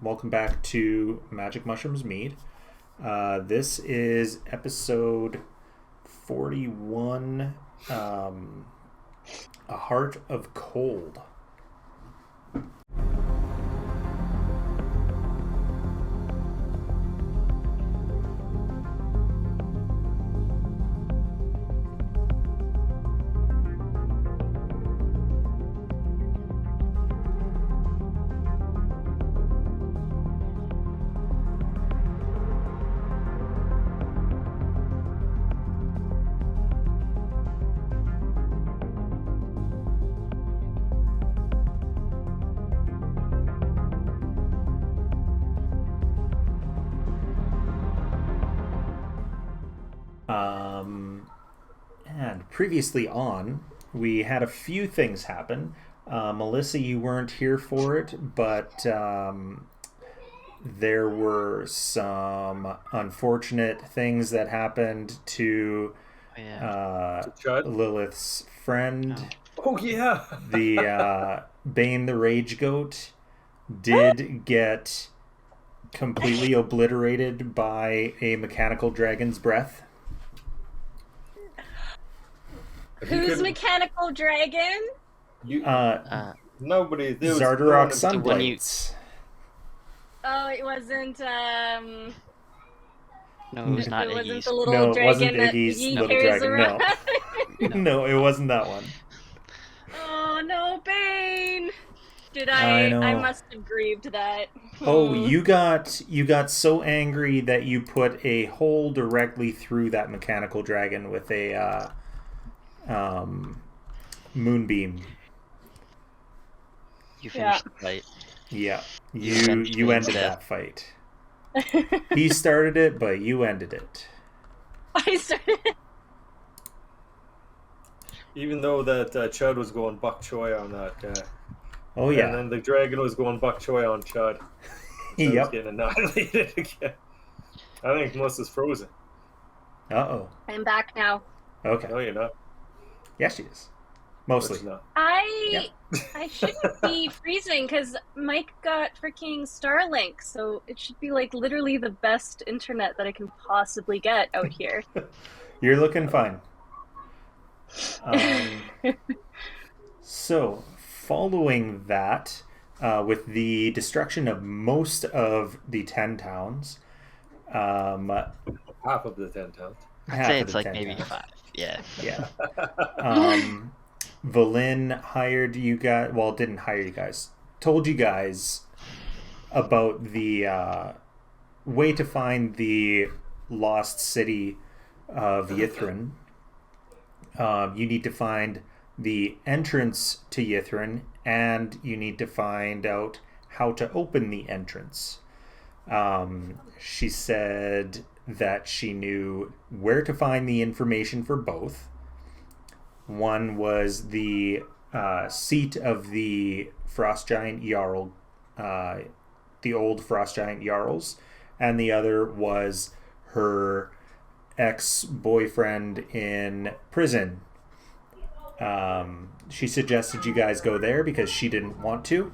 welcome back to Magic Mushrooms Mead. This is episode 41, A Heart of Cold. And previously on, we had a few things happen. Melissa, you weren't here for it, but there were some unfortunate things that happened to Lilith's friend. Oh, yeah! The Bane the Rage Goat did get completely obliterated by a mechanical dragon's breath. Who's mechanical dragon? Nobody. Zardarok Sunblades. Oh, it wasn't. No, it was not it Iggy's. wasn't the little dragon that Iggy carries around. No, it wasn't that one. Oh no, Bane! I must have grieved that. Oh, you got so angry that you put a hole directly through that mechanical dragon with a moonbeam. You finished the fight. Yeah, you ended that fight. He started it, but you ended it. I started it. Even though that Chud was going bok choy on that guy. Oh yeah. And then the dragon was going bok choy on Chud. Chud was getting annihilated again. I think Melissa's frozen. Uh-oh. I'm back now. Okay. No, you're not. Yeah, she is. Mostly. I shouldn't be freezing because Mike got freaking Starlink, so it should be like literally the best internet that I can possibly get out here. You're looking fine. So, following that, with the destruction of most of the 10 towns, half of the 10 towns. I'd say it's like maybe 5. Yeah. Yeah. Valin hired you guys. Well, didn't hire you guys. Told you guys about the way to find the lost city of Yithrin. You need to find the entrance to Yithrin, and you need to find out how to open the entrance. She said that she knew where to find the information for both. One was the seat of the Frost Giant Jarl, the old Frost Giant Jarls, and the other was her ex-boyfriend in prison. She suggested you guys go there because she didn't want to.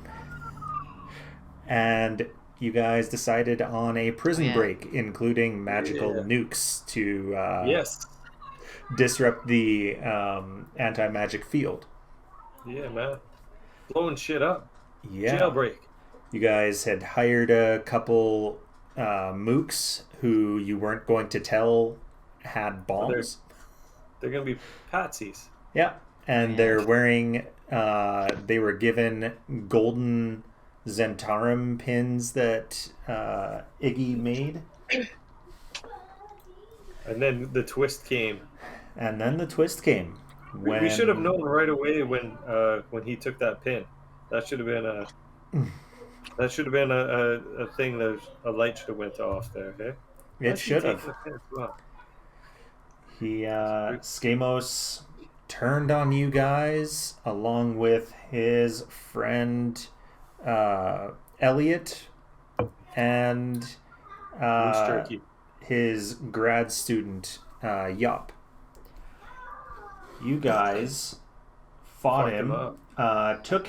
And you guys decided on a prison break, including magical nukes to disrupt the anti-magic field. Yeah, man. Blowing shit up. Yeah. Jailbreak. You guys had hired a couple mooks who you weren't going to tell had bombs. They're going to be patsies. Yeah. And they're wearing, they were given golden Zentarum pins that Iggy made. And then the twist came. We should have known right away when he took that pin. That should have been a thing that a light should have went off there. Okay? It should have. Skamos turned on you guys along with his friend Elliot and his grad student Yup. You guys fought him, took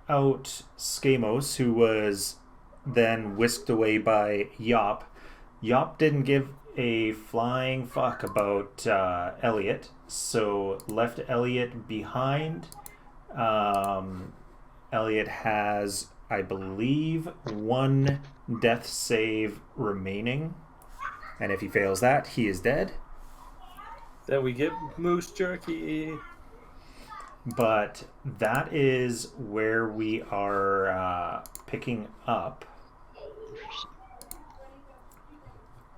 out Skamos, who was then whisked away by Yop. Yop didn't give a flying fuck about Elliot, so left Elliot behind. Elliot has, I believe, 1 death save remaining, and if he fails that, he is dead. Then we get moose jerky. But that is where we are picking up.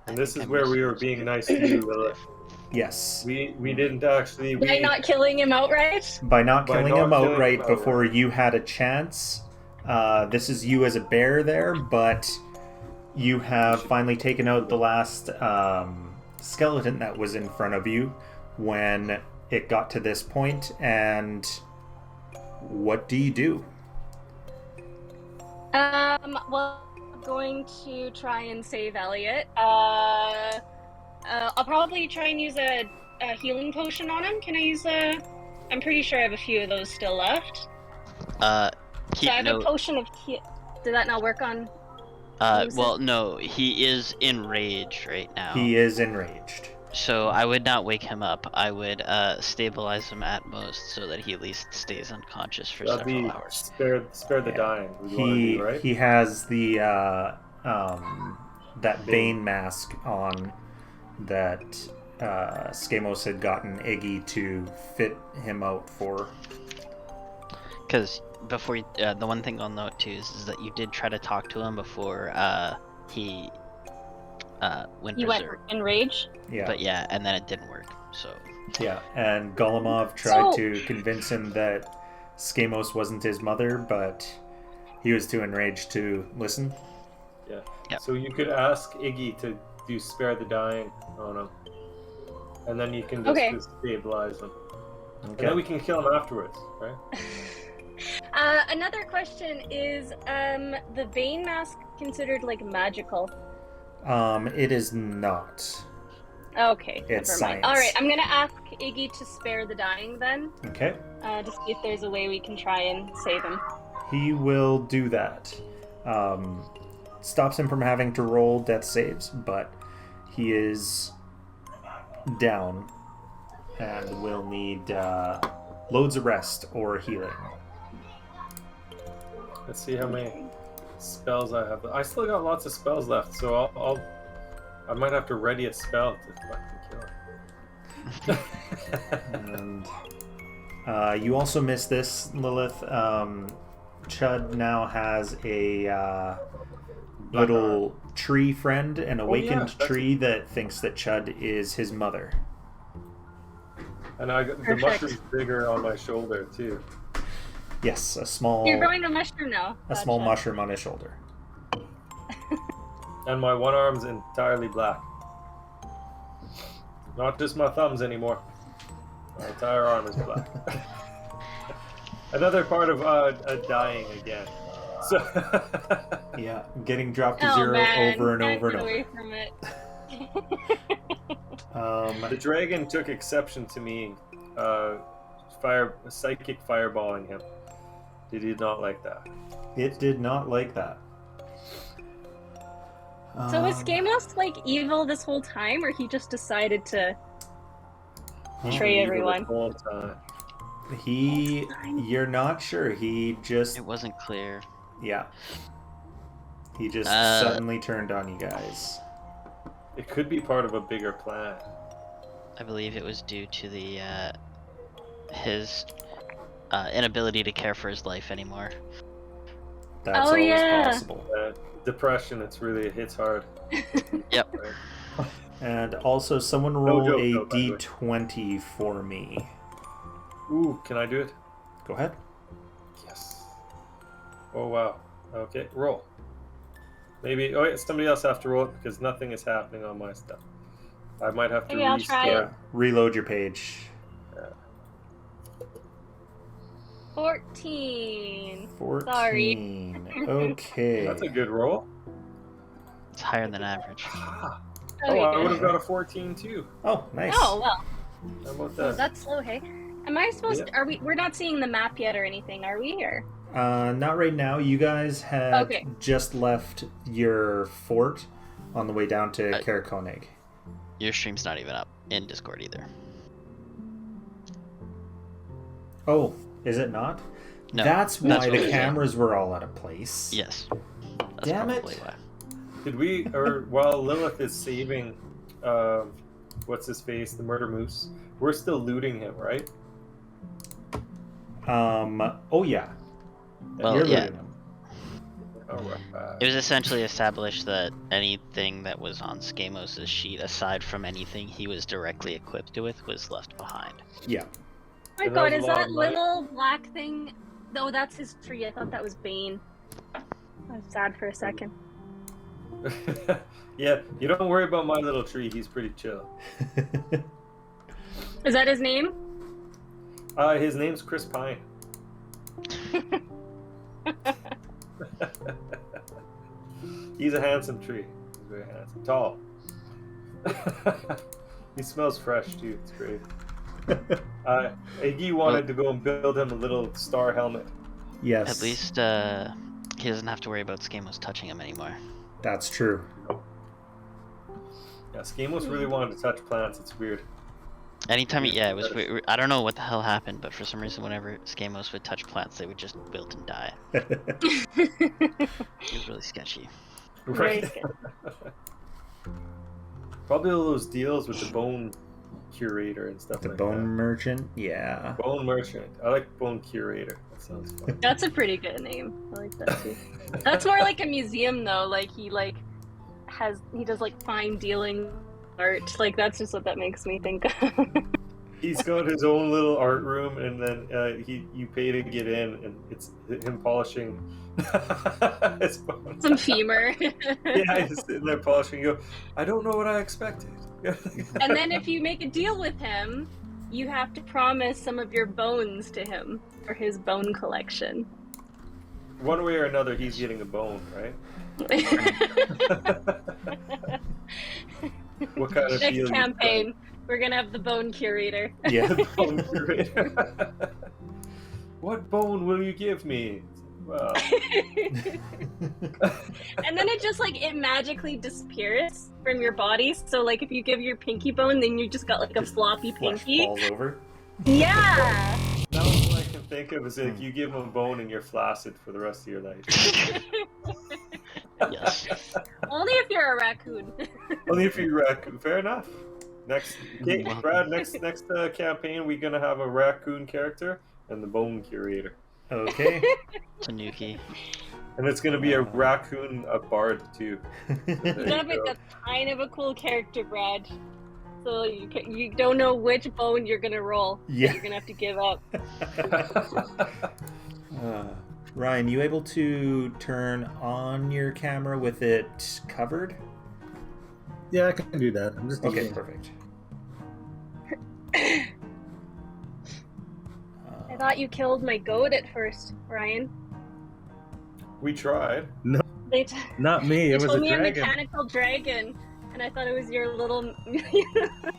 And this is where we were being nice to you, Lilith. Yes. We didn't actually... By not killing him outright? By not killing him outright before you had a chance. This is you as a bear there, but you have finally taken out the last skeleton that was in front of you when it got to this point, and what do you do? Well, I'm going to try and save Elliot. I'll probably try and use a healing potion on him. Can I use I'm pretty sure I have a few of those still left. So I have a potion of Did that not work on... well, no, he is enraged right now. He is enraged. So I would not wake him up. I would stabilize him at most so that he at least stays unconscious for several hours. Spare the dying. Right? He has the that Bane mask on that Skamos had gotten Iggy to fit him out for. Because before the one thing I'll note too is that you did try to talk to him before he went enraged. Yeah. But yeah, and then it didn't work. So yeah, and Golemov tried to convince him that Skamos wasn't his mother, but he was too enraged to listen. Yeah. Yep. So you could ask Iggy to do spare the dying on him, and then you can just stabilize him. Okay. And then we can kill him afterwards, right? Another question is, the Bane mask considered like magical? It is not. Okay, it's never mind. Science. Alright, I'm gonna ask Iggy to spare the dying then. Okay. To see if there's a way we can try and save him. He will do that. Stops him from having to roll death saves, but he is down and will need loads of rest or healing. Let's see how many spells I have. I still got lots of spells left, so I might have to ready a spell to fucking kill him. And you also missed this, Lilith. Chud now has a little tree friend, an awakened tree that thinks that Chud is his mother. And I got the mushroom's bigger on my shoulder too. Yes, a small... You're growing a mushroom now. A small mushroom on his shoulder. And my one arm's entirely black. Not just my thumbs anymore. My entire arm is black. Another part of dying again. So yeah, getting dropped to zero over and over and over. Away from it. The dragon took exception to me psychic fireballing him. It did not like that. It did not like that. So was Skamos like evil this whole time, or he just decided to betray everyone? You're not sure. He just... It wasn't clear. Yeah. He just suddenly turned on you guys. It could be part of a bigger plan. I believe it was due to the his inability to care for his life anymore. That's always possible. Depression, it hits hard. Yep. And also, someone roll a d20 for me. Ooh, can I do it? Go ahead. Yes. Oh, wow. Okay, roll. Maybe... Oh, wait, somebody else have to roll it because nothing is happening on my stuff. I might have to restart. Reload your page. 14. 14. Sorry. Okay. That's a good roll. It's higher than average. I would have got a 14 too. Oh, nice. Oh, well. How about that? Well, that's slow, hey? Am I supposed to... We're not seeing the map yet or anything, are we? Or... Not right now. You guys had Okay. just left your fort on the way down to Karakonig. Your stream's not even up in Discord either. Oh, is it not? No, That's why that's what the we cameras were all out of place. Yes. That's Damn it. probably why. Did we, or while Lilith is saving, what's his face, the murder moose, we're still looting him, right? Oh yeah. Well, You're yeah. looting them. It was essentially established that anything that was on Skamos' sheet, aside from anything he was directly equipped with, was left behind. Yeah. Oh my So god, that was is a lot that of money. little black thing? No, that's his tree. I thought that was Bane. I was sad for a second. Yeah, you don't worry about my little tree. He's pretty chill. Is that his name? His name's Chris Pine. He's a handsome tree. He's very handsome. Tall. He smells fresh too. It's great. Iggy wanted to go and build him a little star helmet. Yes. At least he doesn't have to worry about Skamos touching him anymore. That's true. Yeah, Skamos really wanted to touch plants. It's weird. Anytime, it was weird. I don't know what the hell happened, but for some reason, whenever Skamos would touch plants, they would just wilt and die. It was really sketchy. Very Right. good. Probably all those deals with the bone curator and stuff The like bone that. merchant. Yeah. Bone merchant. I like bone curator. That sounds fun. That's a pretty good name. I like that too. That's more like a museum though. Like he does like fine dealing art. Like that's just what that makes me think of. He's got his own little art room, and then you pay to get in, and it's him polishing his bones. Some femur. Yeah, he's sitting there polishing. You go, I don't know what I expected. And then if you make a deal with him, you have to promise some of your bones to him for his bone collection. One way or another, he's getting a bone, right? What kind of deal Next you campaign, we're gonna have the bone curator. Yeah. The bone curator. What bone will you give me? Well, And then it magically disappears from your body. So like if you give your pinky bone, then you just got like a floppy Flesh pinky. falls over. Yeah. now all I can think of is if you give him a bone and you're flaccid for the rest of your life. Yes. Only if you're a raccoon. Only if you raccoon. Fair enough. Next, okay, Well- Brad. Next campaign, we're gonna have a raccoon character and the bone curator, Okay. Tanuki. and it's gonna be a raccoon, a bard too. That's kind of a cool character, Brad. So you don't know which bone you're gonna roll. Yeah. You're gonna have to give up. Ryan, you able to turn on your camera with it covered? Yeah, I can do that. I'm just Okay, eating. perfect. I thought you killed my goat at first, Ryan. We tried. They Not me. They It was told a me dragon. a mechanical dragon, and I thought it was your little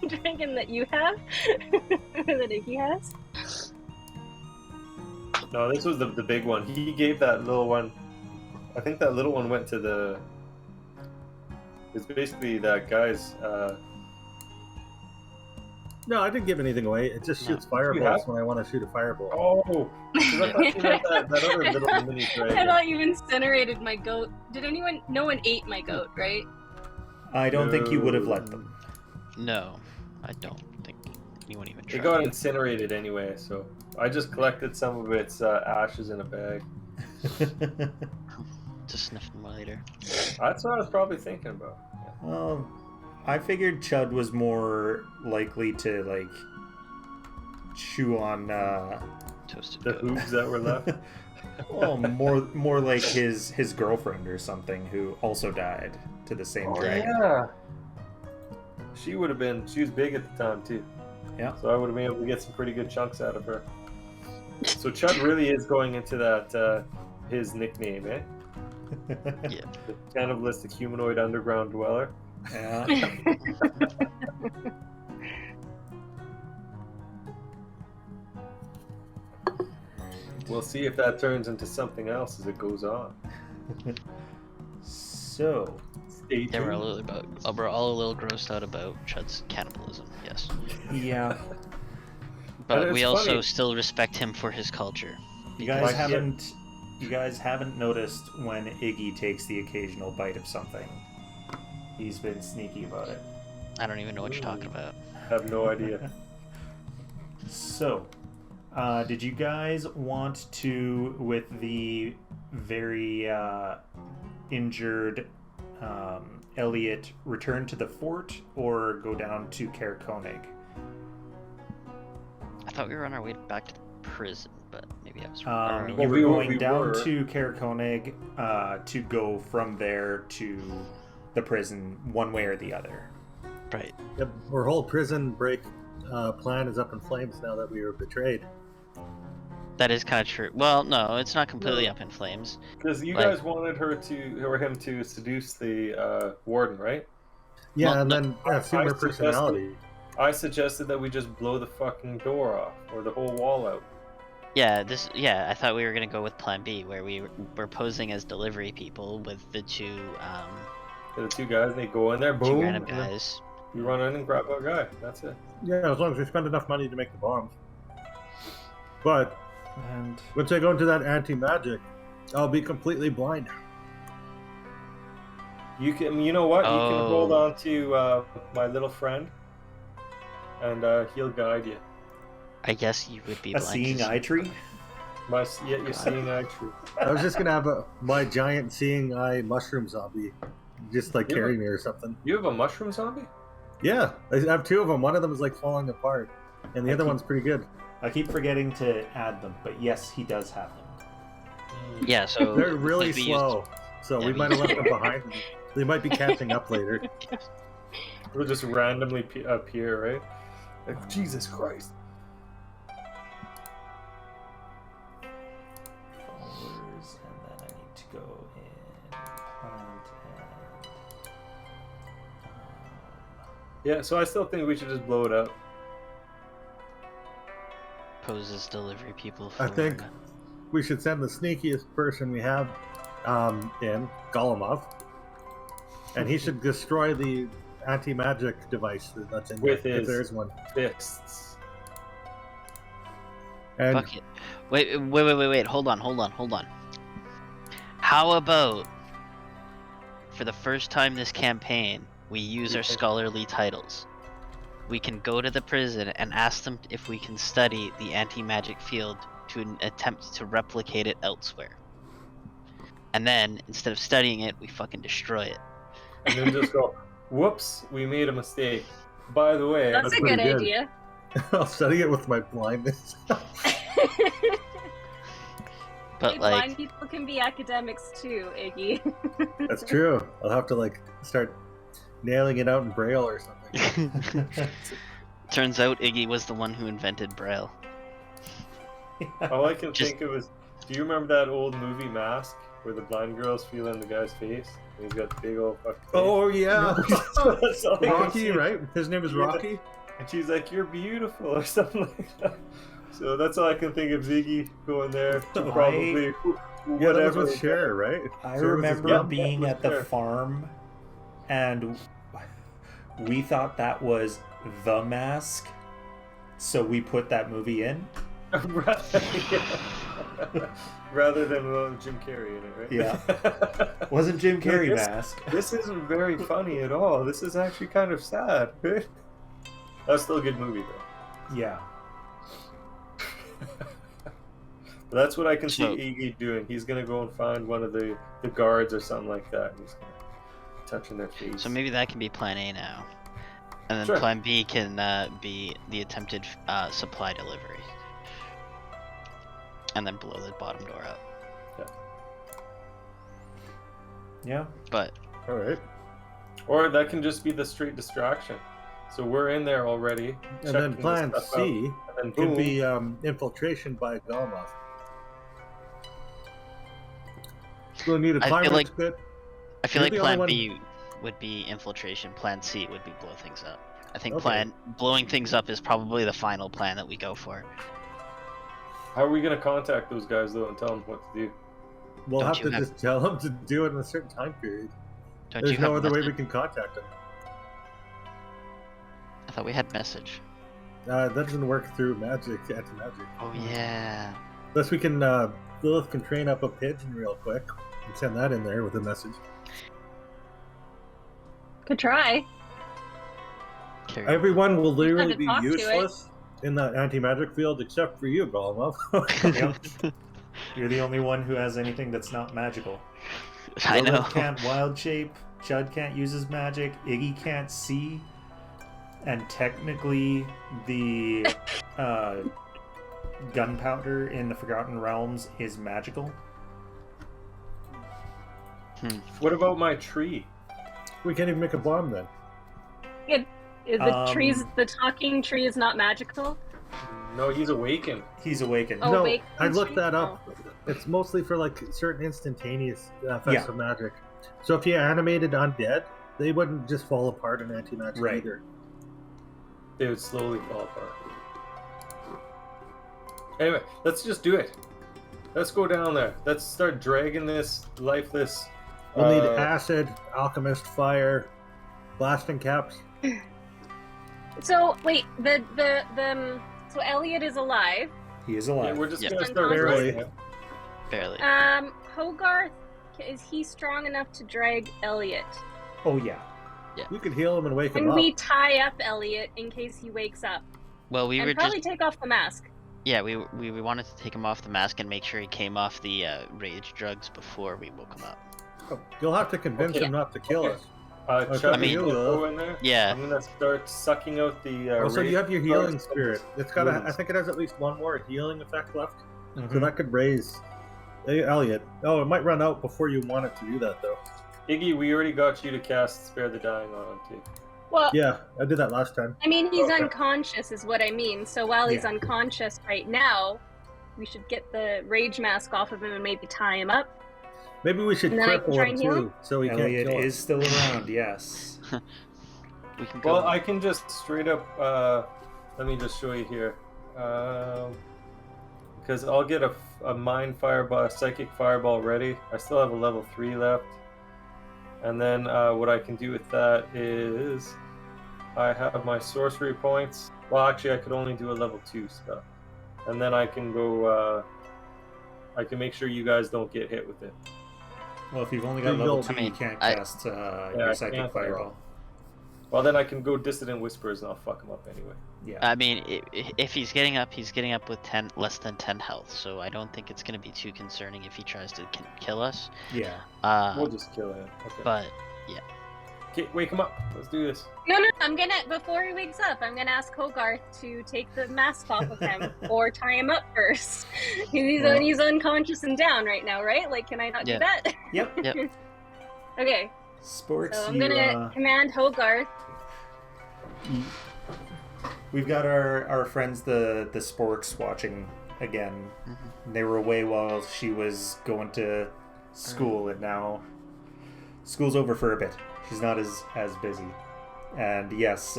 dragon that you have, that Iggy has. No, this was the big one. He gave that little one. I think that little one went to the. It's basically that guy's. No, I didn't give anything away. It just shoots have? fireballs when I want to shoot a fireball. Oh, 'cause I thought you meant that other little mini I dragon. thought you incinerated my goat. No one ate my goat, right? I don't think you would have let them. No, I don't think anyone even It tried. got incinerated anyway, so I just collected some of its ashes in a bag. To sniff them later. That's what I was probably thinking about. Well, I figured Chud was more likely to like chew on Toasted The goat. hooves that were left. well, more like his girlfriend or something who also died to the same dragon. yeah. She would have been. She was big at the time too. Yeah. So I would have been able to get some pretty good chunks out of her. So Chud really is going into that his nickname, eh? Yeah. The cannibalistic humanoid underground dweller. Yeah. We'll see if that turns into something else as it goes on. So, Stay Yeah, we're tuned. we're all a little grossed out about Chud's cannibalism. Yes, yeah, but it's we also funny. still respect him for his culture. you because- guys haven't noticed when Iggy takes the occasional bite of something. He's been sneaky about it. I don't even know what you're talking about. I have no idea. So, did you guys want to, with the very injured Elliot, return to the fort or go down to Caer Konig? I thought we were on our way back to the prison, but maybe I was wrong. You Well, were we going down were. to Caer Konig to go from there to the prison, one way or the other. Right. Yep, our whole prison break plan is up in flames now that we were betrayed. That is kind of true. Well, no, it's not completely up in flames. Because you Like- guys wanted him to seduce the warden, right? Yeah, Well, and then assume I her suggested- personality. I suggested that we just blow the fucking door off or the whole wall out. Yeah, I thought we were gonna go with Plan B, where we were posing as delivery people with the two The two guys, they go in there, boom, two random and then guys. you run in and grab a guy. That's it. Yeah, as long as we spend enough money to make the bombs. But And once I go into that anti-magic, I'll be completely blind. You know what? You can hold Oh. on to my little friend, and he'll guide you. I guess you would be a blind. seeing eye tree? You're seeing eye true. I was just gonna have my giant seeing eye mushroom zombie, just like Yeah. carry me or something. You have a mushroom zombie? Yeah, I have two of them. One of them is like falling apart, and the other one's pretty good. I keep forgetting to add them, but yes, he does have them. Yeah, so They're really like we used- slow, so Yeah, we we might have used- left them behind. They might be catching up later. It'll just randomly appear, right? Like, Jesus Christ. Followers, and then I need to go in plant Yeah, so I still think we should just blow it up. poses delivery people. I For, think we should send the sneakiest person we have in, Golemov, and he should destroy the anti-magic device that's in With there, if his- there's one. Fists. And Fuck it. Wait. Hold on. How about, for the first time this campaign, we use our scholarly titles? We can go to the prison and ask them if we can study the anti-magic field to attempt to replicate it elsewhere. And then, instead of studying it, we fucking destroy it. And then just go, whoops, we made a mistake. By the way, That's a pretty good good. idea. I'll study it with my blindness. But Hey, like, blind people can be academics too, Iggy. That's true. I'll have to like start nailing it out in Braille or something. turns out Iggy was the one who invented Braille. all I can Just- think of is, do you remember that old movie Mask, where the blind girl's feeling the guy's face? And he's got the big old fucking face? Oh yeah, That's all I can Rocky, see. right? His name is Yeah. Rocky. And she's like, "You're beautiful," or something like that. So that's all I can think of. Ziggy going there to Right. probably Yeah, whatever. that was with Cher, right? I Cher was his remember mom. being Yeah, at the sure. farm, and we thought that was The Mask, so we put that movie in. Rather than Jim Carrey in it, right? Yeah. Wasn't Jim Carrey This- Mask? This isn't very funny at all. This is actually kind of sad. That's still a good movie though. Yeah. But that's what I can see So- Iggy doing. He's gonna go and find one of the guards or something like that. And he's gonna touching their face. So maybe that can be Plan A now. And then Sure. Plan B can be the attempted supply delivery. And then blow the bottom door out. Yeah. But All right. Or that can just be the straight distraction. So we're in there already. And then checking this Plan stuff C out, and then could boom. be infiltration by Golemov. We'll need a I feel climax like- bit. I feel You're like the Plan only B would be infiltration. Plan C would be blow things up. I think Okay. blowing things up is probably the final plan that we go for. How are we gonna contact those guys though and tell them what to do? We'll Don't have you to have- just tell them to do it in a certain time period. Don't There's you no have other way message? we can contact them. I thought we had message. That doesn't work through magic, anti-magic. Oh yeah. Unless we can, Lilith can train up a pigeon real quick and send that in there with a message. Could try. Carry Everyone will You've literally had to be talk to it. useless in the anti-magic field except for you, Golemov. Yep. You're the only one who has anything that's not magical. I know. Lilith can't wild shape. Judd can't use his magic. Iggy can't see. And technically, the gunpowder in the Forgotten Realms is magical. What about my tree? We can't even make a bomb then. The talking tree is not magical. No, he's awakened. He's awakened. Oh, No, wait, I looked tree? that up. It's mostly for like certain instantaneous effects Yeah. of magic. So if you animated undead, they wouldn't just fall apart in anti-magic Right. either. They would slowly fall apart. Anyway, let's just do it. Let's go down there. Let's start dragging this lifeless. We'll need acid, alchemist, fire, blasting caps. So wait, so Elliot is alive. He is Yeah, alive. we're just Yeah. gonna start Barely. dragging it. Barely. Hogarth, is he strong enough to drag Elliot? Oh, yeah. You could heal him and wake him Can up. we tie up Elliot in case he wakes up? Well, we were And probably just take off the mask. we wanted to take him off the mask and make sure he came off the rage drugs before we woke him up. You'll have to convince Okay. him not to kill Okay. us. Chuck, I mean- you go in there. Yeah. I'm gonna start sucking out the. Also, you have your healing spirit. It's got. wounds. I think it has at least one more healing effect left, so Mhm. that could raise. Hey, Elliot. Oh, it might run out before you want it to do that, though. Iggy, we already got you to cast Spare the Dying on him too. Well, Yeah, I did that last time. I mean, he's Okay. unconscious, is what I mean. So while he's Yeah. unconscious right now, we should get the rage mask off of him and maybe tie him up. Maybe we should And then I can cripple try him and heal too, so he Elliot can't kill is still around, yes. We can go. Well, I can just straight up. Let me just show you here. Because I'll get a mind fireball, a psychic fireball ready. I still have a level 3 left. And then what I can do with that is I have my sorcery points. Well, actually, I could only do a level 2 stuff. And then I can go. I can make sure you guys don't get hit with it. Well, if you've only got You level don't- 2, I mean, you can't I- cast I your Psychic can't at all. Fireball. Well, then I can go Dissident Whispers and I'll fuck him up anyway. Yeah. I mean, if he's getting up with less than 10 health. So I don't think it's gonna be too concerning if he tries to kill us. Yeah. We'll just kill him. Okay. But Okay, wake him up. Let's do this. No, before he wakes up, I'm gonna ask Hogarth to take the mask off of him or tie him up first. He's unconscious and down right now, right? Like, can I not Yeah. do that? Yep. Yep. Okay, Sporks, so I'm you, gonna command Hogarth. we've got our friends, the Sporks, watching again. Mhm. They were away while she was going to school, and now school's over for a bit. She's not as busy. And yes,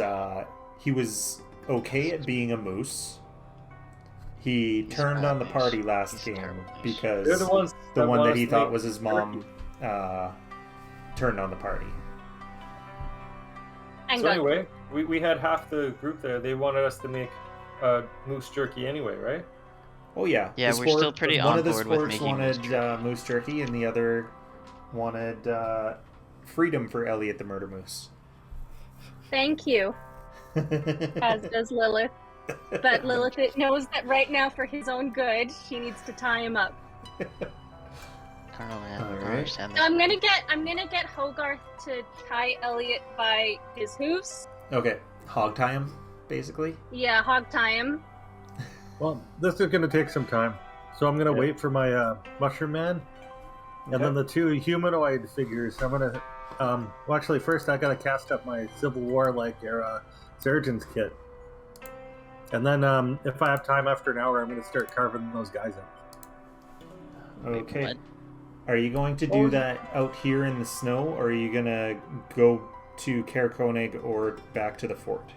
he was okay at being a moose. He He's a turned bad on the moose. party last He's a game terrible moose. because They're the ones the one want that us he to thought make was his mom turned on the party. And So go. anyway, we had half the group there. They wanted us to make moose jerky anyway, right? Oh yeah. Yeah, The we're still pretty one on of the board with sports making wanted moose jerky. moose jerky, and the other wanted freedom for Elliot the murder moose. Thank you, as does Lilith. But Lilith knows that right now, for his own good, she needs to tie him up. I don't know, man. I don't Alright. understand So this. I'm gonna get Hogarth to tie Elliot by his hooves. Okay, hog tie him, basically. Yeah, hog tie him. Well, this is going to take some time, so I'm going to Yeah. wait for my mushroom man, and then the two humanoid figures. I'm going to. Well, actually, first I got to cast up my Civil War era surgeon's kit, and then if I have time after an hour, I'm going to start carving those guys up. Okay. What? Are you going to do that out here in the snow, or are you gonna go to Caer Koenig or back to the fort?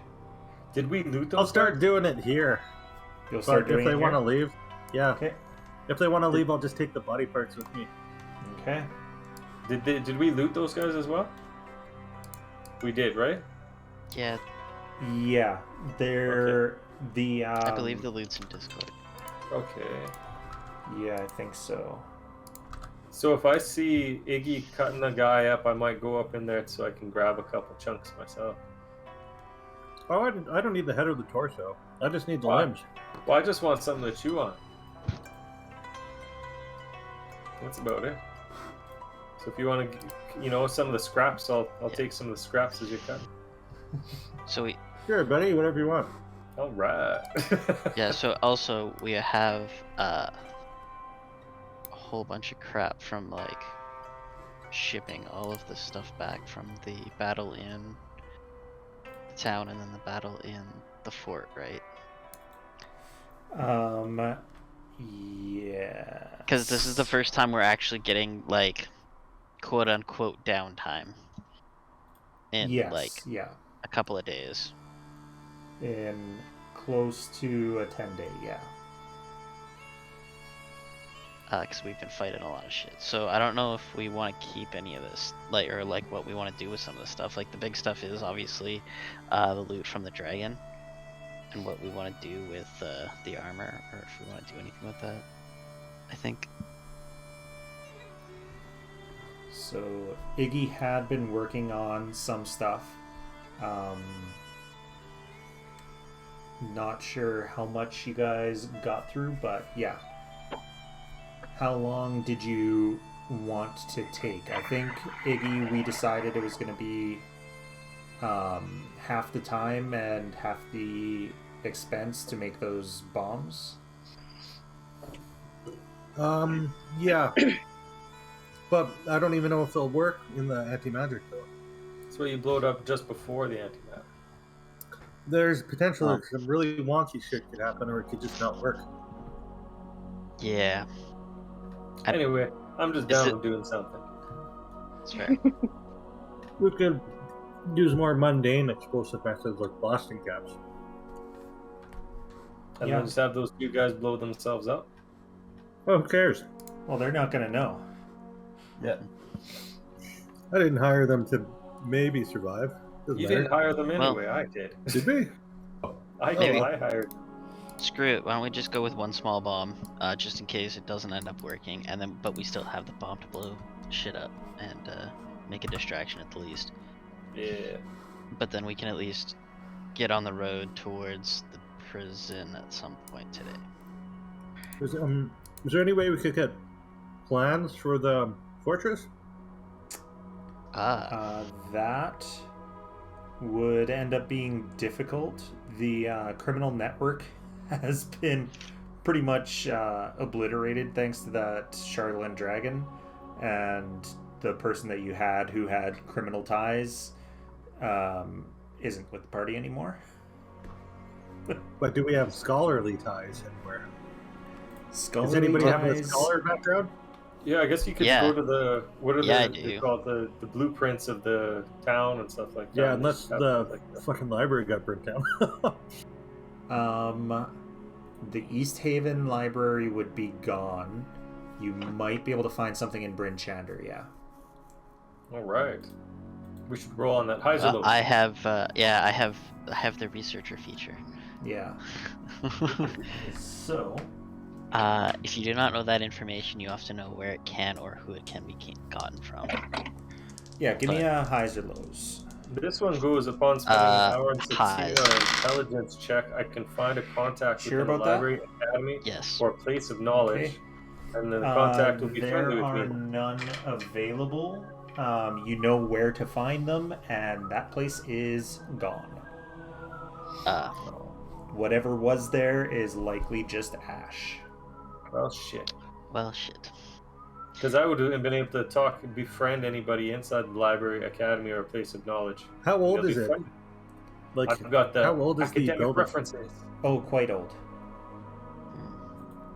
Did we loot those? I'll start doing it here. You'll But start if doing they it want to here? leave, Yeah. Okay. If they want to leave, I'll just take the body parts with me. Okay. Did we loot those guys as well? We did, right? Yeah, Yeah, they're the. I believe the loot's in Discord. Okay. Yeah, I think so. So if I see Iggy cutting a guy up, I might go up in there so I can grab a couple chunks myself. Oh, I don't need the head or the torso. I just need the Why? limbs. Well, I just want something to chew on. That's about it. So if you want to, some of the scraps, I'll take some of the scraps as you cut. So we, Sure, buddy, whatever you want. All right. yeah. So also we have a whole bunch of crap from like shipping all of the stuff back from the battle in the town and then the battle in the fort, right? Yeah. Because this is the first time we're actually getting like quote unquote downtime in like yeah. a couple of days. In close to a 10-day, yeah. Because we've been fighting a lot of shit. So I don't know if we want to keep any of this, like, or like what we want to do with some of the stuff. Like the big stuff is obviously the loot from the dragon, and what we want to do with the armor, or if we want to do anything with that. I think. So Iggy had been working on some stuff. Not sure how much you guys got through, but yeah. How long did you want to take? I think, Iggy, we decided it was going to be half the time and half the expense to make those bombs. Yeah. But I don't even know if they'll work in the anti-magic, though. So you blow it up just before the antimatter. There's potentially some really wonky shit could happen, or it could just not work. Yeah. Anyway, I'm just down with doing something. That's fair. We could use more mundane explosive methods like blasting caps. And then just have those two guys blow themselves up. Oh, who cares? Well, they're not going to know. Yeah. I didn't hire them to maybe survive. Doesn't You matter. didn't hire them anyway, I did. Did we? I hired. Screw it. Why don't we just go with one small bomb, just in case it doesn't end up working, and then but we still have the bomb to blow shit up and make a distraction at the least. Yeah. But then we can at least get on the road towards the prison at some point today. Is there any way we could get plans for the fortress? That would end up being difficult. The criminal network has been pretty much obliterated thanks to that Charlatan dragon, and the person that you had who had criminal ties isn't with the party anymore. But do we have scholarly ties anywhere? Scholarly Does anybody have a ties? scholar background? Yeah, I guess you could Yeah. go to the I they're do. called the blueprints of the town and stuff like that. Yeah, and unless just have the stuff like that. fucking library got burnt down. The East Haven library would be gone. You might be able to find something in Bryn Shander, yeah. All right, we should roll on that. Heiserlo. I have the researcher feature. Yeah. So, If you do not know that information, you have to know where it can or who it can be gotten from. yeah, give me a highs or lows. This one goes upon spending an hour and 16 highs. on an intelligence check. I can find a contact Sure within about the that? library academy Yes. or place of knowledge, Okay. and then the contact will be friendly There are with me. none available. You know where to find them, and that place is gone. Whatever was there is likely just ash. Well, shit. Well, shit. Because I would have been able to talk and befriend anybody inside the library, academy, or place of knowledge. How old They'll is be it? friendly. Like, I've got the how old is the academic building? references. Oh, quite old.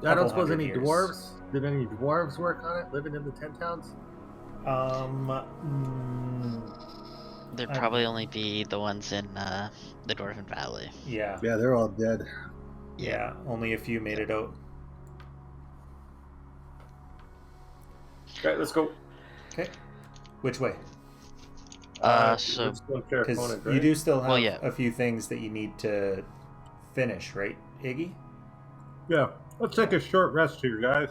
I don't Couple suppose hundred any years. dwarves? Did any dwarves work on it, living in the 10 towns? There'd I- probably only be the ones in the Dwarven Valley. Yeah. Yeah, they're all dead. Yeah, only a few made it out. Okay, let's go. Okay. Which way? So Just one Because opponent, you right? do still have Well, yeah. a few things that you need to finish, right, Iggy? Yeah. Let's take a short rest here, guys.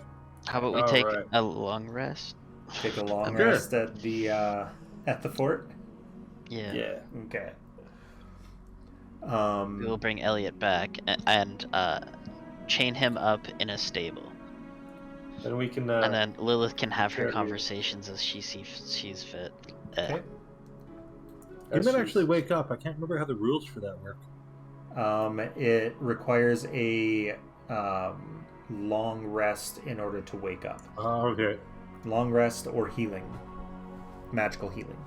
how about we All take right. a long rest? Take a long Sure. rest at the fort. Yeah. Yeah. Okay. We will bring Elliot back and chain him up in a stable. Then we can. And then Lilith can have her share the- conversations as she sees fit. Okay. You that's might just- actually wake up. I can't remember how the rules for that work. It requires a long rest in order to wake up. Oh, okay. Long rest or healing. Magical healing.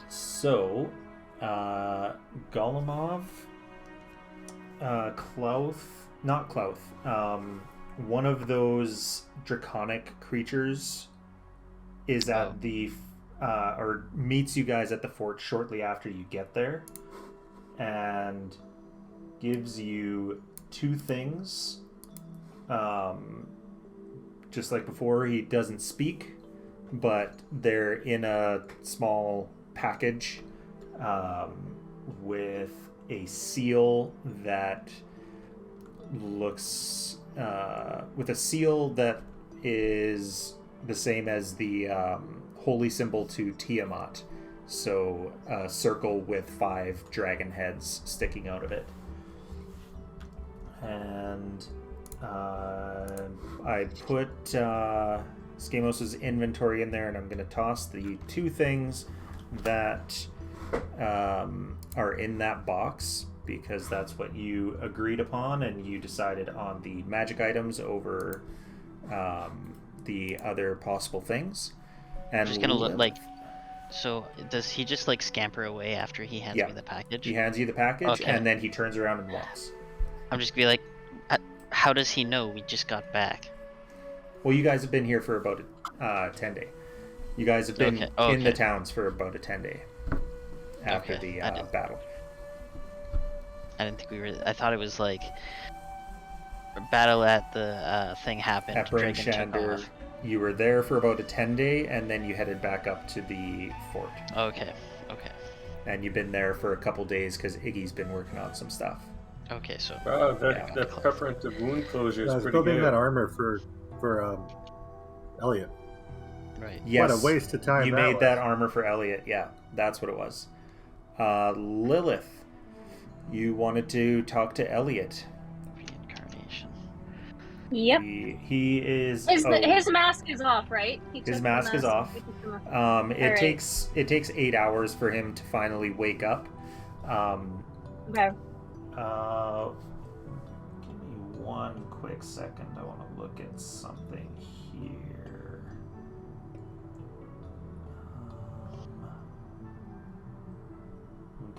So, Golemov, not Klauth, one of those draconic creatures is at the, or meets you guys at the fort shortly after you get there, and gives you two things. Just like before, he doesn't speak, but they're in a small package with a seal that looks with a seal that is the same as the holy symbol to Tiamat, so a circle with 5 dragon heads sticking out of it. And I put Skamos' inventory in there, and I'm going to toss the 2 things that are in that box, because that's what you agreed upon, and you decided on the magic items over the other possible things. And I'm just gonna look like. So does he just like scamper away after he hands me the package? He hands you the package, Okay. and then he turns around and walks. I'm just gonna be like, how does he know we just got back? Well, you guys have been here for about 10 day. You guys have been in the towns for about a 10 day after the battle. I didn't think we were. I thought it was like a battle at the thing happened. At Dragon took Shander, off. you were there for about a 10 day, and then you headed back up to the fort. Okay. And you've been there for a couple days because Iggy's been working on some stuff. Okay, so Wow, that preference of wound closure is I was pretty building good. that armor for Elliot. right. Yes, What a waste of time. you made that armor for Elliot. Yeah, that's what it was. Lilith, you wanted to talk to Elliot. Reincarnation. Yep. He is. His mask is off, right? He took His the mask is off. He took the mask. It Alright. takes 8 hours for him to finally wake up. Okay. Give me one quick second. I want to look at something here.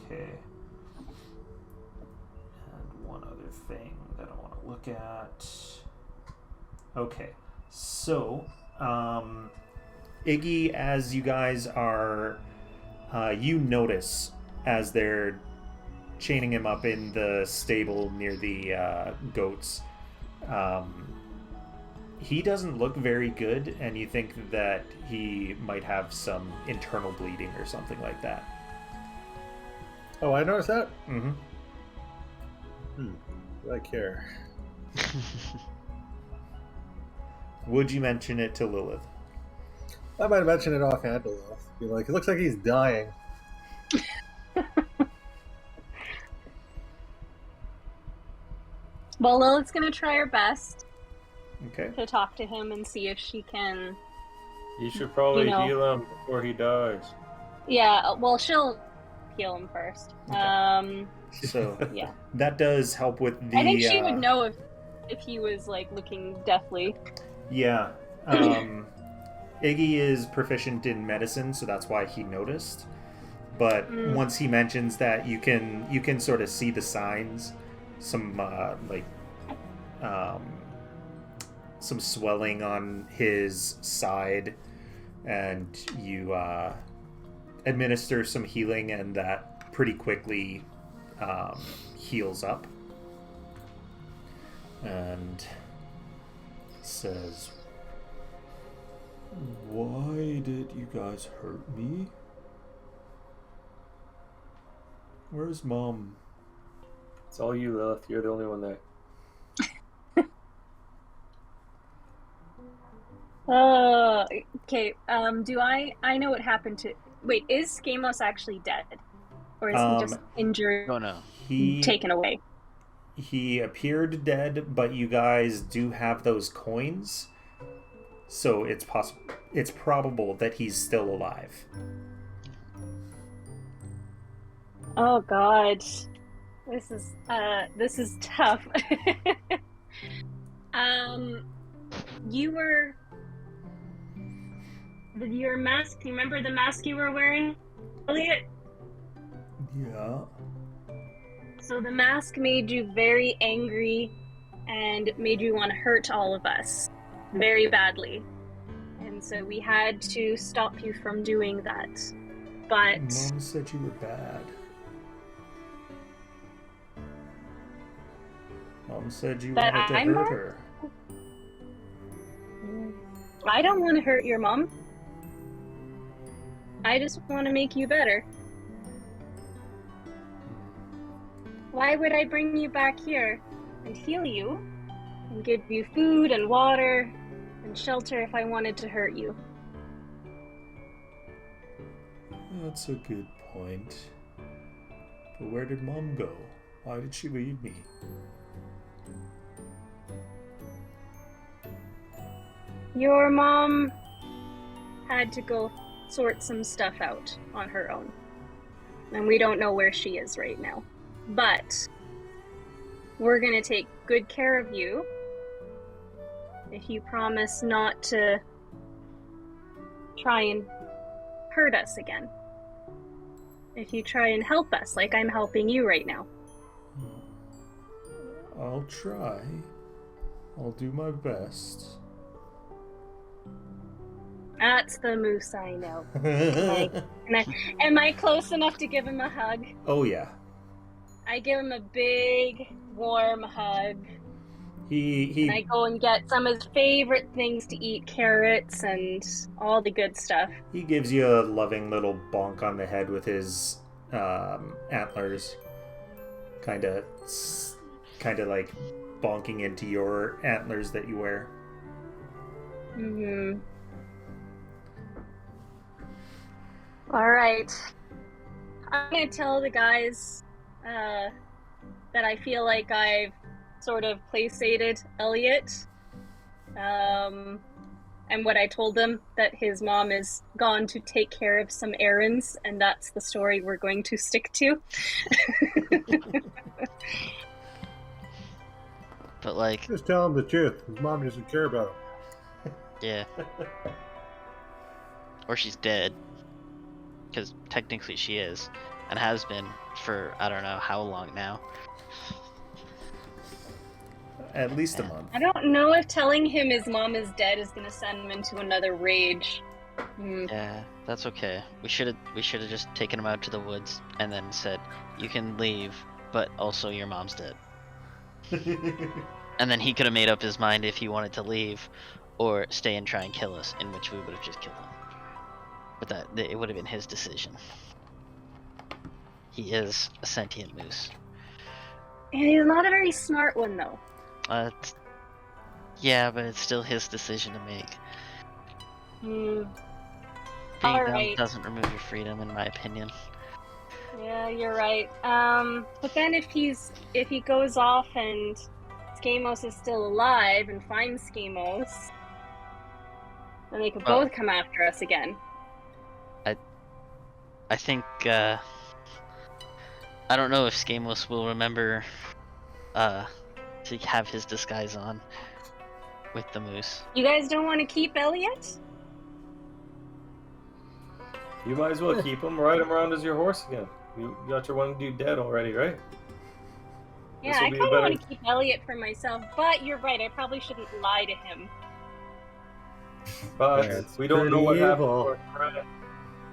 Okay. And one other thing that I want to look at. Okay. So, Iggy, as you guys are, you notice as they're chaining him up in the stable near the goats. He doesn't look very good, and you think that he might have some internal bleeding or something like that. Oh, I noticed that? Mm-hmm. Do I care? Would you mention it to Lilith? I might mention it offhand to Lilith. Be like, it looks like he's dying. Well, Lilith's gonna try her best Okay. to talk to him and see if she can. You should probably You know. heal him before he dies. Yeah. Well, she'll heal him first. Okay. So Yeah. that does help with the. I think she would know if he was like looking deathly. Yeah. Iggy is proficient in medicine, so that's why he noticed. But once he mentions that, you can sort of see the signs, some some swelling on his side, and you administer some healing, and that pretty quickly heals up. And says, "Why did you guys hurt me? Where's Mom?" It's all you, Lilith. You're the only one there. Okay. Do I know what happened to? Wait, is Skamos actually dead, or is he just injured? Oh no. Taken away. He appeared dead, but you guys do have those coins, so it's possible. It's probable that he's still alive. Oh God, this is tough. Your mask. You remember the mask you were wearing, Elliot? Yeah. So the mask made you very angry and made you want to hurt all of us very badly. And so we had to stop you from doing that. But Mom said you were bad. Mom said you wanted to hurt her. I don't want to hurt your mom. I just want to make you better. Why would I bring you back here and heal you and give you food and water and shelter if I wanted to hurt you? That's a good point. But where did Mom go? Why did she leave me? Your mom had to go sort some stuff out on her own. And we don't know where she is right now. But we're gonna take good care of you if you promise not to try and hurt us again. If you try and help us like I'm helping you right now. I'll try. I'll do my best. That's the moose I know. Am I close enough to give him a hug? Oh yeah. I give him a big, warm hug. And I go and get some of his favorite things to eat, carrots and all the good stuff. He gives you a loving little bonk on the head with his antlers. Kind of like bonking into your antlers that you wear. Mm-hmm. All right. I'm going to tell the guys that I feel like I've sort of placated Elliot. And what I told them, that his mom is gone to take care of some errands, and that's the story we're going to stick to. But like, just tell him the truth. His mom doesn't care about him. yeah. Or she's dead. Because technically she is, and has been for I don't know how long now. At least a month. I don't know if telling him his mom is dead is going to send him into another rage. Yeah, that's okay. We should have just taken him out to the woods and then said, "You can leave, but also your mom's dead." And then he could have made up his mind if he wanted to leave, or stay and try and kill us, in which we would have just killed him. But it would have been his decision. He is a sentient moose. And he's not a very smart one, though. Yeah, but it's still his decision to make. Being dumb doesn't remove your freedom, in my opinion. Yeah, you're right. But then if he goes off and Skamos is still alive and finds Skamos, then they could both come after us again. I think, I don't know if Skamos will remember, to have his disguise on with the moose. You guys don't want to keep Elliot? You might as well keep him. Ride him around as your horse again. You got your one dude dead already, right? Yeah, I kind of want to keep Elliot for myself, but you're right, I probably shouldn't lie to him. But we don't know what happened.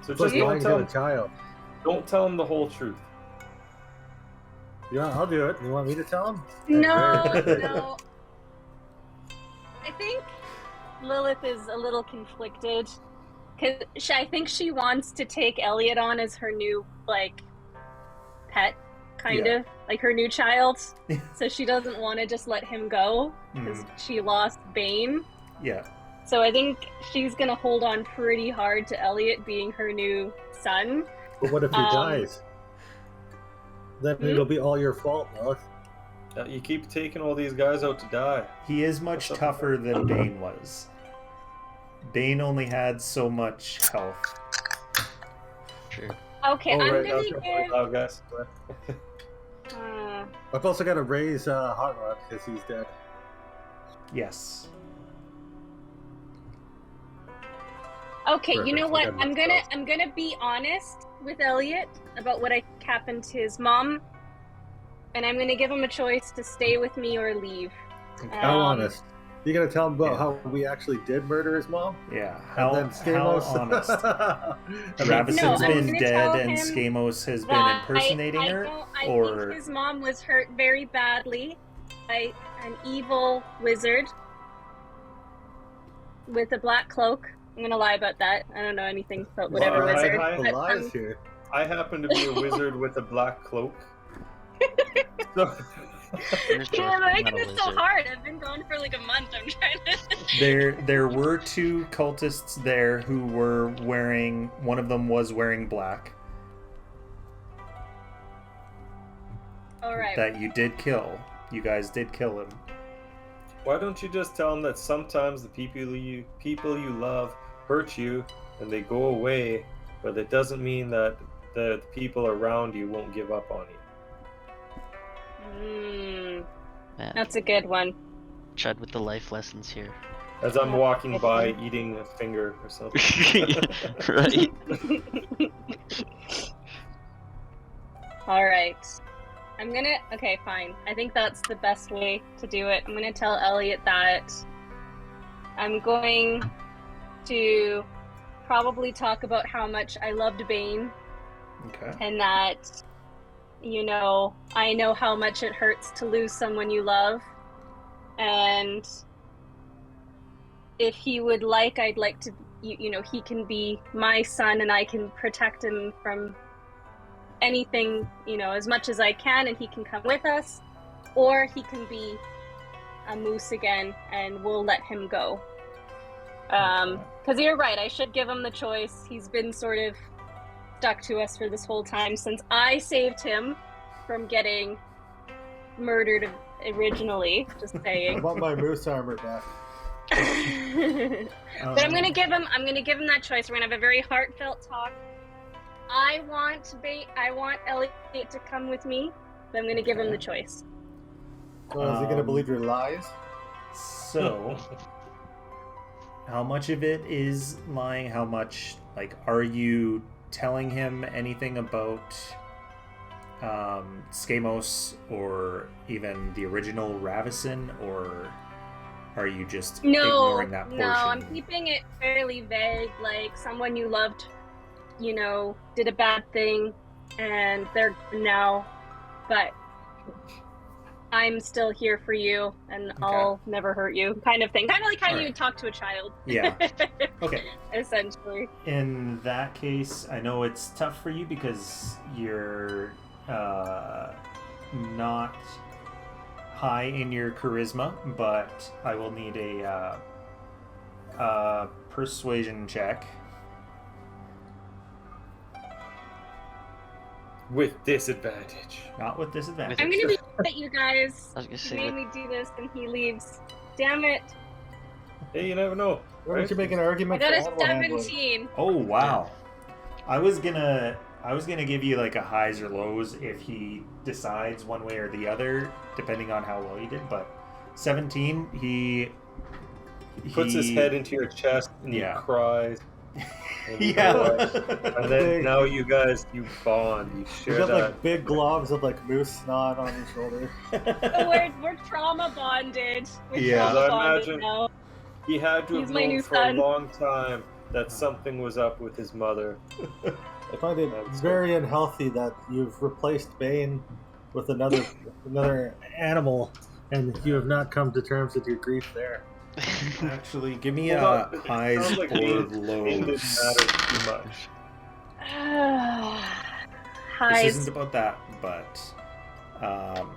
So just don't tell him the whole truth. Yeah, I'll do it. You want me to tell him? No, no. I think Lilith is a little conflicted because I think she wants to take Elliot on as her new like pet, kind Yeah. of like her new child. So she doesn't want to just let him go because she lost Bane. Yeah. So I think she's gonna hold on pretty hard to Elliot being her new son. But what if he dies? Then it'll be all your fault, Lilith. You keep taking all these guys out to die. He is much tougher than Bane was. Bane only had so much health. True. Okay, Oh, I'm right, gonna okay, give. loud, guys. I've also got to raise Hot Rod because he's dead. Yes. Okay, you know what? Perfect, okay, I'm gonna be honest with Elliot about what happened to his mom, and I'm gonna give him a choice to stay with me or leave. How honest? You gonna tell him about Yeah. how we actually did murder his mom? Yeah. And then How Stamos. honest? No, Ravison's I'm been gonna dead tell and him Skamos has been that impersonating I her? think his mom was hurt very badly by an evil wizard with a black cloak. I'm gonna lie about that. I don't know anything about whatever Well, wizard. I- The but, lies here. I happen to be a wizard with a black cloak. So, Yeah, making this so hard. I've been gone for like a month. I'm trying to. There were two cultists there who were wearing. One of them was wearing black. All right. That you did kill. You guys did kill him. why don't you just tell them that sometimes the people you love hurt you and they go away, but it doesn't mean that the people around you won't give up on you. Man, That's a good one. Chud with the life lessons here. As I'm walking by eating a finger or something. Right? All right. Okay, fine. I think that's the best way to do it. I'm gonna tell Elliot that I'm going to probably talk about how much I loved Bane Okay. and that, I know how much it hurts to lose someone you love. And if he would like, I'd like to, he can be my son and I can protect him from anything, as much as I can, and he can come with us, or he can be a moose again and we'll let him go. Because you're right, I should give him the choice. He's been sort of stuck to us for this whole time since I saved him from getting murdered originally, just I saying. want my moose armor back. But I'm gonna give him that choice. We're gonna have a very heartfelt talk. I want Elliot to come with me, but I'm gonna give him the choice. Well, is he gonna believe your lies? So, how much of it is lying? How much, are you telling him anything about Skamos or even the original Ravison, or are you just ignoring that portion? No, I'm keeping it fairly vague, like someone you loved, did a bad thing and they're gone now, but I'm still here for you and I'll never hurt you, kind of thing. Kind of like how you talk to a child. Yeah. Okay. Essentially. In that case, I know it's tough for you because you're not high in your charisma, but I will need a persuasion check. With disadvantage. Not with disadvantage. I'm gonna be mad at you guys. I was gonna say, made me do this and he leaves. Damn it. Hey, you never know. Why don't you make an I argument got a for animal handling? 17. Oh wow! I was gonna give you a highs or lows if he decides one way or the other, depending on how well he did. But 17, he Puts his head into your chest and he cries. And you Yeah. know what? And then now you guys, you bond. You He's share got that. big globs of moose snot on his shoulder. So we're trauma bonded. We're Yeah. trauma I bonded imagine- now. He had to He's have my known new for son. a long time that something was up with his mother. I find it very unhealthy that you've replaced Bane with another animal, and you have not come to terms with your grief there. Actually, give me Hold a on, it highs sounds like or Bane lows. didn't matter too much. This Highs. isn't about that, but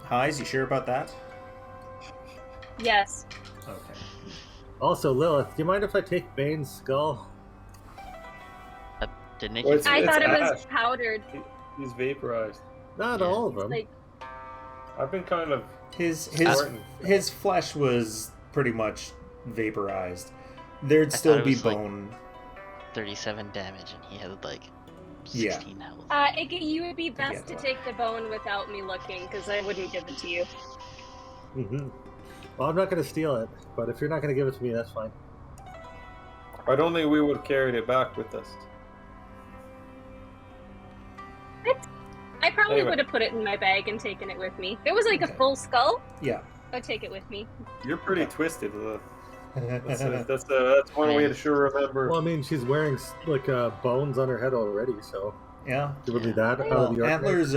highs. You sure about that? Yes. Okay. Also, Lilith, do you mind if I take Bane's skull? Didn't it? Well, it's- I thought it was ash. powdered. He's vaporized. Not Yeah. all of them. Like, I've been kind of His flesh was pretty much vaporized. There'd I still thought it be was, like, bone. 37 damage, and he had like Yeah. 16 health. you would be best to that. take the bone without me looking, because I wouldn't give it to you. Mm-hmm. Well, I'm not going to steal it, but if you're not going to give it to me, that's fine. I don't think we would have carried it back with us. I probably Anyway. would have put it in my bag and taken it with me. If it was like Okay. a full skull, Yeah. I'd take it with me. You're pretty twisted, Lilith. That's yeah. that's one way to sure remember. Well, I mean, she's wearing like bones on her head already, so it would be that out Well, of the ordinary. antlers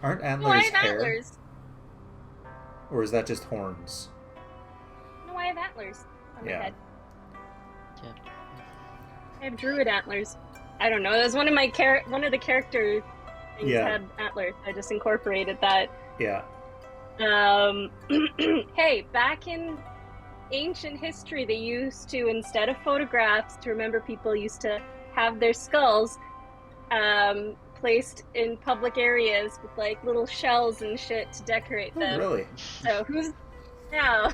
aren't No, I antlers have hair, antlers. or is that just horns? No, I have antlers on my Yeah. head. Yeah. I have druid antlers. I don't know. It was one of my one of the character things Yeah. had antlers. I just incorporated that. Yeah. Hey, back in ancient history, they used to, instead of photographs to remember people, used to have their skulls placed in public areas with like little shells and shit to decorate Oh, them. really? So who's now?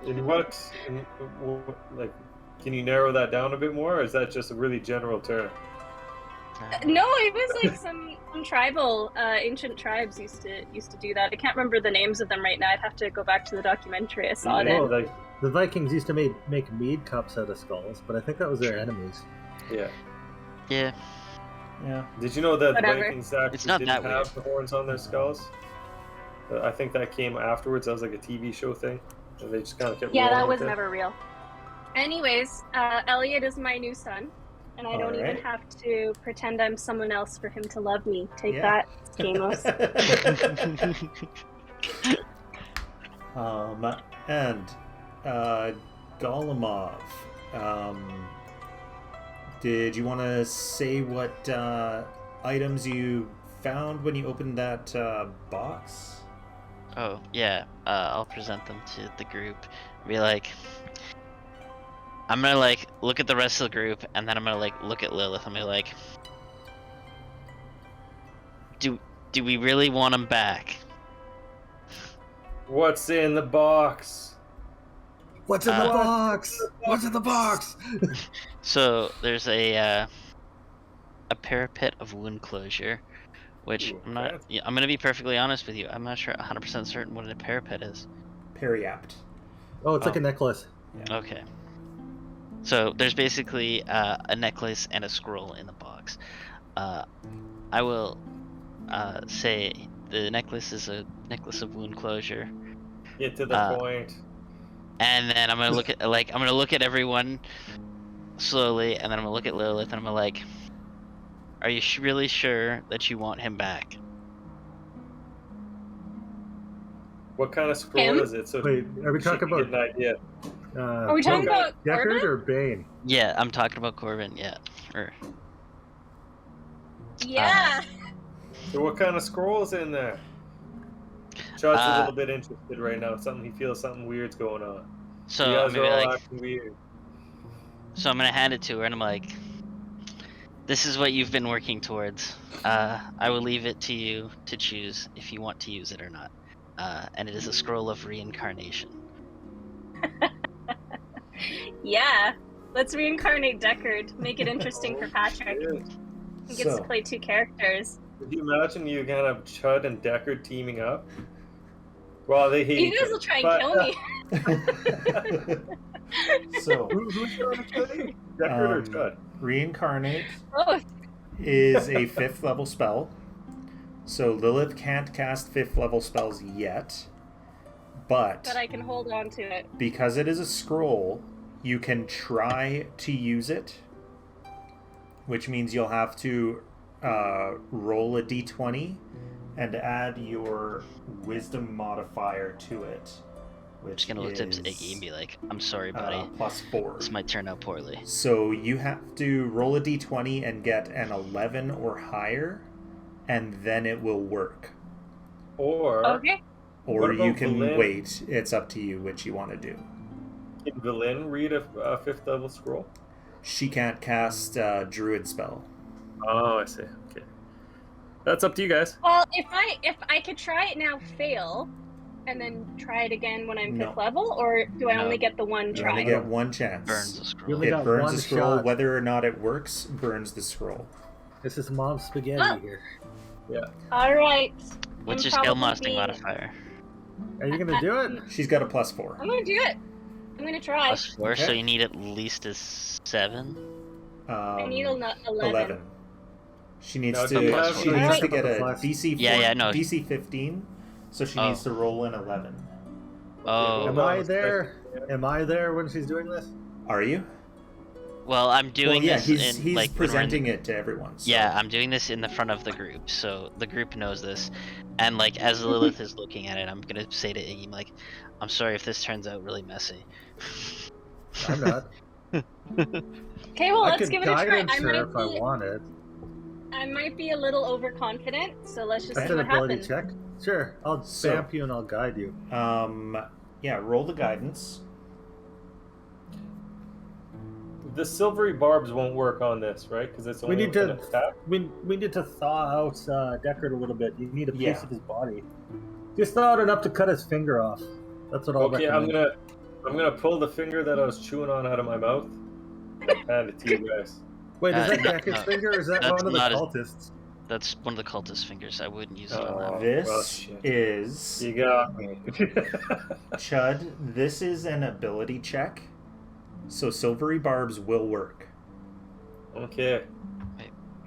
In what, like, can you narrow that down a bit more, or is that just a really general term? No, it was like some tribal ancient tribes used to do that. I can't remember the names of them right now. I'd have to go back to the documentary I saw it Yeah, in. like, The Vikings used to make mead cups out of skulls, but I think that was their enemies. yeah. Yeah. Yeah. Did you know that Whatever. the Vikings actually It's not didn't that have the horns on their skulls? I think that came afterwards. That was like a TV show thing. And they just kind of kept Yeah, rolling that was with it. never real. Anyways, Elliot is my new son, and I don't even Alright. have to pretend I'm someone else for him to love me. Take Yeah. that, Schemos. And Golemov, did you want to say what items you found when you opened that box? Oh, yeah. I'll present them to the group. Be like, I'm gonna like look at the rest of the group, and then I'm gonna like look at Lilith and be like, do we really want him back? What's in the box? What's in the Uh, box? What's in the box? So there's a parapet of wound closure, which Ooh, I'm not. fancy. Yeah, I'm gonna be perfectly honest with you. I'm not sure 100% certain what a parapet is. Periapt. Oh, it's like a necklace. Okay. So there's basically a necklace and a scroll in the box. I will say the necklace is a necklace of wound closure, Get to the point. and then I'm gonna look at everyone slowly, and then I'm gonna look at Lilith, and I'm gonna like, are you really sure that you want him back? What kind of scroll Him? is it? So Wait, are we she talking can about get an idea. Are we talking about Deckard Corbin? or Bane? Yeah, I'm talking about Corbin. Yeah. Or Yeah. So what kind of scroll is in there? Chad's a Uh, little bit interested right now. He feels something weird's going on. so You I'm guys gonna are be all like, acting weird. so I'm gonna hand it to her, and I'm like, this is what you've been working towards. I will leave it to you to choose if you want to use it or not. And it is a scroll of reincarnation. Yeah. Let's reincarnate Deckard. Make it interesting for Patrick. Shit. He gets So- to play two characters. Could you imagine you kind of Chud and Deckard teaming up? Well, they hate You each guys other. will try and but, kill me. So, Who's going to play? Deckard or Chud? reincarnate Oh, is a 5th level spell. So Lilith can't cast 5th level spells yet, but but I can hold on to it. because it is a scroll, you can try to use it, which means you'll have to roll a d20 and add your wisdom modifier to it. I'm just gonna look at Iggy and be like, I'm sorry, buddy. +4. This might turn out poorly. So you have to roll a d20 and get an 11 or higher, and then it will work. Or Okay. Or What about you can Valen? wait. It's up to you which you want to do. can Valen read a 5th level scroll? She can't cast Druid spell. Oh, I see. Okay. That's up to you guys. Well, if I could try it now, fail, and then try it again when I'm No. 5th level, or do I No. only get the one You try? only get one chance. Burns the You scroll. only It got burns one the scroll. shot. Whether or not it works, burns the scroll. This is mom's spaghetti Oh. here. All right. What's I'm your skill probably mastering being- modifier? Are you gonna do it? She's got a +4. I'm gonna do it. I'm gonna try. +4, so Okay. you need at least a 7. I need a 11. 11. She needs No, to. it's a plus She four. needs to Alright. get a Plus. DC. Yeah, no. DC 15. So she Oh. needs to roll an 11. Oh, Am I there? Am I there when she's doing this? Are you? well, I'm doing well, yeah, this he's in he's like when we're in presenting the- it to everyone. So. Yeah, I'm doing this in the front of the group, so the group knows this. And like as Lilith is looking at it, I'm gonna say to Iggy, like, I'm sorry if this turns out really messy. I'm not. Okay, well, I let's could give it a try. guidance her if I wanted. I might be a little overconfident, so let's just That's see an what ability happens. check. Sure, I'll So- stamp you and I'll guide you. Yeah, roll the guidance. The silvery barbs won't work on this, right? Because it's We only need with an to- attack. We need to thaw out Deckard a little bit. You need a piece Yeah. of his body. Just thaw it enough to cut his finger off. That's what I'll Okay, I'm recommend. gonna pull the finger that I was chewing on out of my mouth and hand it to you guys. Wait, is that no, Deckard's no. finger or is that That's one of the not a- cultists? That's one of the cultist fingers. I wouldn't use it on Oh. that. This well, shit. is You got me. Chud. This is an ability check, so silvery barbs will work. Okay.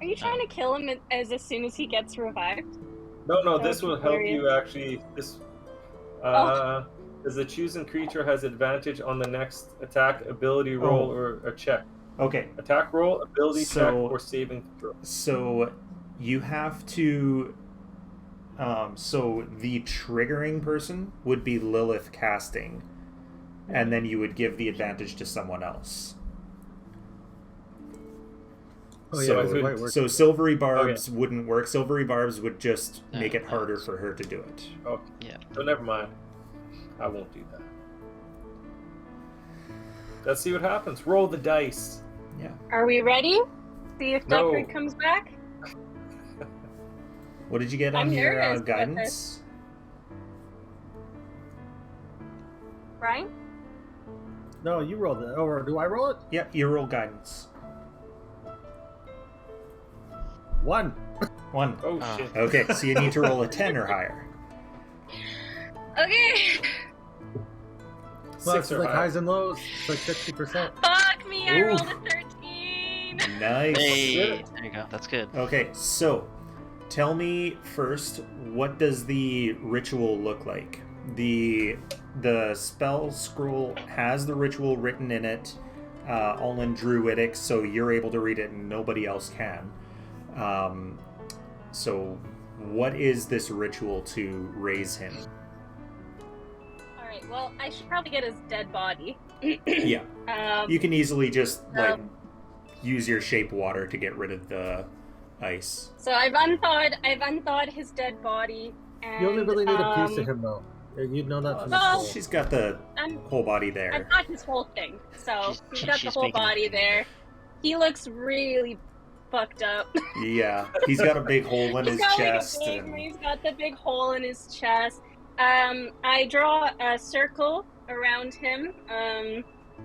Are you trying to kill him as soon as he gets revived? No, That this would will be help hilarious. you actually. This. As the chosen creature has advantage on the next attack, ability roll, Oh. or a check. Okay, Attack roll, ability check, So- or saving throw. so you have to. So the triggering person would be Lilith casting, and then you would give the advantage to someone else. Oh, so, yeah, it might work. so silvery barbs wouldn't work. Silvery barbs would just make it Yeah. harder for her to do it. Oh, Yeah. So never mind. I won't do that. Let's see what happens. Roll the dice. Yeah. Are we ready? See if No. Deckard comes back? What did you get on I'm your nervous about guidance? Right? No, you rolled it. Or do I roll it? Yep, you roll guidance. 1. 1. Oh, Oh. shit. Okay, so you need to roll a 10 or higher. Okay. Well, 6 it's or like higher. highs and lows. It's like 60%. Fuck me, I Ooh. rolled a 13. Nice. Hey, there you go. That's good. Okay, so tell me first, what does the ritual look like? The spell scroll has the ritual written in it, all in Druidic, so you're able to read it and nobody else can. So what is this ritual to raise him? Alright, well, I should probably get his dead body. Yeah, you can easily just like Um, use your shape water to get rid of the ice. So I've unthawed his dead body, and You only really need a piece of him, though. You'd know that from the well, scroll. She's got the I'm, whole body I've there. got his whole thing. So he's got the she's whole making- body there. He looks really fucked up. Yeah, he's got a big hole in his chest. He's got the big hole in his chest. I draw a circle around him,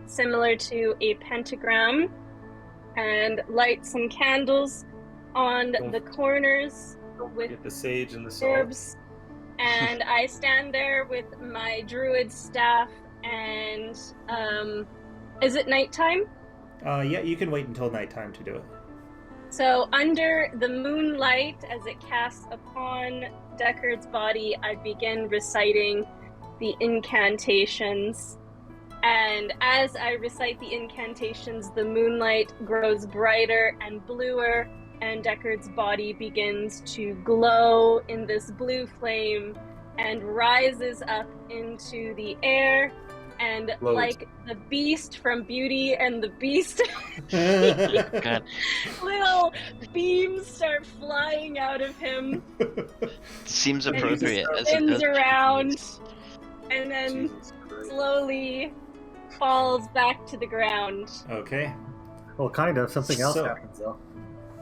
similar to a pentagram, and light some candles on the corners with Get the sage and the salt. herbs. And I stand there with my druid staff, and is it nighttime? Yeah, you can wait until nighttime to do it. So under the moonlight, as it casts upon Deckard's body, I begin reciting the incantations. And as I recite the incantations, the moonlight grows brighter and bluer, and Deckard's body begins to glow in this blue flame and rises up into the air, and Float. like the beast from Beauty and the Beast, God. little beams start flying out of him. Seems And he appropriate. As it spins does. around, and then Jesus Christ. slowly falls back to the ground. Okay. Well, kind of. Something else So- happens though.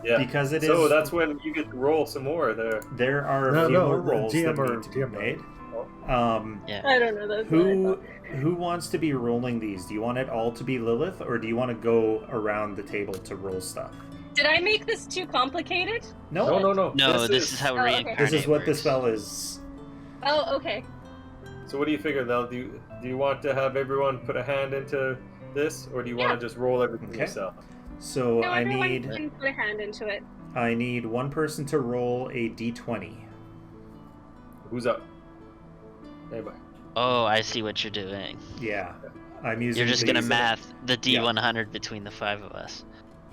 Yeah. Because it So is- that's when you get to roll some more there. There are a No, few no, more the rolls GM that or need to be GM. made. Yeah. I don't know. That's what I Who thought. wants to be rolling these? Do you want it all to be Lilith, or do you want to go around the table to roll stuff? Did I make this too complicated? No, No. No, this is how Oh, okay. reincarnate This is what the works. spell is. Oh, okay. So what do you figure, They'll do? Do you want to have everyone put a hand into this, or do you want to just roll everything Okay. yourself? So No, I everyone need can put a hand into it. one person to roll a d20. Who's up? Anybody? Oh, I see what you're doing. Yeah, I'm using. You're just gonna these- math the Yeah. D100 between the 5 of us.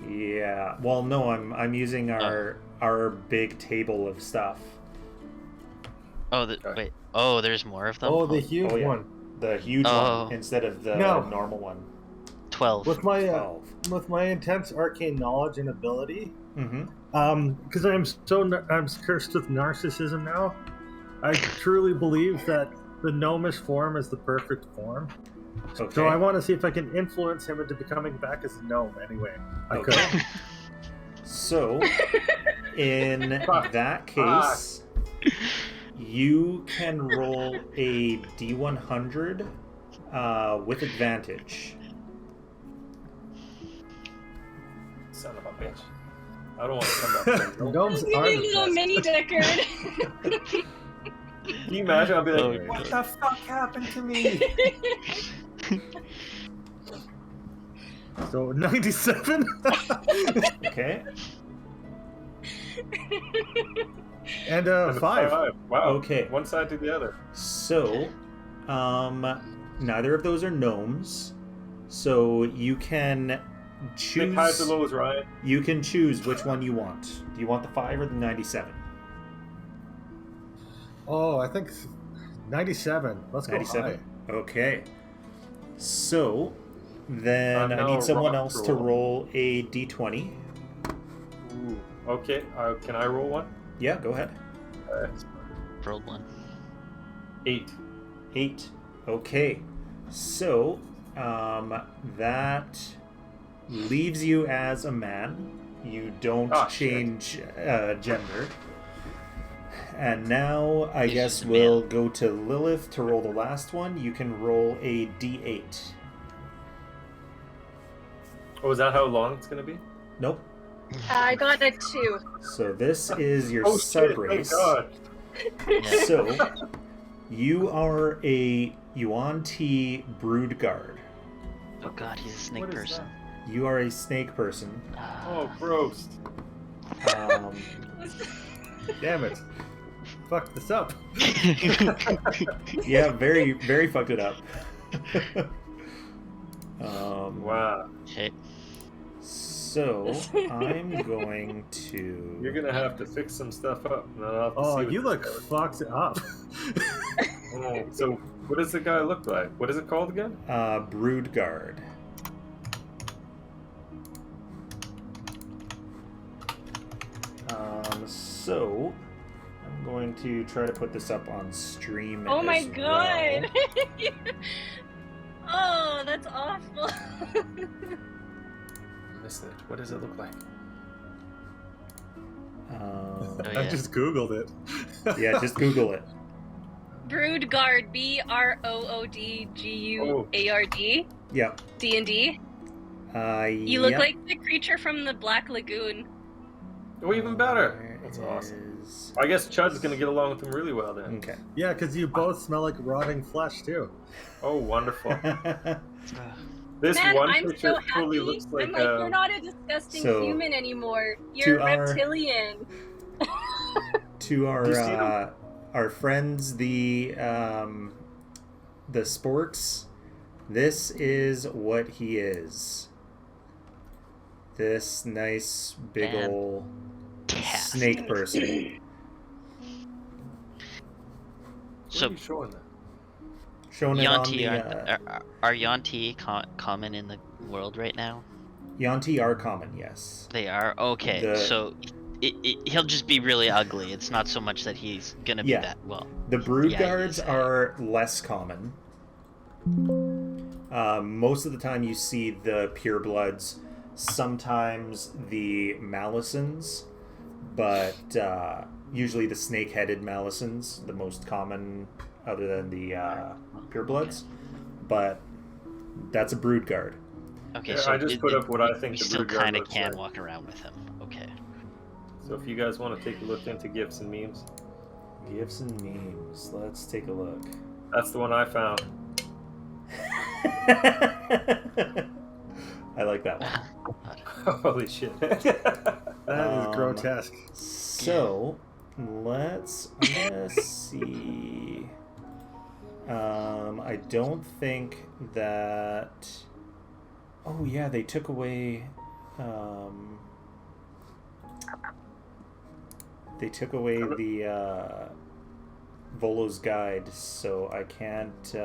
Yeah. Well, no, I'm using our big table of stuff. Oh, Okay. wait. Oh, there's more of them. Oh, the huge Oh, yeah. one. The huge Oh. one instead of the No. normal one. 12. With my 12. intense arcane knowledge and ability, Mm-hmm. because I'm cursed with narcissism now. I truly believe that the gnomish form is the perfect form. Okay. So I want to see if I can influence him into becoming back as a gnome. Anyway, I Okay. could. So, in that case, you can roll a d100 with advantage. Son of a bitch. I don't want to come back. Can Gnomes are Maybe a the little best. mini Deckard. you imagine? I'll be like, Oh, what God. the fuck happened to me? So 97. Okay. And And a 5. Wow. Okay. One side to the other. So, neither of those are gnomes. So you can Think high to choose. low is Ryan. You can choose which one you want. Do you want the 5 or the 97? Oh, I think 97. Let's go 97. high. Okay. So then I'm I now need someone rock else to roll. roll a d20. Ooh. Okay. Can I roll one? Yeah, go ahead. Rolled one. 8. 8. Okay. So that leaves you as a man. You don't Ah, shit. change gender. And now I He's guess just a we'll man. go to Lilith to roll the last one. You can roll a d8. Oh, is that how long it's gonna be? Nope. I got a 2. So this is your Oh sub shit! Thank race. God. Yeah. So you are a Yuan-Ti brood guard. Oh god, he's a snake What is person. You are a snake person. Oh, gross. Um, Damn it. Fuck this up. yeah, very, very fucked it up. Wow. Okay. So I'm going to. You're gonna have to fix some stuff up. And I'll have to Oh, see what you the- look fucked up. Oh, so what does the guy look like? What is it called again? Brood guard. So I'm going to try to put this up on stream. Oh my as god! well. Oh, that's awful. Missed it. What does it look like? Oh, I yeah. just googled it. Yeah, just Google it. Brood Guard, BROODGUARD, Yeah. D&D. You look yeah. like the creature from the Black Lagoon. Oh, even better. Where That's awesome. is- I guess Chud's gonna get along with him really well then. Okay. Yeah, because you both smell like rotting flesh too. Oh, wonderful. This Man, one I'm picture so totally happy. looks like. I'm like, you're not a disgusting so, human anymore. You're to our- reptilian. To Do you see our friends, the sporks, this is what he is. This nice big Man. ol' Fantastic. snake person. So are you showing that? Showing it on Yuan-ti the are Yuan-ti common in the world right now? Yuan-ti are common, yes. They are? Okay, The- so he'll just be really ugly. It's not so much that he's gonna be Yeah. that well. The brood Yeah, guards he's, are less common. Most of the time you see the purebloods, sometimes the Malisons, but usually the snake-headed Malisons, the most common other than the purebloods. But that's a brood guard. Okay, Yeah, so I just put up what I think we the still brood guard kind of looks can like. walk around with him. Okay. So if you guys want to take a look into GIFs and memes, Gifs and memes. Let's take a look. that's the one I found. I like that one. Holy shit. That is grotesque. So, I'm gonna see. I don't think that. Oh yeah, they took away. They took away the Volo's guide, so I can't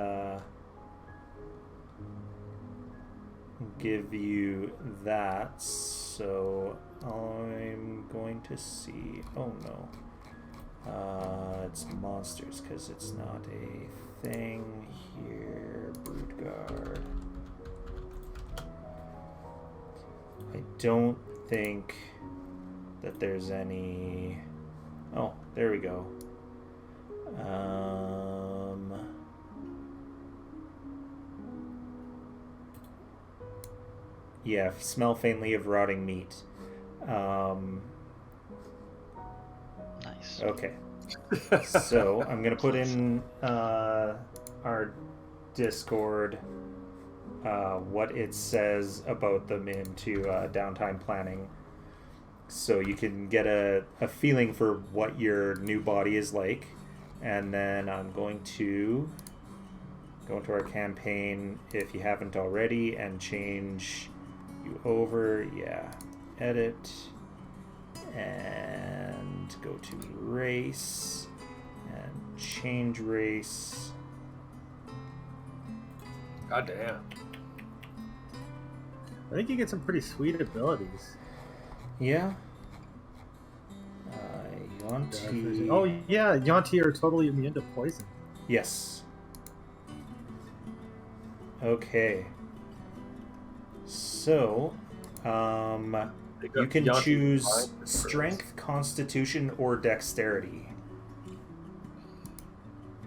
give you that. So I'm going to see. Oh no, it's monsters because it's not a thing here. Broodguard. I don't think that there's any. Oh, there we go. Yeah, smell faintly of rotting meat. Nice. Okay. So I'm gonna put in our Discord what it says about them into downtime planning, so you can get a feeling for what your new body is like. And then I'm going to go into our campaign if you haven't already and change you over. Yeah, edit and go to race and change race. God damn. I think you get some pretty sweet abilities. Yeah. Yuan-ti. Oh yeah, Yuan-ti are totally immune to poison. Yes. Okay. So, you can Yuan-ti choose fine for strength, constitution, or dexterity.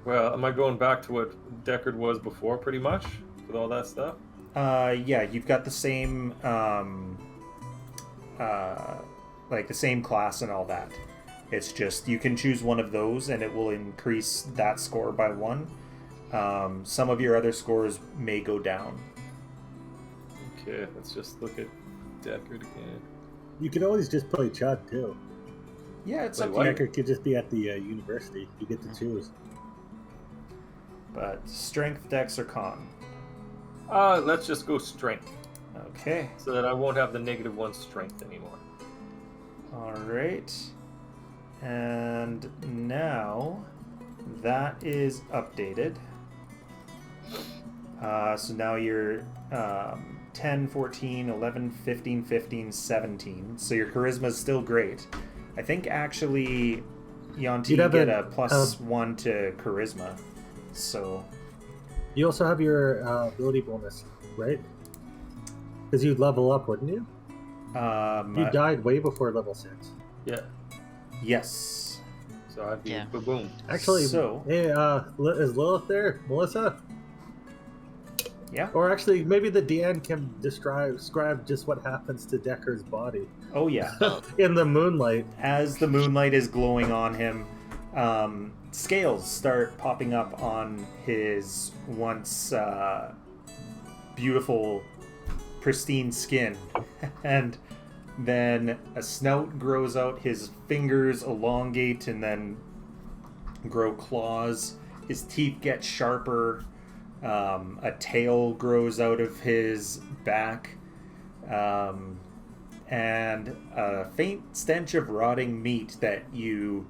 Well, am I going back to what Deckard was before, pretty much, with all that stuff? Yeah, you've got the same, like the same class and all that. It's just you can choose one of those, and it will increase that score by 1. Some of your other scores may go down. Okay, let's just look at Deckard again. You could always just play Chud too. Yeah, it's Wait, up to what? you. Deckard could just be at the university. You get to choose. But strength, dex, or con. Let's just go strength, Okay. so that I won't have the -1 strength anymore. All right. And now that is updated. So now you're 10, 14, 11, 15, 15, 17. So your charisma is still great. I think actually Yuan-ti You'd have get a- a +1 to charisma. So You also have your ability bonus, right? Because you'd level up, wouldn't you? You died way before level 6. Yeah, yes. so I'd be Yeah. boom. Actually, So- hey, is Lilith there? Melissa? Yeah. Or actually, maybe the DN can describe just what happens to Decker's body Oh yeah. in the moonlight. As the moonlight is glowing on him, scales start popping up on his once beautiful, pristine skin. And then a snout grows out, his fingers elongate and then grow claws. His teeth get sharper. A tail grows out of his back. And a faint stench of rotting meat that you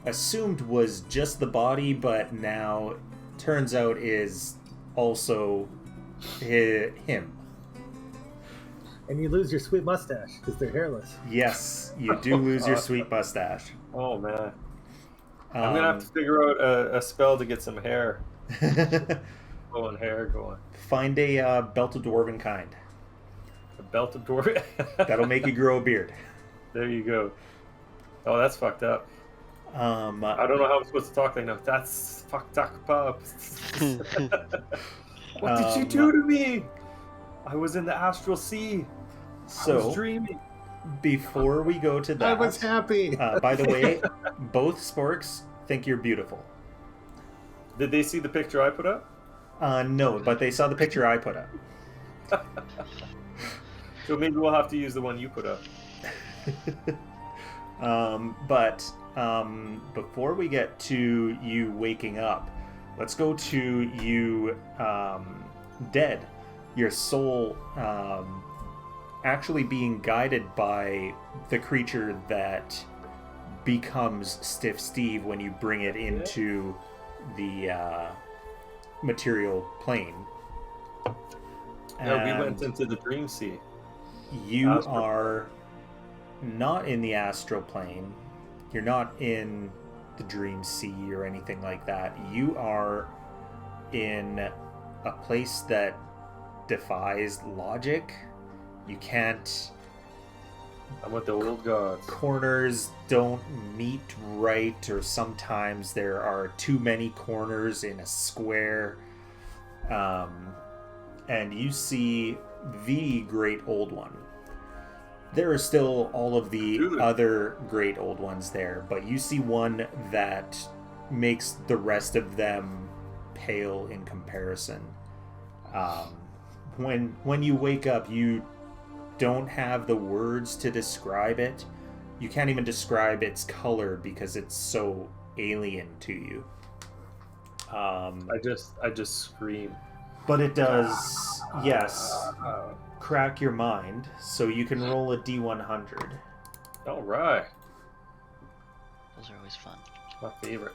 assumed was just the body, but now turns out is also him. And you lose your sweet mustache because they're hairless. Yes, you do lose your sweet mustache. Oh man, I'm gonna have to figure out a spell to get some hair. Hair going. Find a belt of dwarven kind. A belt of dwarven. That'll make you grow a beard. There you go. Oh, that's fucked up. I don't know how I'm supposed to talk like now. That's fucked up. What did you do to me? I was in the astral sea. I was dreaming. Before we go to that, I was happy. By the way, both sporks think you're beautiful. Did they see the picture I put up? No, but they saw the picture I put up. So maybe we'll have to use the one you put up. But before we get to you waking up, let's go to you dead. Your soul actually being guided by the creature that becomes Stiff Steve when you bring it into the material plane. No, we went into the dream sea. You are not in the astral plane. You're not in the dream sea or anything like that. You are in a place that defies logic. You can't... I'm with the old gods. Corners don't meet right, or sometimes there are too many corners in a square. And you see the Great Old One. There are still all of the other Great Old Ones there, but you see one that makes the rest of them pale in comparison. When you wake up, you don't have the words to describe it. You can't even describe its color because it's so alien to you. I just scream. But it does, yes, crack your mind, so you can roll a D100. All right. Those are always fun. My favorite.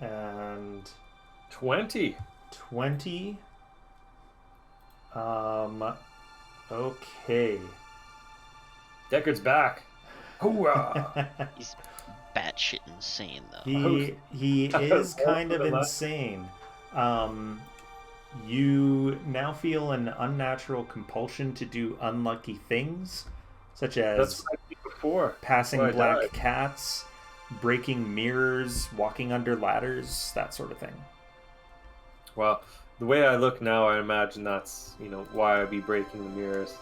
And 20. 20. Okay. Deckard's back. Hoorah! He's batshit insane, though. He is kind of insane. You now feel an unnatural compulsion to do unlucky things, such as That's what I did before. passing Before I black died. cats, breaking mirrors, walking under ladders, that sort of thing. Well, the way I look now, I imagine that's, why I'd be breaking the mirrors.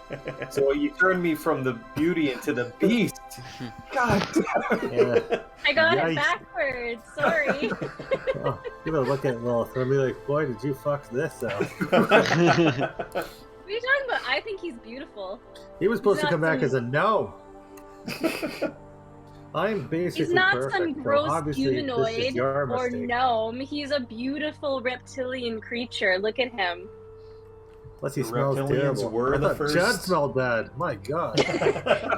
So you turned me from the beauty into the beast. God damn it. Yeah. I got Yikes. it backwards. Sorry. Oh, you're gonna look at Walther and be like, boy, did you fuck this up. What are you talking about? I think he's beautiful. He was supposed to He's come not back as a no. I'm basically He's not perfect, some so gross obviously this is humanoid your or mistake. gnome. He's a beautiful reptilian creature. Look at him. Unless he The smells reptilians terrible. were I the thought first- Judd smelled bad. My God.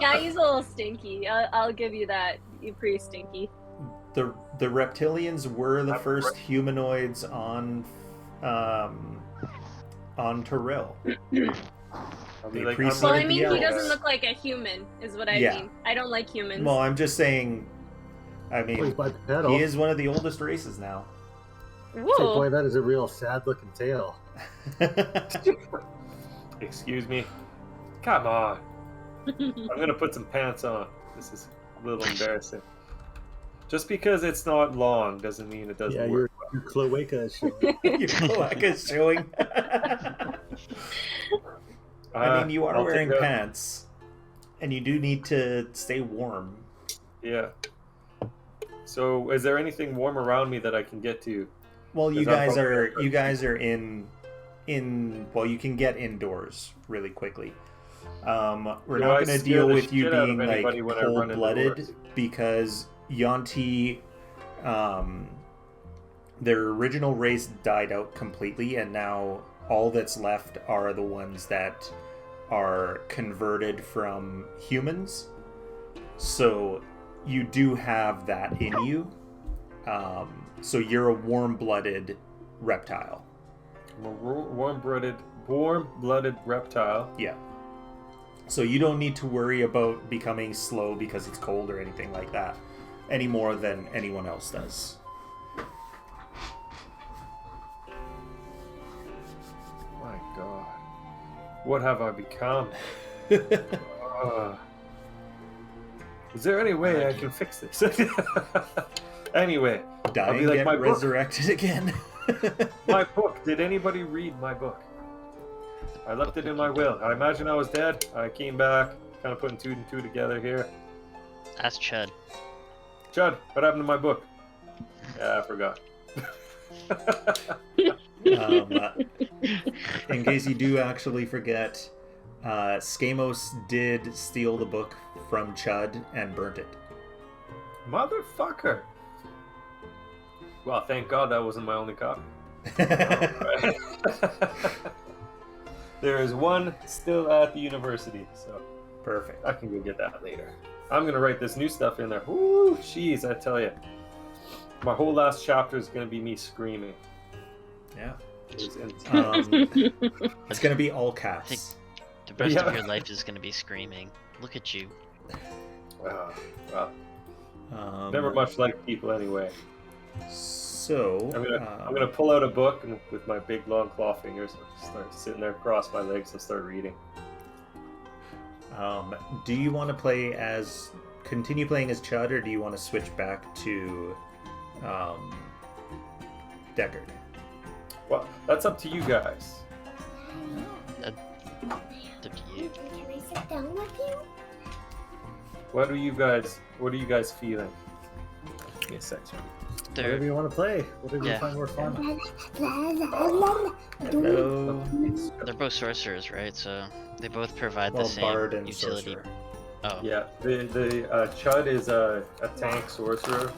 Yeah, he's a little stinky. I'll give you that. You're pretty stinky. The reptilians were the first humanoids on Terrell. I'll be They like, preceded Well, Look I at mean, the he elves. doesn't look like a human, is what I Yeah. mean. I don't like humans. Well, I'm just saying. I Oh, he's mean, by the pedal. he is one of the oldest races now. Say, Woo. boy, that is a real sad-looking tail. excuse me. Come on. I'm going to put some pants on. This is a little embarrassing. Just because it's not long doesn't mean it doesn't Yeah, work. your cloaca is showing. Your cloaca's showing. I mean, you are I'll wearing take that. pants, and you do need to stay warm. Yeah. So, is there anything warm around me that I can get to? Well, you 'Cause I'm guys probably- are in. Well, you can get indoors really quickly. We're Do not I going to scare deal the with you shit out of being like anybody when I run cold-blooded indoors? because Yonti, their original race died out completely, and now all that's left are the ones that are converted from humans. So you do have that in you. So you're a warm-blooded reptile. I'm a warm-blooded reptile. Yeah. So you don't need to worry about becoming slow because it's cold or anything like that any more than anyone else does. My God. What have I become? Is there any way I can fix this? Anyway, Die I'll be and like, get my book. resurrected again. My book. Did anybody read my book? I left it in my will. I imagine I was dead. I came back, kind of putting 2 and 2 together here. Ask Chud. Chud, what happened to my book? Yeah, I forgot. In case you do actually forget, Skamos did steal the book from Chud and burnt it. Motherfucker. Well, thank God that wasn't my only copy. There is one still at the university, so Perfect. I can go get that later. I'm gonna write this new stuff in there. Woo, jeez, I tell you. My whole last chapter is gonna be me screaming. Yeah. It was intense. It's going to be all caps. The rest Yeah. of your life is going to be screaming. Look at you. Well, never much like people anyway. So, I'm gonna pull out a book and with my big long claw fingers, and start sitting there, cross my legs, and start reading. do you want to continue playing as Chud, or do you want to switch back to Deckard? Well, that's up to you guys. Up to you. Can I sit down with you? What are you guys feeling? Give me a sec. Whatever They're, you want to play. Whatever you Yeah. find more fun. Hello. they're both sorcerers, right? So they both provide Well, the same Bard and utility. Sorcerer. Oh, Yeah, the Chud is a tank sorcerer.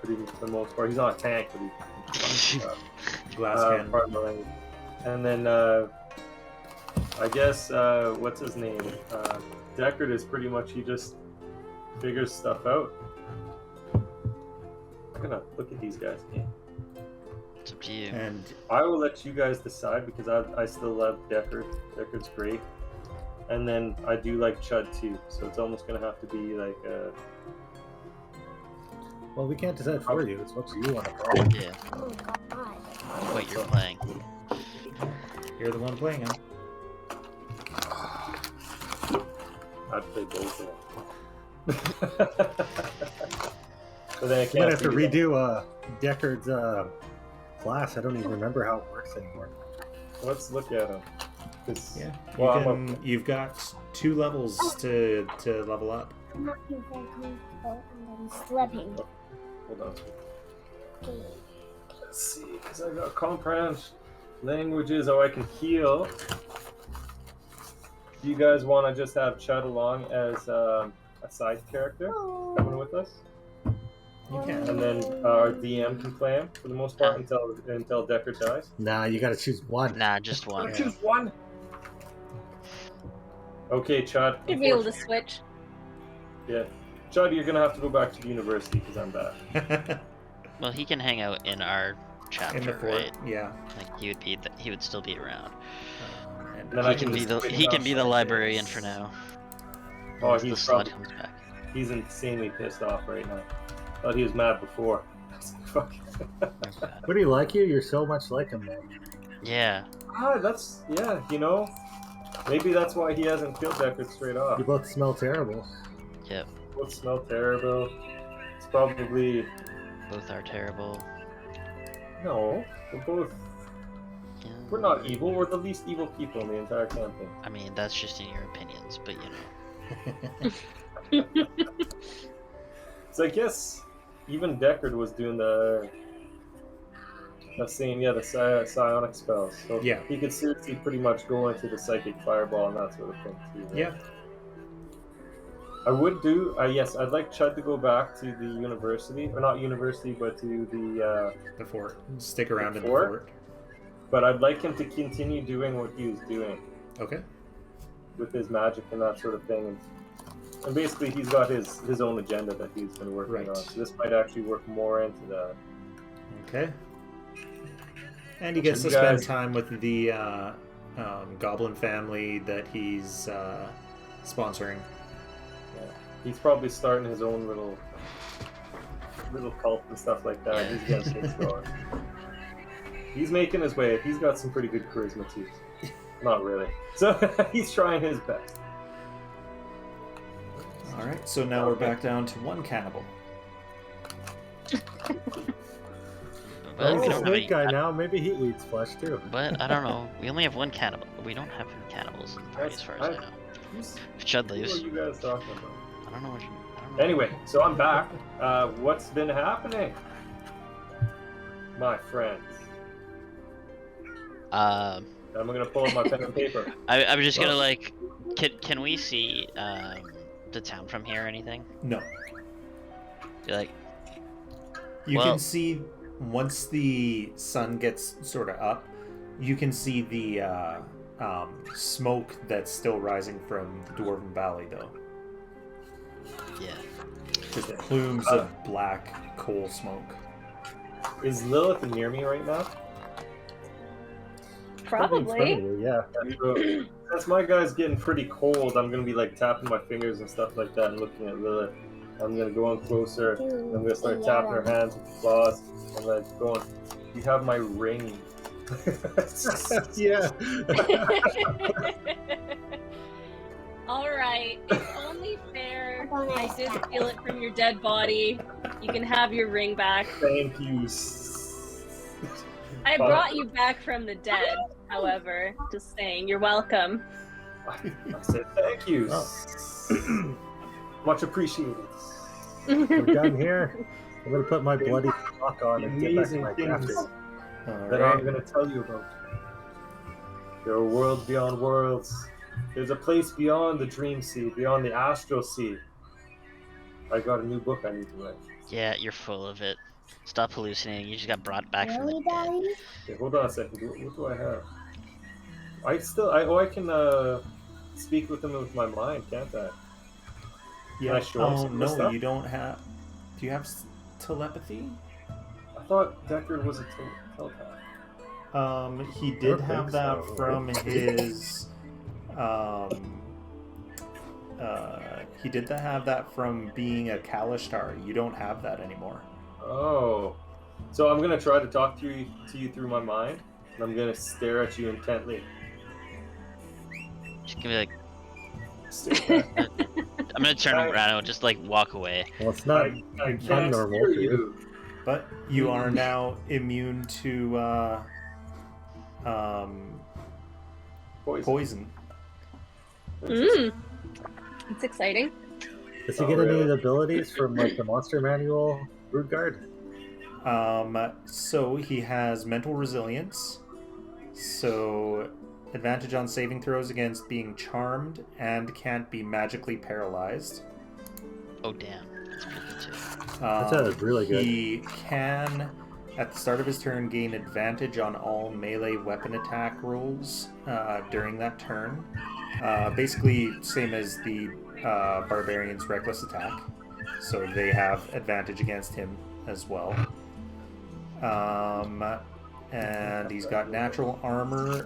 For the most part, he's not a tank, but he's Glass cannon. pardon my language. And then I guess what's his name? Deckard is pretty much he just figures stuff out. I'm gonna look at these guys again. it's up to you. And I will let you guys decide because I still love Deckard. Deckard's great. And then I do like Chud too, so it's almost gonna have to be like Well, we can't decide for you. It's what you want to play. Yeah, Oh God. what you're playing. you're the one playing him. I'd play both of them. So then I I'm can't gonna have to figure redo Deckard's class. I don't even remember how it works anymore. that. Let's look at them. Yeah. Well, You've got 2 levels to level up. I'm not feeling very comfortable and I'm slipping. Hold on. Okay. Let's see, because I got comprehend languages. Oh, I can heal. Do you guys want to just have Chud along as a side character coming with us? You can. And then our DM can play him for the most part until Deckard dies. Nah, you gotta choose one. Nah, just one. Choose one. Okay, Chud. Should be able to switch. Yeah. Chud, you're gonna have to go back to the university because I'm back. Well, he can hang out in our In the chapter, fort, right? yeah. Like he would still be around. And Then He I can be just the quit he can be the outside. librarian for now. Oh, Once the he's slot probably comes back. he's insanely pissed off right now. Thought he was mad before. Fuck. What do you like you? You're so much like him, man. Yeah. That's you know. Maybe that's why he hasn't killed Deckard straight off. You both smell terrible. Yep. Both smell terrible. It's probably Both are terrible. no. We're not evil. We're the least evil people in the entire campaign. I mean, that's just in your opinions, but you know. So I guess even Deckard was doing the psionic spells. So Yeah. he could seriously pretty much go into the psychic fireball and that sort of thing too. Right? Yeah. I would do. Yes, I'd like Chud to go back to the university, or not university, but to the. The fort. Stick around in the fort? fort. But I'd like him to continue doing what he was doing Okay. with his magic and that sort of thing. And And basically, he's got his own agenda that he's been working Right. on. So this might actually work more into that. Okay. And he gets to You spend guys- time with the goblin family that he's sponsoring. Yeah. He's probably starting his own little cult and stuff like that. He's getting things going. He's making his way. He's got some pretty good charisma too. Not really. So he's trying his best. All right, so now we're back down to one cannibal. But Oh, we he's a don't have any, snake guy now. Maybe he eats flesh too. but I don't know. We only have one cannibal. We don't have any cannibals in the party, as far as I know. Chud What are leaves. you guys talking about? I don't know what you. I don't know. Anyway, so I'm back. What's been happening, my friends? Um, I'm gonna pull up my pen and paper. I'm just gonna like. Can we see the town from here or anything? No. You're like, You Well- can see, once the sun gets sort of up, you can see the smoke that's still rising from the Dwarven Valley, though. yeah. Just plumes of black coal smoke. Is Lilith near me right now? Probably in front of Probably. you, yeah. So, since my guy's getting pretty cold, I'm gonna be like tapping my fingers and stuff like that and looking at Lilith. I'm gonna go in closer. I'm gonna start tapping her hands with claws. I'm like going, you have my ring. Yeah. All right, it's only fair. I did steal it from your dead body. You can have your ring back. Thank you. I brought you back from the dead, however. Just saying, you're welcome. I said thank you. Oh. Much appreciated. We're done here. I'm gonna put my bloody clock on and get back to Amazing my things crafting. All that right. I'm going to tell you about. There are worlds beyond worlds. There's a place beyond the dream sea, beyond the astral sea. I got a new book I need to write. Yeah, you're full of it. Stop hallucinating. You just got brought back from the Really, dead. Daddy? Okay, hold on a second. What do I have? I can speak with them with my mind, can't I? Yeah. I show him Oh some of the no, stuff? you don't have. Do you have telepathy? I thought Deckard was a telepath. He I did don't have think that so. from his. He did have that from being a Kalishtar. You don't have that anymore. Oh. So I'm going to try to talk to you through my mind, and I'm going to stare at you intently. Just gonna be like, Stare back. I'm gonna turn around and just like walk away. Well, it's not I can't unnormal hear for you. you. But you are now immune to poison. It's exciting. Does he Oh, get any really? abilities from like the Monster Manual Root Guard? So he has mental resilience. So advantage on saving throws against being charmed and can't be magically paralyzed. Oh damn, that's pretty good too. That's really good. He can, at the start of his turn, gain advantage on all melee weapon attack rolls during that turn. Basically, same as the Barbarian's Reckless Attack. So they have advantage against him as well. And he's got natural armor,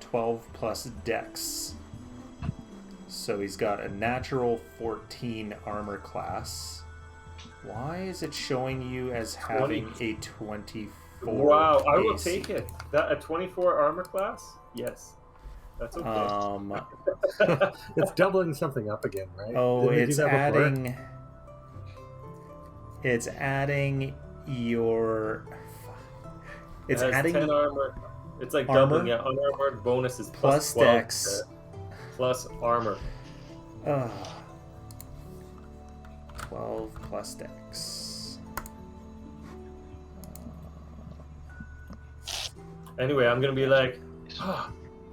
12 plus dex. So he's got a natural 14 armor class. Why is it showing you as having a 24? Wow, I will AC? take it. That a 24 armor class? Yes. That's okay. It's doubling something up again, right? Oh, Didn't we do it's that before? adding. It's adding your. It's it has adding 10 armor. It's like armor? doubling. Yeah, unarmored bonus is plus 12 dex. plus armor. 12 plus dex. Anyway, I'm gonna be like,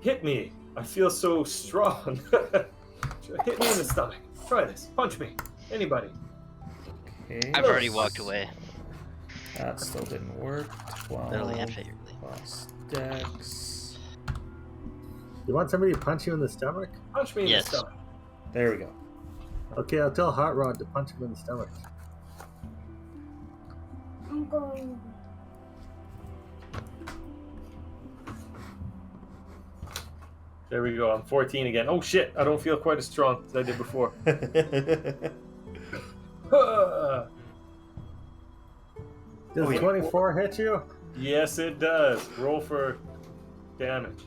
hit me. I feel so strong. Hit me in the stomach. Try this. Punch me. Anybody. Okay. I've already walked away, That still didn't work. 12 literally and figuratively. plus dex. You want somebody to punch you in the stomach? Punch me in Yes. the stomach. There we go. Okay, I'll tell Hot Rod to punch him in the stomach. I'm going. There we go. I'm 14 again. Oh shit! I don't feel quite as strong as I did before. Does 24 hit you? Yes, it does. Roll for damage.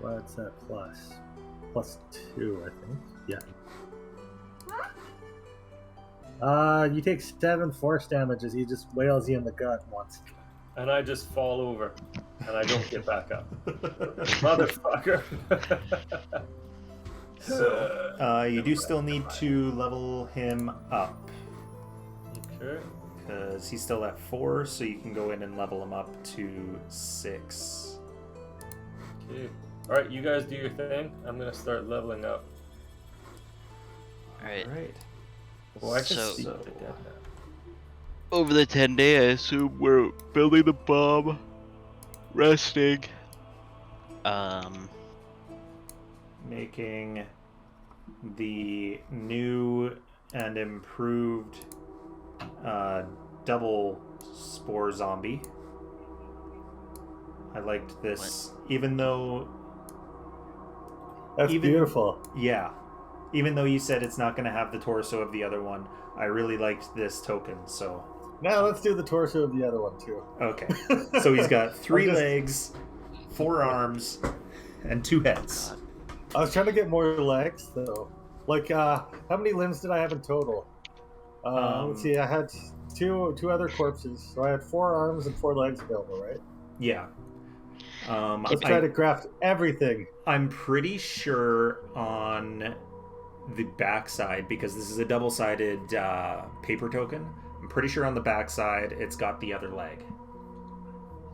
What's that plus? Plus 2, I think. Yeah. You take 7 force damage as he just wails you in the gut once. And I just fall over. And I don't get back up. Motherfucker. So, you do still need to level him up. Okay. Because he's still at 4, so you can go in and level him up to 6. Okay. Alright, you guys do your thing. I'm gonna start leveling up. Alright. Alright. Well, I can So- see the dead now. Over the 10 day, I assume we're building the bomb, resting. Making the new and improved double spore zombie. I liked this, even though... That's beautiful. Yeah. Even though you said it's not going to have the torso of the other one, I really liked this token, so... Now let's do the torso of the other one, too. Okay. So he's got 3 legs, 4 arms, and 2 heads. I was trying to get more legs, though. Like, how many limbs did I have in total? Let's see, I had two other corpses, so I had 4 arms and 4 legs available, right? Yeah. Let's try to graft everything. I'm pretty sure on the backside, because this is a double-sided paper token, I'm pretty sure on the backside it's got the other leg.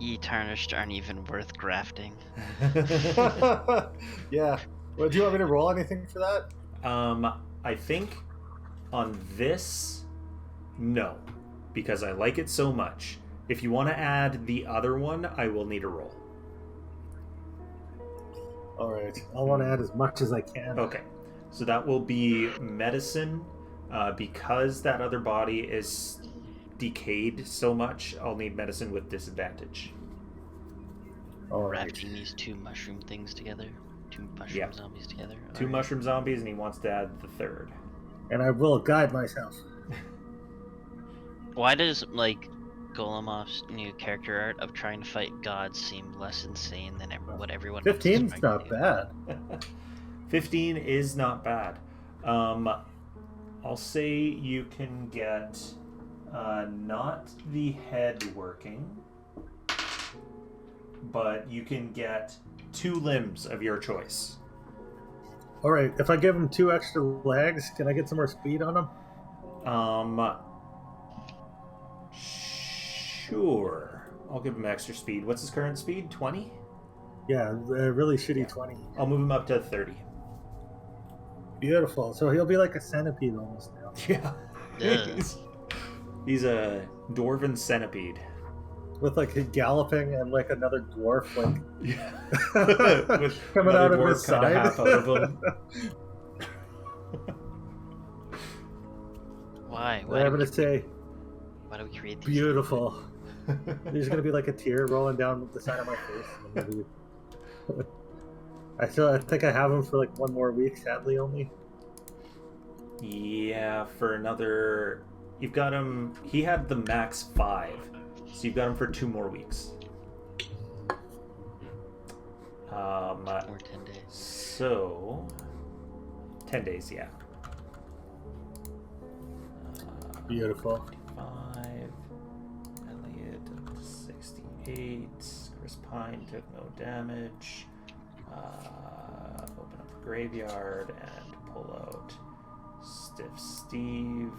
E-tarnished aren't even worth grafting. Yeah. Well, do you want me to roll anything for that? I think on this, no, because I like it so much. If you want to add the other one, I will need a roll. Alright, I want to add as much as I can. Okay, so that will be medicine. Because that other body is decayed so much, I'll need medicine with disadvantage. Alright. Grafting these 2 mushroom things together. 2 mushroom zombies together. 2 Alright. mushroom zombies, and he wants to add the 3rd. And I will guide myself. Why does, like, Golemov's new character art of trying to fight gods seem less insane than what everyone else is 15's trying not to do? bad. 15 is not bad. I'll say you can get not the head working, but you can get 2 limbs of your choice. Alright, if I give him 2 extra legs, can I get some more speed on him? Sure. I'll give him extra speed. What's his current speed? 20? Yeah, a really shitty 20. I'll move him up to 30. Beautiful. So he'll be like a centipede almost now. Yeah. Yeah. He's a dwarven centipede. With like a galloping and like another dwarf like Yeah. coming out of his kinda side. half out of him. Why? I'm gonna say Why do we create these? beautiful. There's gonna be like a tear rolling down the side of my face. I think I have him for like 1 more week, sadly only. Yeah, for another... You've got him... He had the max 5, so you've got him for 2 more weeks. Or 10 days. So... 10 days, yeah. Beautiful. 55... Elliot, 68... Chris Pine took no damage. Open up the graveyard and pull out Stiff Steve.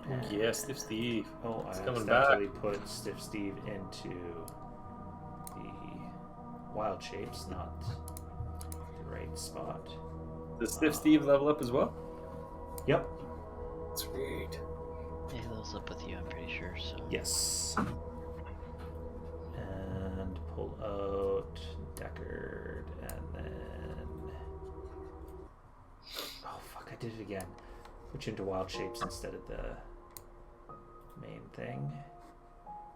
Oh, yeah, Stiff Steve. Oh, It's I coming accidentally put Stiff Steve into the wild shapes, not the right spot. Does Stiff Steve level up as well? Yep. Sweet. Yeah, he levels up with you, I'm pretty sure, so... Yes. And pull out Deckard, and then did it again. Put you into wild shapes instead of the main thing.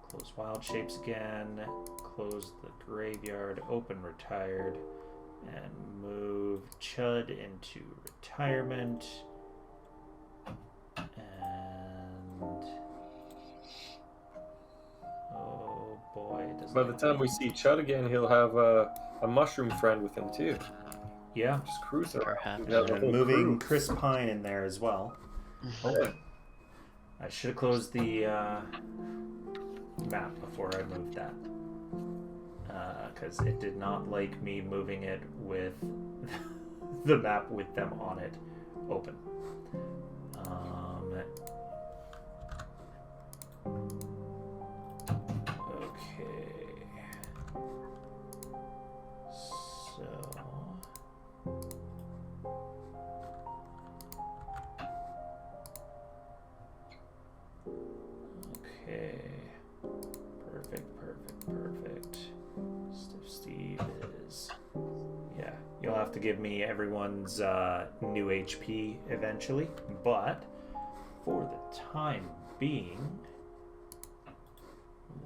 Close wild shapes again. Close the graveyard. Open retired. And move Chud into retirement. And oh boy, it doesn't. By the time we see Chud again, he'll have a mushroom friend with him too. Yeah. Just cruising around. Perhaps. We've got the And whole moving crew. Chris Pine in there as well. Okay. I should have closed the map before I moved that. Because it did not like me moving it with the map with them on it open. Okay. So. Okay. Perfect. Steve is... Yeah, you'll have to give me everyone's new HP eventually, but for the time being,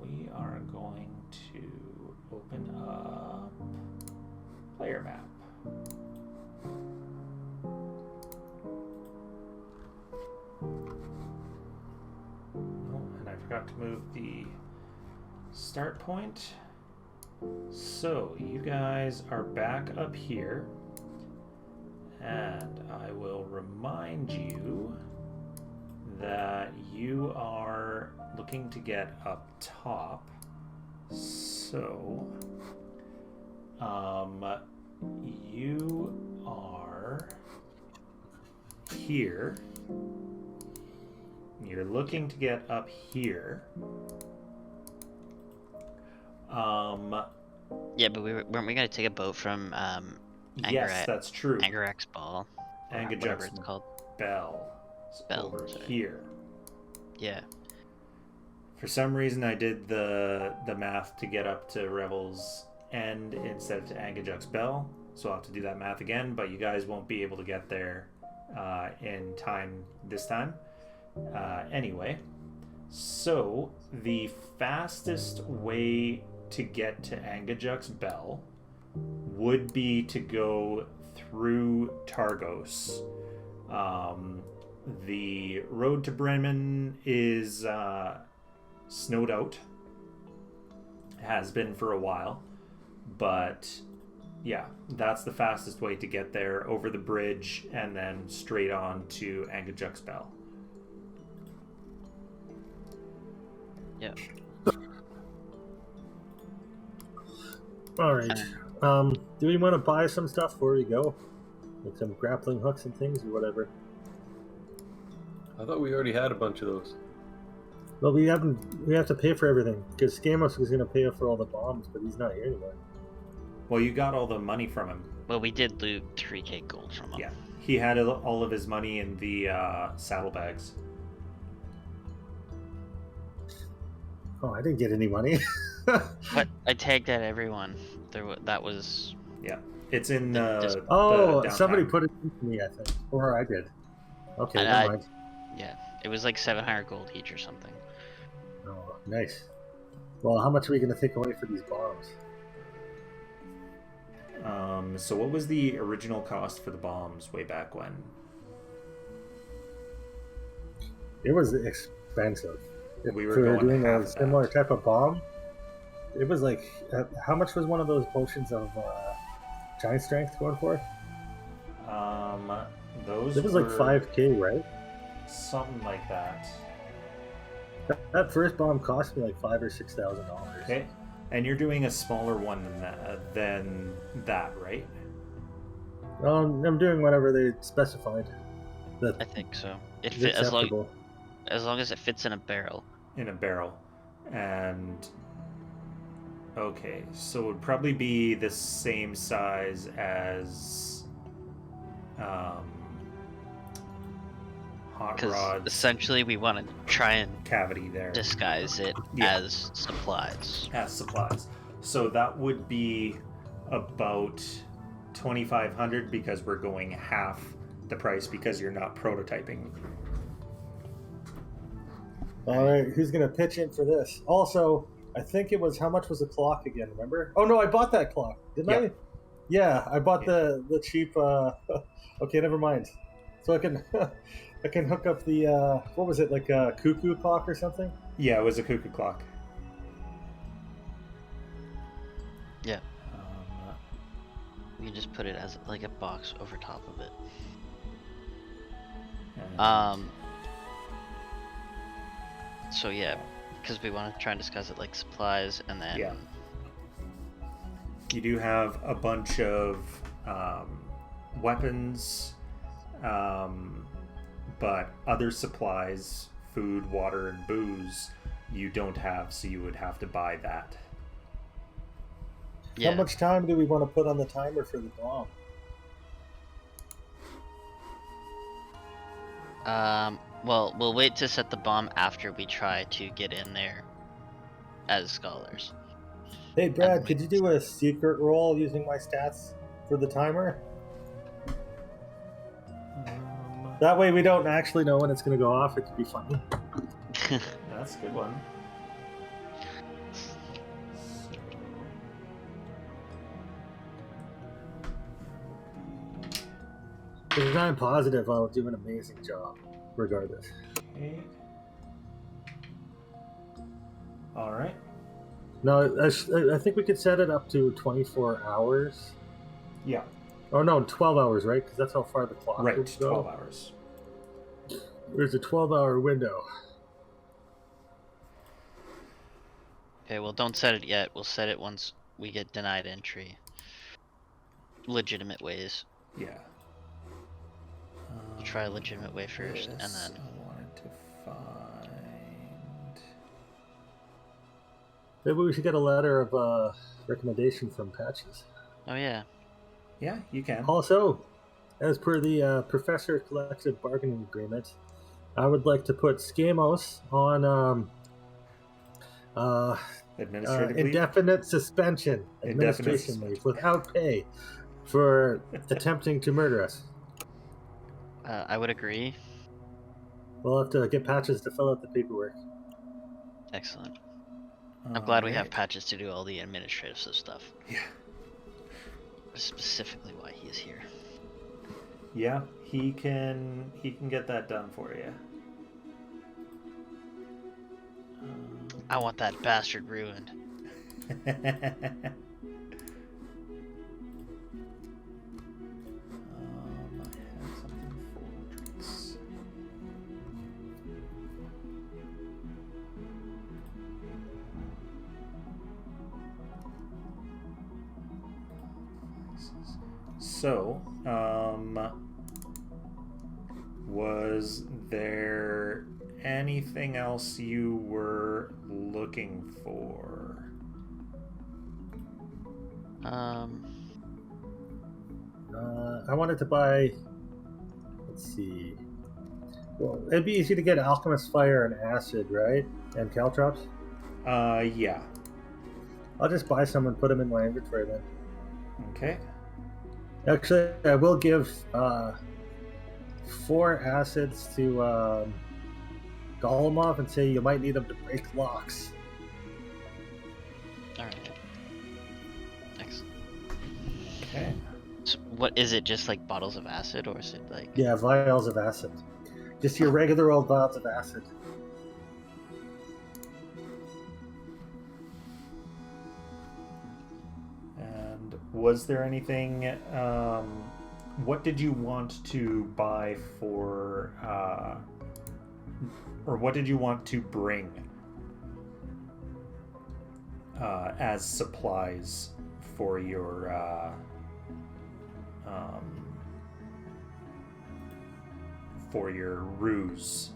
we are going to open up player map. Oh, and I forgot to move the start point. So you guys are back up here, and I will remind you that you are looking to get up top. So you are here. You're looking to get up here. Yeah, but weren't we gonna take a boat from Yes, that's true. Angarak's Ball? Whatever Angajuk's it's called. Bell. Over Sorry. here. Yeah. For some reason, I did the math to get up to Revel's End instead of to Angajuk's Bell, so I'll have to do that math again. But you guys won't be able to get there in time this time. Anyway, so the fastest way to get to Angajuk's Bell would be to go through Targos. The road to Bremen is snowed out. Has been for a while. But yeah, that's the fastest way to get there, over the bridge and then straight on to Angajuk's Bell. Yeah. All right. Do we want to buy some stuff before we go? Like some grappling hooks and things or whatever? I thought we already had a bunch of those. Well, we have to pay for everything because Skamos was going to pay for all the bombs, but he's not here anymore. Well, you got all the money from him. Well, we did loot 3k gold from him. Yeah, he had all of his money in the saddlebags. Oh, I didn't get any money. But I tagged at everyone. That was... Yeah, it's in Just- Oh, the somebody downtown. put it into me, I think. Or I did. Okay, And never mind. Yeah, it was like 700 gold each or something. Oh, nice. Well, how much are we going to take away for these bombs? So what was the original cost for the bombs way back when? It was expensive. If We were we were going doing half a that. similar type of bomb, it was like, how much was one of those potions of giant strength going for? Those It was like were 5k, right? something like that. That first bomb cost me like $5,000 or $6,000. Okay, and you're doing a smaller one than that, right? I'm doing whatever they specified. I That think so. It is fit, acceptable. as long as it fits in a barrel. In a barrel. And okay, so it would probably be the same size as hot Because rod's essentially we want to try and cavity there disguise it Yeah. as supplies. as supplies. So that would be about 2,500 because we're going half the price because you're not prototyping. All right, who's gonna pitch in for this? Also, I think it was, how much was the clock again? Remember? Oh no, I bought that clock, didn't I? Yeah, I bought the cheap. Okay, never mind. So I can I can hook up the what was it, like a cuckoo clock or something? Yeah, it was a cuckoo clock. Yeah. We can just put it as like a box over top of it. So yeah, because we want to try and discuss it like supplies, and then Yeah. You do have a bunch of weapons, but other supplies, food, water, and booze, you don't have, so you would have to buy that. yeah. How much time do we want to put on the timer for the bomb? Well, we'll wait to set the bomb after we try to get in there as scholars. Hey Brad, could you do a secret roll using my stats for the timer? That way we don't actually know when it's going to go off. It could be funny. That's a good one. Because I'm positive I'll do an amazing job, regardless. Okay. All right. No, I think we could set it up to 24 hours. Yeah. Oh no, 12 hours, right? Because that's how far the clock Right. would go. 12 hours. There's a 12-hour window. Okay, well, don't set it yet. We'll set it once we get denied entry. Legitimate ways. Yeah. We'll try a legitimate way first, and This then I wanted to find. Maybe we should get a letter of recommendation from Patches. oh yeah. Yeah, you can. Also, as per the Professor Collective Bargaining Agreement, I would like to put Skamos on Administrative leave? indefinite suspension, administration leave, without pay for attempting to murder us. I would agree. We'll have to get Patches to fill out the paperwork. Excellent. I'm glad we have Alright. Patches to do all the administrative stuff. Yeah. Specifically why he is here. Yeah, he can get that done for you. I want that bastard ruined. I had something for drinks. So, was there anything else you were looking for? I wanted to buy. Let's see. Well, it'd be easy to get Alchemist Fire and Acid, right? And Caltrops. Yeah. I'll just buy some and put them in my inventory then. Okay. Actually, I will give 4 acids to Golemov and say you might need them to break locks. Alright. Excellent. Okay. So what is it, just like bottles of acid, or is it like... Yeah, vials of acid. Just your regular old vials of acid. And was there anything? What did you want to buy for? Or what did you want to bring as supplies for your ruse?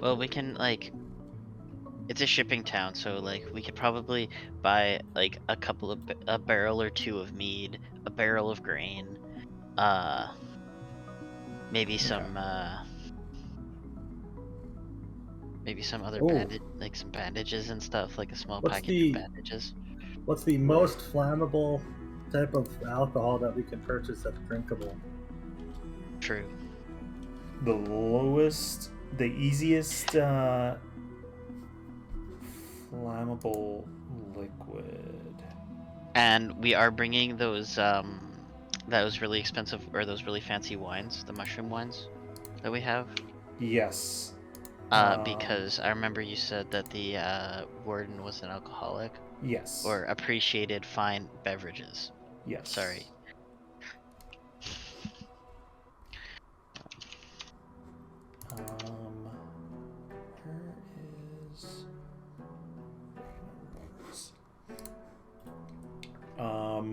Well, we can, like... It's a shipping town, so, like, we could probably buy, like, a barrel or 2 of mead, a barrel of grain, maybe some, maybe some other some bandages and stuff, like a small package of bandages. What's the most flammable type of alcohol that we can purchase that's drinkable? True. The lowest, the easiest flammable liquid. And we are bringing those really expensive, or those really fancy wines, the mushroom wines that we have. Yes. Because I remember you said that the warden was an alcoholic, Yes. or appreciated fine beverages. Yes. Sorry.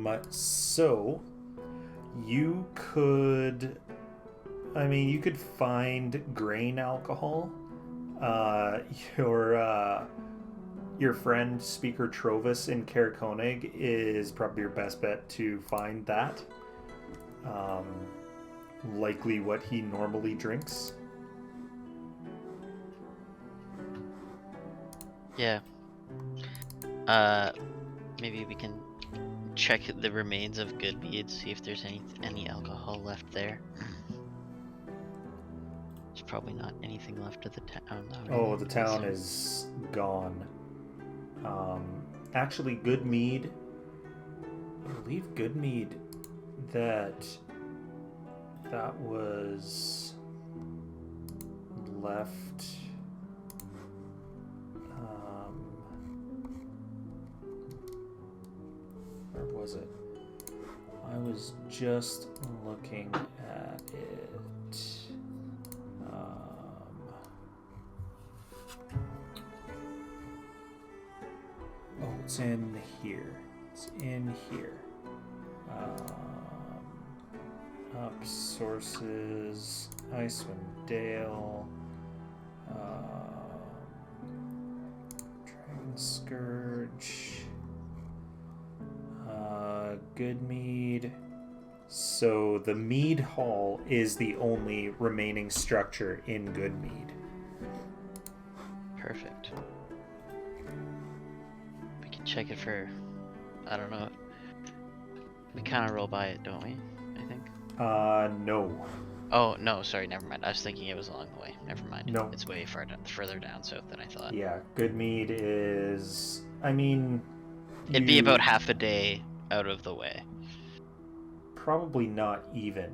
Where is so you could, I mean, you could find grain alcohol. Your friend Speaker Trovis in Caer-Konig is probably your best bet to find that. Likely what he normally drinks. Yeah. Maybe we can check the remains of good mead, see if there's any alcohol left there. There's probably not anything left of the town. Oh, the town is gone. Actually, good mead. I believe good mead that was left. Where was it? I was just looking at it. Oh, it's in here. It's in here. Up sources, Icewind Dale, Dragon Scourge, Good Mead. So the Mead Hall is the only remaining structure in Good Mead. Perfect. We can check it for, I don't know. We kind of roll by it, don't we? I think. No. Oh no, sorry, never mind. I was thinking it was along the way. Never mind. No. It's way further down south than I thought. Yeah, Good Mead is. I mean. It'd be about half a day out of the way. Probably not even,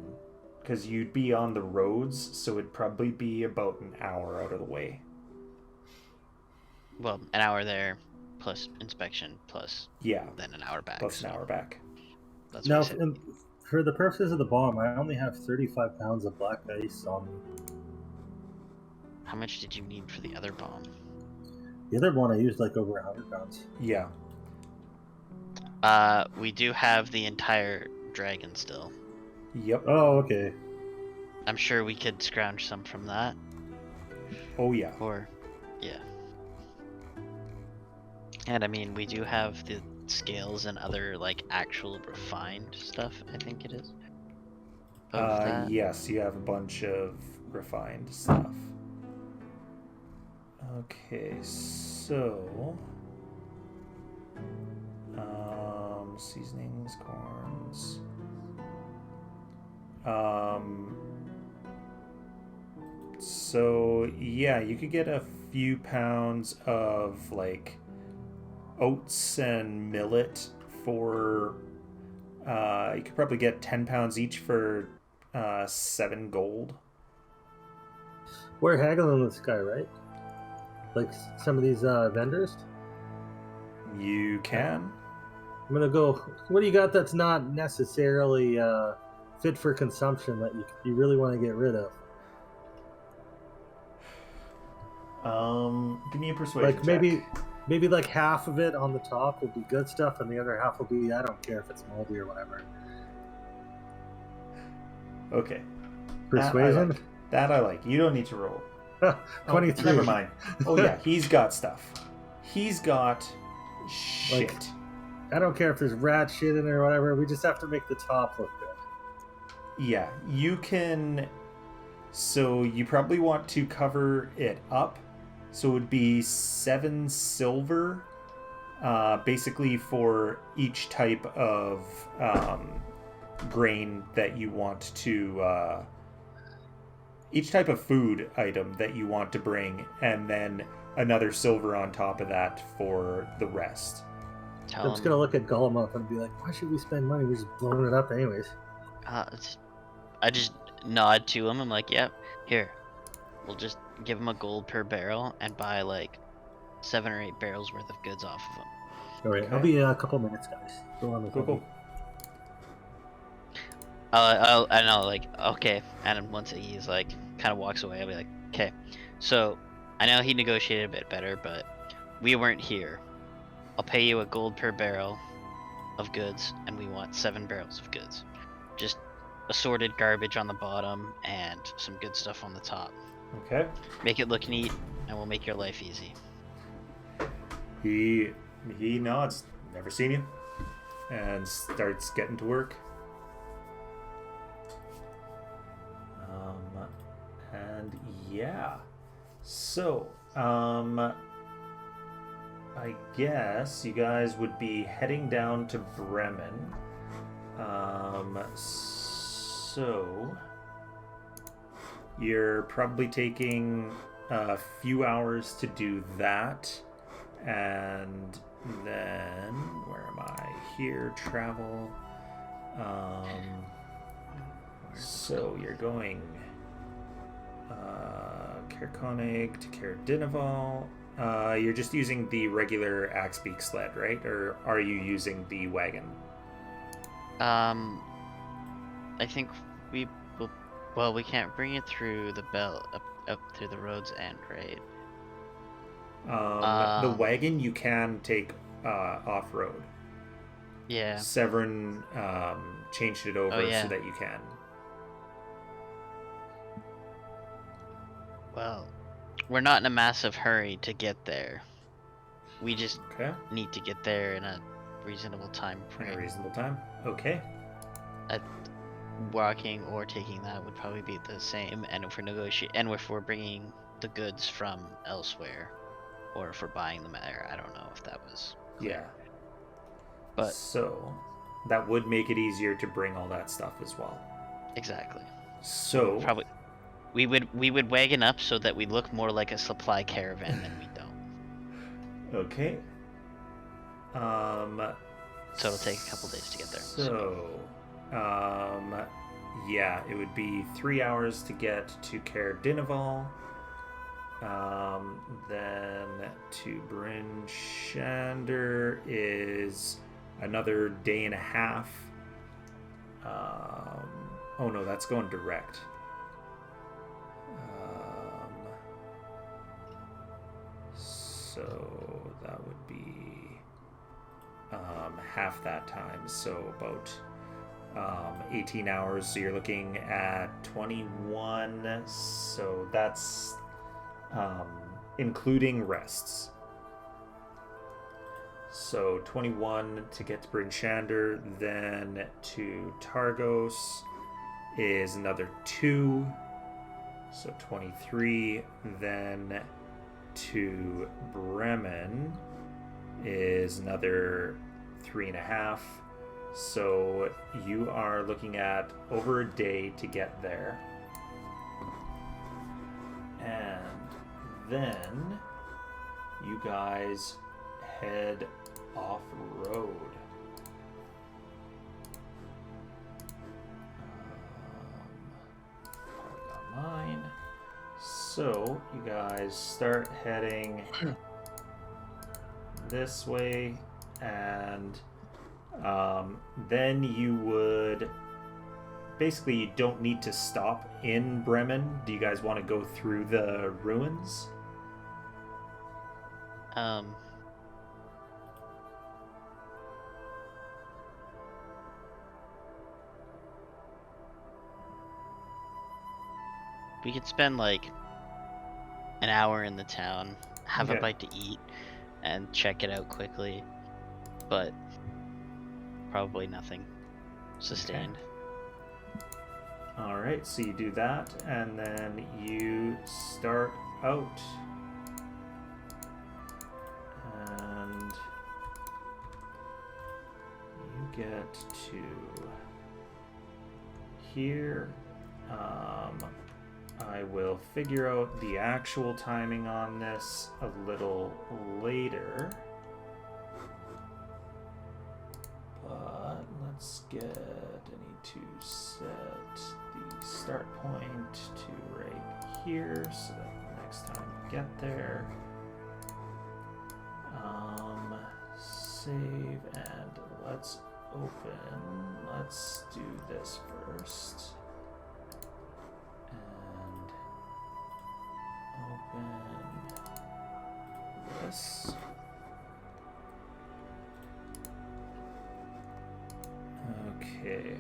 because you'd be on the roads, so it'd probably be about an hour out of the way. Well, an hour there, plus inspection, plus yeah, then an hour back. Plus an hour back. That's now, what I said. for the purposes of the bomb, I only have 35 pounds of black ice on me. How much did you need for the other bomb? The other one I used like over 100 pounds. Yeah. We do have the entire dragon still. Yep. Oh, okay. I'm sure we could scrounge some from that. Oh, yeah. Or, yeah. And I mean, we do have the scales and other, like, actual refined stuff, I think it is. Yes, you have a bunch of refined stuff. Okay, so... seasonings, corns... So, yeah, you could get a few pounds of, like, oats and millet for... you could probably get 10 pounds each for 7 gold. We're haggling this guy, right? Like some of these vendors? You can. I'm gonna go, what do you got that's not necessarily fit for consumption that you really want to get rid of? Give me a persuasion Like check. maybe like half of it on the top will be good stuff, and the other half will be, I don't care if it's moldy or whatever. Okay. Persuasion? That I like. You don't need to roll. 23. Oh, never mind. Oh yeah, he's got stuff. He's got shit. Like, I don't care if there's rat shit in there or whatever. We just have to make the top look good. Yeah, you can. So you probably want to cover it up. So it would be 7 silver, basically for each type of grain that you want to each type of food item that you want to bring, and then another silver on top of that for the rest. I'm Tell just him. gonna look at Gollum and be like, why should we spend money? We're just blowing it up anyways. I just nod to him. I'm like, yep, here. We'll just give him a gold per barrel and buy like 7 or 8 barrels worth of goods off of him. All right, Okay. I'll be a couple minutes, guys. Go on with Cool, me. cool. I know, like, okay. And then once he's like, kind of walks away, I'll be like, okay. So, I know he negotiated a bit better, but we weren't here. I'll pay you a gold per barrel of goods, and we want 7 barrels of goods. Just assorted garbage on the bottom and some good stuff on the top. Okay. Make it look neat, and we'll make your life easy. He nods. Never seen you, and starts getting to work. And yeah, so I guess you guys would be heading down to Bremen. So you're probably taking a few hours to do that, and then where am I? Here, travel. So you're going Caerconnig to Caerdinival. You're just using the regular Axbeak sled, right? Or are you using the wagon? I think we will. Well, we can't bring it through the belt up through the road's end, right? The wagon you can take off-road. Yeah. Severin changed it over yeah. so that you can. Well, we're not in a massive hurry to get there. We just Okay. need to get there in a reasonable time In frame. a reasonable time. Okay. Walking or taking that would probably be the same. And if we're bringing the goods from elsewhere, or if we're buying them there, I don't know if that was. Yeah. But so that would make it easier to bring all that stuff as well. exactly. So Probably. We would wagon up so that we look more like a supply caravan than we don't. okay. So it'll take a couple days to get there. So, yeah, it would be 3 hours to get to Caerdinival. Then to Bryn Shander is another day and a half. Oh no, that's going direct. So that would be half that time, so about 18 hours. So you're looking at 21. So that's including rests. So 21 to get to Bryn Shander, then to Targos is another 2. So 23, then to Bremen is another 3.5. So you are looking at over a day to get there. And then you guys head off-road. Probably got mine. So you guys start heading this way, and then you would basically, you don't need to stop in Bremen. Do you guys want to go through the ruins? We could spend like an hour in the town, have Okay. a bite to eat, and check it out quickly, but probably nothing sustained. All right, so you do that, and then you start out. And you get to here. I will figure out the actual timing on this a little later. But let's get, I need to set the start point to right here so that next time we get there. Save and let's open. Let's do this first. And open this. Okay.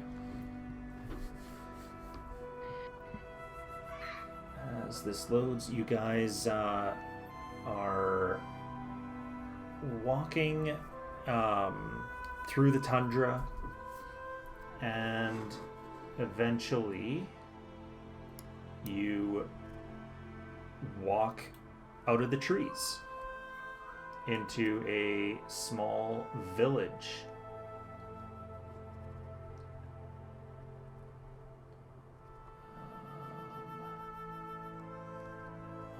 As this loads, you guys are walking through the tundra, and eventually you walk out of the trees into a small village.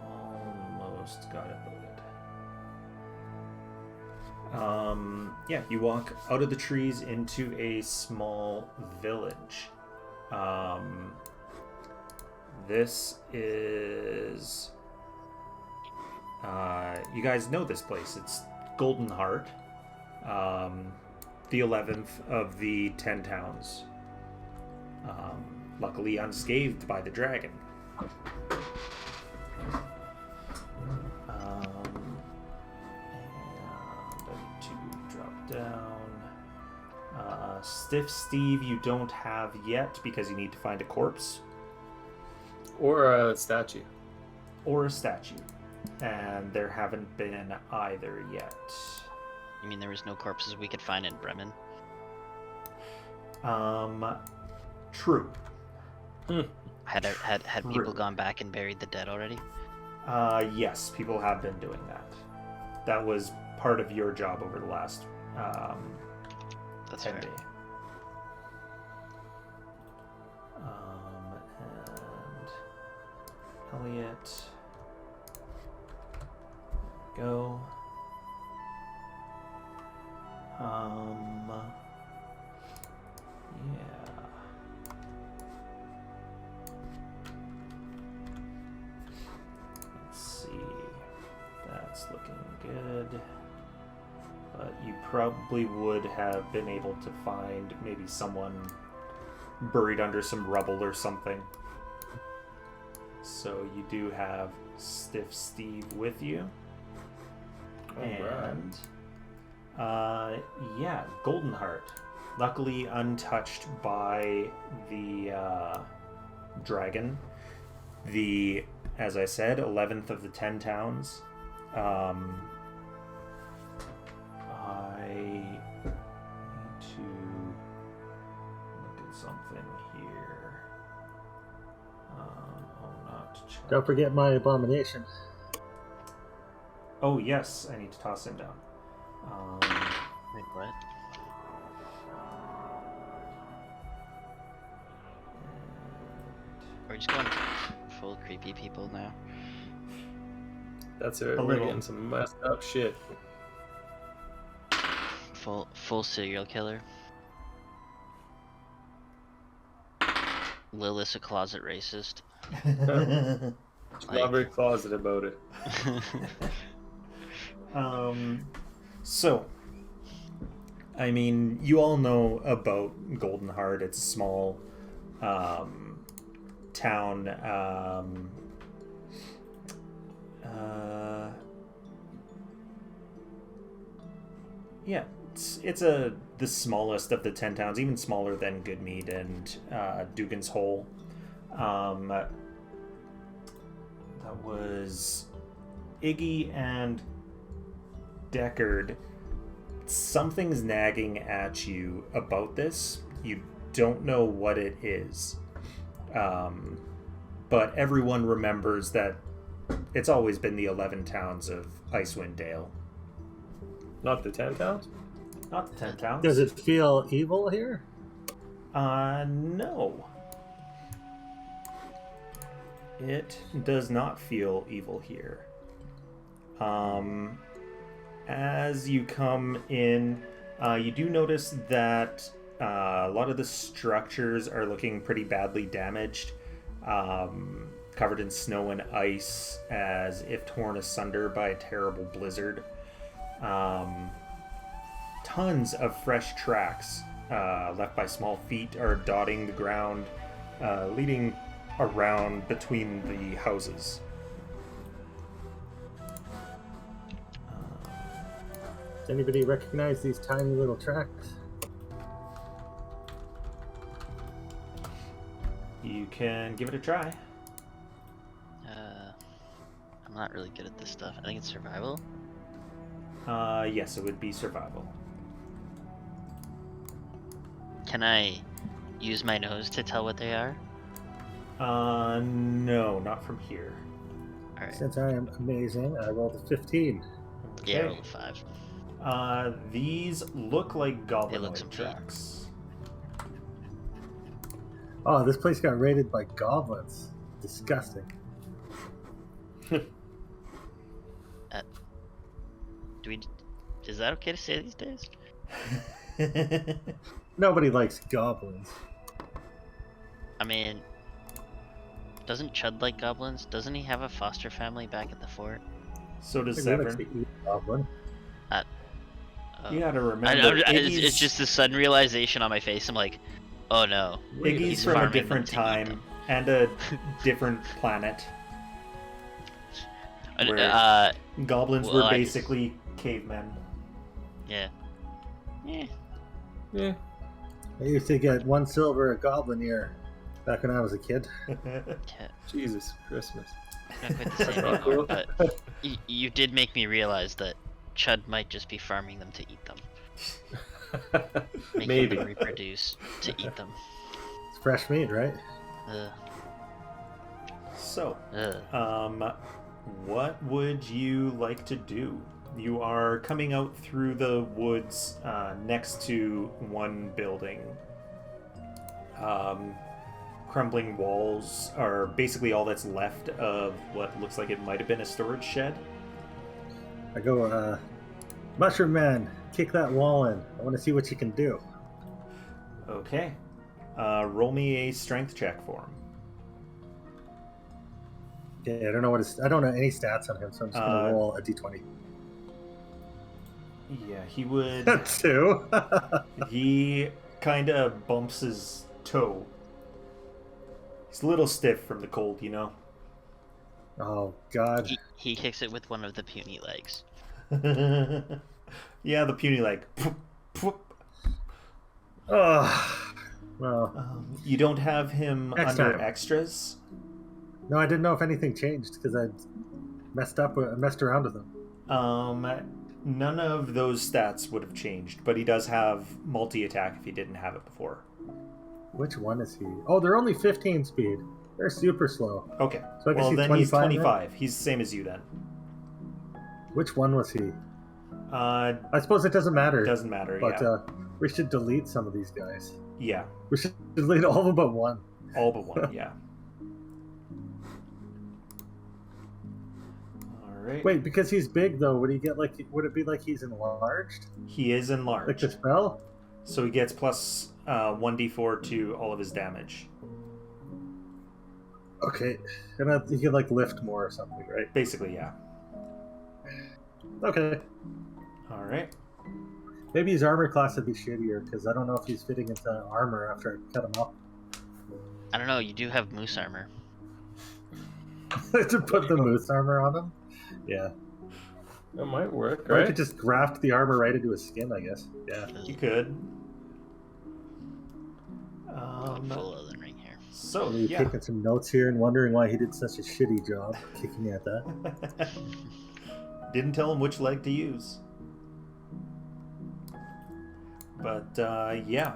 Almost got it loaded. Yeah, you walk out of the trees into a small village. This is... you guys know this place. It's Golden Heart, the 11th of the 10 towns. Luckily unscathed by the dragon. Down. Stiff Steve, you don't have yet because you need to find a corpse. Or a statue. Or a statue. And there haven't been either yet. You mean there was no corpses we could find in Bremen? True. Had people gone back and buried the dead already? Yes, people have been doing that. That was part of your job over the last That's 10 fair. day. And Elliot. There we go. Yeah. Let's see. That's looking good. But you probably would have been able to find maybe someone buried under some rubble or something. So you do have Stiff Steve with you. And yeah, Golden Heart. Luckily untouched by the dragon. The, as I said, 11th of the 10 towns. I need to look at something here. Not check. Don't forget my abomination. Oh yes, I need to toss him down. Wait, what? We're just going full creepy people now. That's it. A We're little. getting some messed up shit. Full serial killer. Lilith's a closet racist. Not very closet about it. So, I mean, you all know about Golden Heart. It's a small town. Yeah, it's the smallest of the 10 towns, even smaller than Goodmead and Dugan's Hole. That was Iggy and Deckard. Something's nagging at you about this. You don't know what it is. But everyone remembers that it's always been the 11 towns of Icewind Dale. Not the 10 towns? Not the 10 towns. Does it feel evil here? No. It does not feel evil here. As you come in, you do notice that a lot of the structures are looking pretty badly damaged, covered in snow and ice, as if torn asunder by a terrible blizzard. Tons of fresh tracks left by small feet are dotting the ground, leading around between the houses. Does anybody recognize these tiny little tracks? You can give it a try. I'm not really good at this stuff. I think it's survival. Yes, it would be survival. Can I use my nose to tell what they are? No, not from here. Alright. Since I am amazing, I rolled a 15. Yeah, roll a 5. These look like goblinoid some tracks. Oh, this place got raided by goblins. Disgusting. Is that okay to say these days? Nobody likes goblins. I mean, doesn't Chud like goblins? Doesn't he have a foster family back at the fort? So does Nobody likes Severn. to eat goblin. You gotta remember, It's just a sudden realization on my face. I'm like, oh no. Iggy's He's from a farming different them to eat time them. and a different planet. Uh, Goblins well, were I- basically cavemen. yeah. Yeah. Yeah. I used to get 1 silver a goblin ear back when I was a kid. Yeah. Jesus Christmas. Not quite the same anymore, but you did make me realize that Chud might just be farming them to eat them. Making Maybe. them reproduce to eat them. It's fresh meat, right? Ugh. So, Ugh. what would you like to do? You are coming out through the woods next to one building. Crumbling walls are basically all that's left of what looks like it might have been a storage shed. I go, Mushroom Man, kick that wall in. I want to see what you can do. Okay. Roll me a strength check for him. Okay, I don't know any stats on him, so I'm just gonna roll a d20. Yeah, he would. 2. He kind of bumps his toe. He's a little stiff from the cold, you know? Oh God. He kicks it with one of the puny legs. Yeah, the puny leg. Oh. Well. You don't have him Next under time. extras? No, I didn't know if anything changed because I messed around with them. None of those stats would have changed, but he does have multi-attack if he didn't have it before. Which one is he? Oh, they're only 15 speed. They're super slow. Okay. So I guess Well, he's then he's 25 now? 25. He's the same as you then. Which one was he? Uh, I suppose it doesn't matter. doesn't matter, But yeah. we should delete some of these guys. Yeah, We should delete all of them but one. all but one, yeah. Alright. Wait, because he's big though, would it be like he's enlarged? He is Like enlarged. the spell? So he gets plus 1d4 to all of his damage. Okay. And he can like lift more or something, right? Basically, yeah. Okay. Alright. Maybe his armor class would be shittier because I don't know if he's fitting into armor after I cut him up. I don't know, you do have moose armor. To put the moose armor on him? Yeah. That might work, Or I right? could just graft the armor right into his skin, I guess. Yeah. You could. Full Elden Ring here. So, Maybe yeah. taking some notes here and wondering why he did such a shitty job kicking at that. Didn't tell him which leg to use. But, yeah.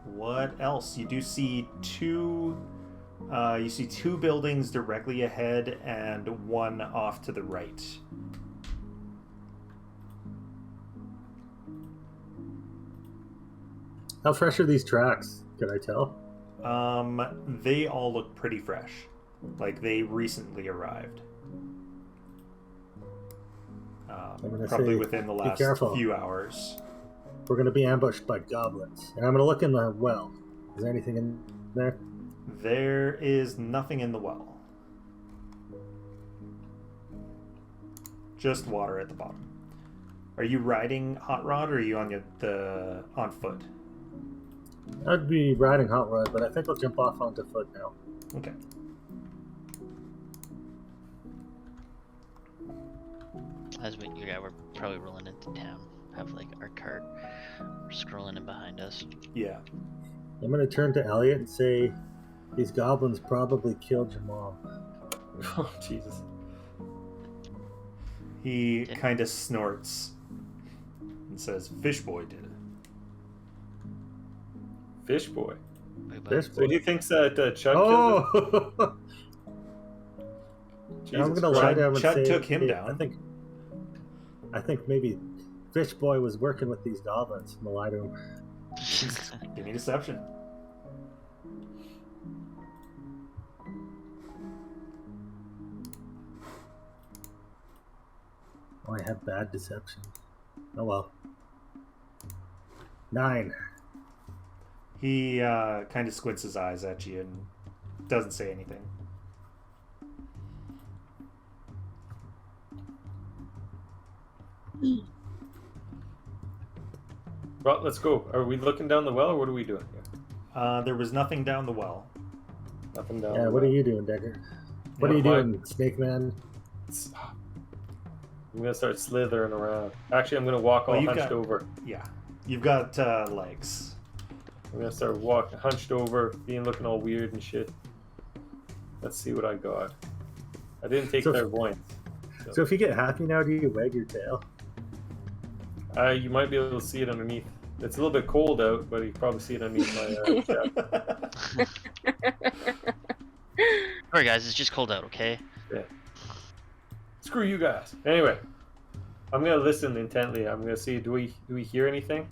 What else? You do see two buildings directly ahead and one off to the right. How fresh are these tracks? Can I tell? They all look pretty fresh. Like they recently arrived. gonna Probably say, within the be last careful. few hours. We're going to be ambushed by goblins. And I'm going to look in the well. Is there anything in there? There is nothing in the well. Just water at the bottom. Are you riding Hot Rod or are you on on foot? I'd be riding Hot Rod, but I think I'll jump off onto foot now. Okay. We're probably rolling into town. Have like our cart scrolling in behind us. Yeah. I'm going to turn to Elliot and say, these goblins probably killed your mom. Oh, Jesus. He kind of snorts and says, "Fish boy did it." Fish boy. Fish So he thinks that Chud killed him? Oh! Jesus I'm going to lie to him and Chud say, took him hey, down. I think maybe Fish Boy was working with these goblins. I'm going to lie to him. Give me deception. Oh, I have bad deception. Oh well. 9. He kind of squints his eyes at you and doesn't say anything. Well, let's go. Are we looking down the well, or what are we doing here? There was nothing down the well. Nothing down Yeah, the what well. are you doing, Decker? What Yeah, are you fine. doing, Snake Man? I'm going to start slithering around. Actually, I'm going to walk all Well, you've hunched got- over. Yeah. You've got legs. I'm going to start walking hunched over, looking all weird and shit. Let's see what I got. I didn't take So- clairvoyance. So if you get happy now, do you wag your tail? You might be able to see it underneath. It's a little bit cold out, but you can probably see it underneath my chest. Alright guys, it's just cold out, okay? Screw you guys. Anyway, I'm gonna listen intently. I'm gonna see. Do we hear anything,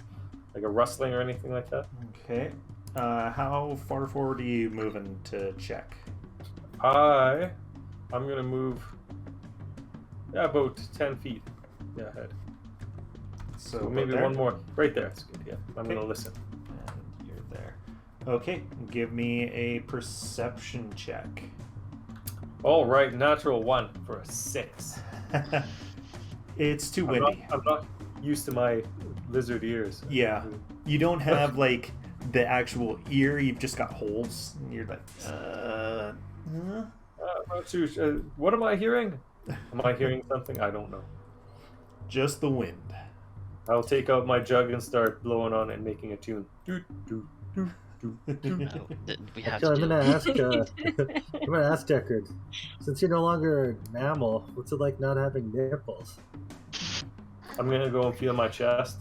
like a rustling or anything like that? Okay. How far forward are you moving to check? I'm gonna move. Yeah, about 10 feet. Yeah, ahead. So So maybe about there? one more. Right there. That's good. Yeah, I'm Okay. gonna listen. And you're there. Okay. Give me a perception check. All right, natural 1 for a 6. It's too I'm windy. not used to my lizard ears. Yeah. You don't have like the actual ear. You've just got holes, and you're like, huh? I'm not too sure. What am I hearing? Am I hearing something? I don't know. Just the wind. I'll take out my jug and start blowing on it and making a tune. Doot, doot, doot, doot, doot. No, we have So to I'm do gonna it. ask. I'm gonna ask Deckard. Since you're no longer a mammal, what's it like not having nipples? I'm gonna go and feel my chest.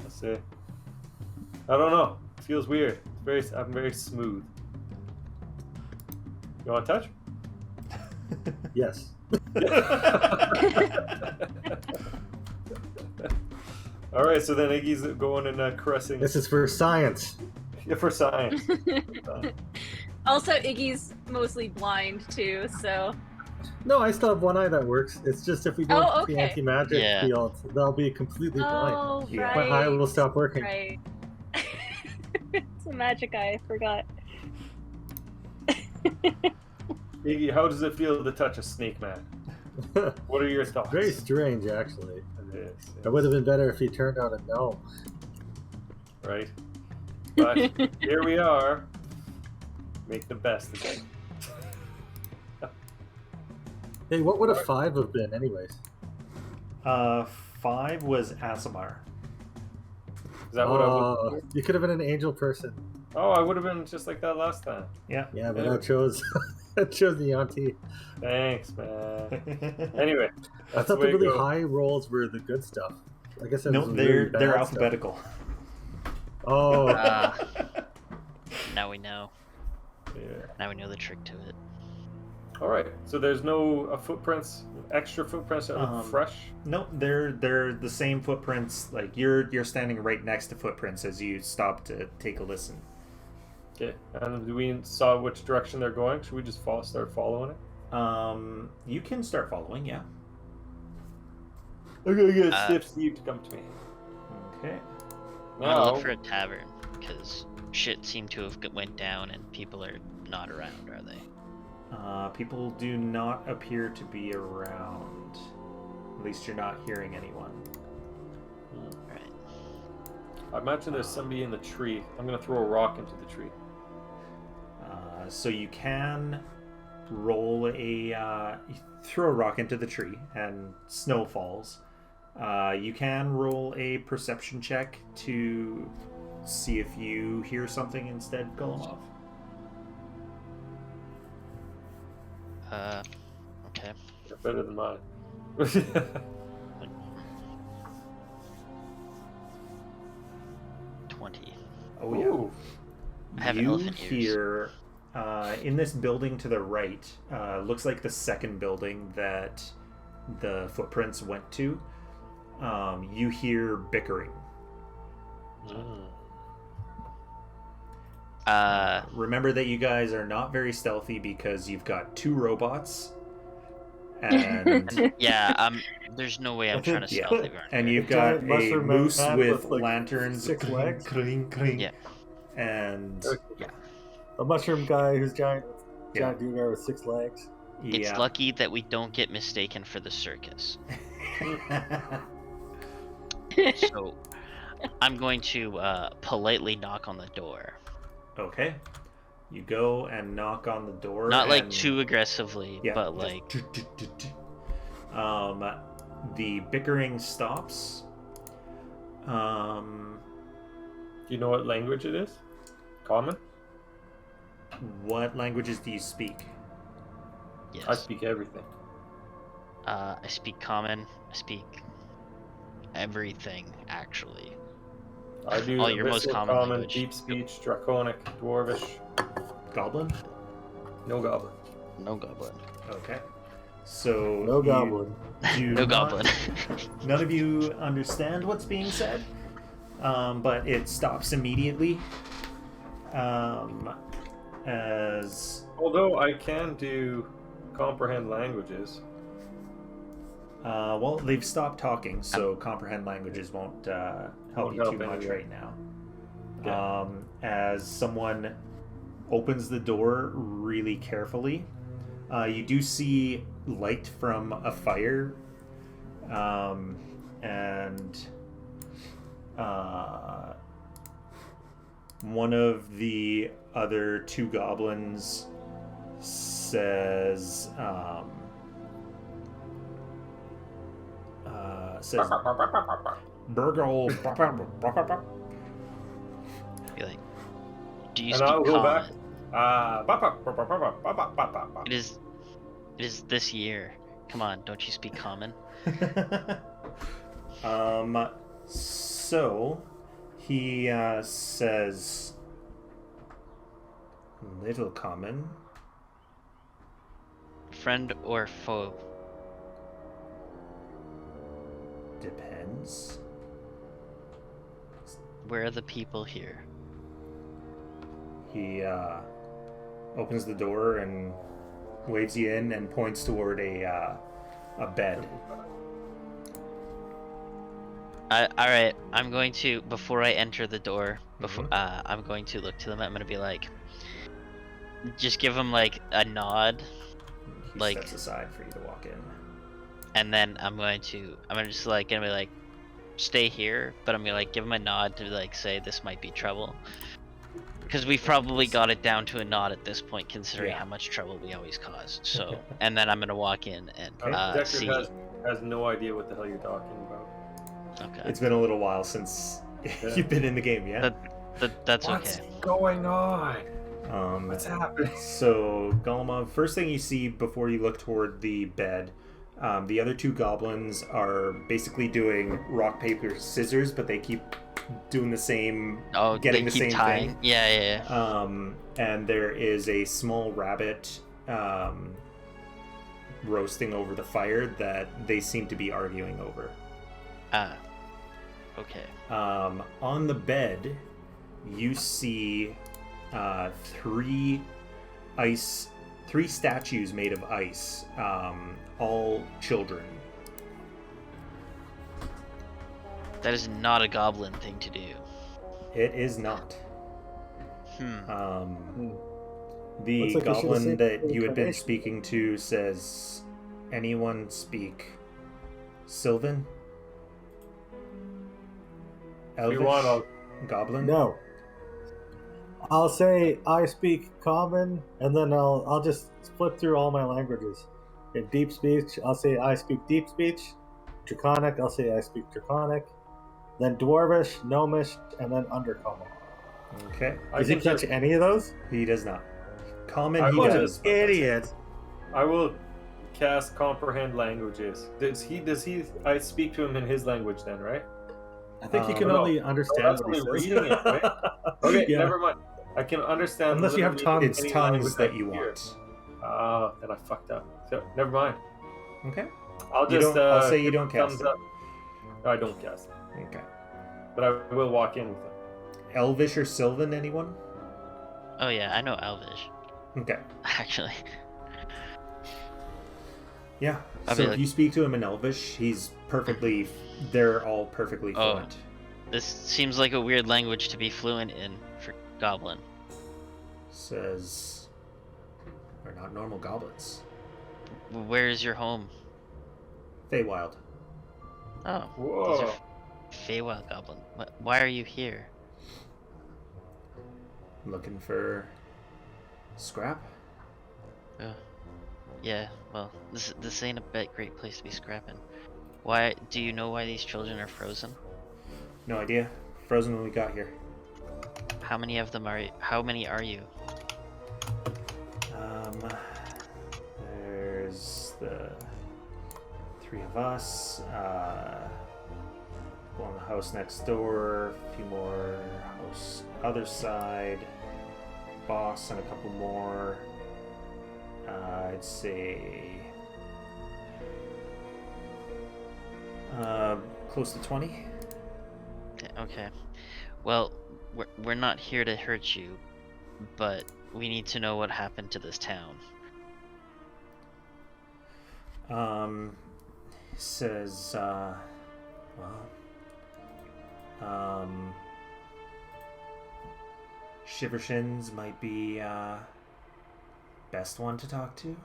Let's see. I don't know. It feels weird. I'm very smooth. You want to touch? Yes. All right. So then Iggy's going and caressing. This is for science. Yeah, for science. Also, Iggy's mostly blind too, so No, I still have one eye that works. It's just if we go Oh, into the okay. anti-magic Yeah. field, they'll be completely blind. oh Yeah. right, My eye will stop working. right. It's a magic eye. I forgot. Iggy, how does it feel to touch a snake man? What are your thoughts? Very strange, actually. It is, It would have been better if he turned out a gnome. right? But here we are. Make the best of it. Hey, what would a 5 have been, anyways? 5 was Asimar. Is that what I would? You could have been an angel person. Oh, I would have been just like that last time. Yeah. Yeah, but Yeah. I chose I chose the auntie. Thanks, man. Anyway, I that's thought the the way to really go. high rolls were the good stuff. I guess it No, was they're really bad stuff. alphabetical. Oh, Now we know. Yeah. Now we know the trick to it. All right. So there's no footprints, extra footprints that look fresh. No, they're the same footprints. Like you're standing right next to footprints as you stop to take a listen. Okay. And do we saw which direction they're going? Should we just start following it? You can start following, yeah. I'm gonna get Stiff Steve to come to me. Okay. I'm gonna look for a tavern, because shit seemed to have went down and people are not around, are they? People do not appear to be around. At least you're not hearing anyone. Right. I imagine there's somebody in the tree. I'm gonna throw a rock into the tree. So you can roll you throw a rock into the tree and snow falls. You can roll a perception check to see if you hear something instead, Golomov. Okay. You're better than mine. 20. Oh yeah. Ooh. I have you elephant ears. hear in this building to the right, looks like the second building that the footprints went to. You hear bickering. Remember that you guys are not very stealthy because you've got 2 robots. And Yeah, there's no way I'm trying to stealthy burn. and you've Giant got a mushroom moose man with with, like, lanterns, 6 legs. cling, cling, Yeah. and A mushroom guy who's giant Yeah. dude guy with 6 legs. It's lucky that we don't get mistaken for the circus. So, I'm going to politely knock on the door. Okay. You go and knock on the door. Not like and- too aggressively, Yeah, but just like the bickering stops. Do you know what language it is? Common? What languages do you speak? yes. I speak everything. I speak common. I speak everything actually. I do All your most Abyssal, common common, language. deep speech, draconic, dwarvish, Goblin? no goblin. No goblin. Okay. So No you goblin. do No not- goblin. None of you understand what's being said, but it stops immediately. As Although I can do comprehend languages. well, they've stopped talking, so comprehend languages won't help Won't you help too much anyway. right now. Okay. As someone opens the door really carefully, you do see light from a fire, and one of the other 2 goblins says, Burgle. Be like, do you And speak I'll go back. common? It is this year. Come on, don't you speak common? So he says, little common. Friend or foe? Depends. Where are the people here? He opens the door and waves you in and points toward a bed. Alright, I'm going to, before I enter the door, I'm going to look to them. I'm going to be like, just give them like a nod, He like- steps aside for you to walk in. and then I'm just like gonna be like, stay here, but I'm gonna like give them a nod to like say this might be trouble, because we've probably got it down to a nod at this point, considering Yeah. how much trouble we always cause. So, and then I'm gonna walk in and Deckard see. has no idea what the hell you're talking about. Okay, It's been a little while since you've been in the game, yeah? that's What's okay. going on? What's happening? So, Golomov, first thing you see before you look toward the bed, the other 2 goblins are basically doing rock, paper, scissors, but they keep doing the same, Oh, getting they the keep same tying. thing. Yeah. And there is a small rabbit roasting over the fire that they seem to be arguing over. Okay. On the bed, you see three statues made of ice, all children. That is not a goblin thing to do. It is not. The Looks like we should've goblin saved that the you had been information. speaking to says, anyone speak Sylvan? If you Elvish? want, I'll... Goblin? No. I'll say I speak Common, and then I'll just flip through all my languages. In Deep Speech, I'll say I speak Deep Speech. Draconic, I'll say I speak Draconic. Then Dwarvish, Gnomish, and then Undercommon. Okay. I Does he can catch just- any of those? He does not. Common, I he want does. but that's it. Idiot. I will cast comprehend languages. Does he? I speak to him in his language then, right? I think you can no. only understand that's what he only says. reading it, right? Okay, Yeah. never mind. I can understand. Unless you have literally tongues. It's any tongues language that I you hear. want. Then I fucked up. So never mind. Okay. I'll You just. don't- I'll say you give don't cast thumbs it. up. No, I don't cast it, Okay. but I will walk in with it. Elvish or Sylvan, anyone? Oh yeah, I know Elvish. Okay. Actually, Yeah. I'll So be if like- you speak to him in Elvish, he's perfectly. They're all perfectly Oh. fluent. this seems like a weird language to be fluent in for goblin. Says, we're not normal goblins. Where is your home? Feywild. Oh, these Whoa. are Feywild goblin. Why are you here? Looking for scrap. Yeah, well, this ain't a great place to be scrapping. Why do you know why these children are frozen? No idea. Frozen when we got here. How many of them are? How many are you? There's the three of us. One in the house next door. A few more house other side. Boss and a couple more. I'd say close to 20. Okay. Well, we're not here to hurt you, but we need to know what happened to this town. Says Shivershins might be best one to talk to.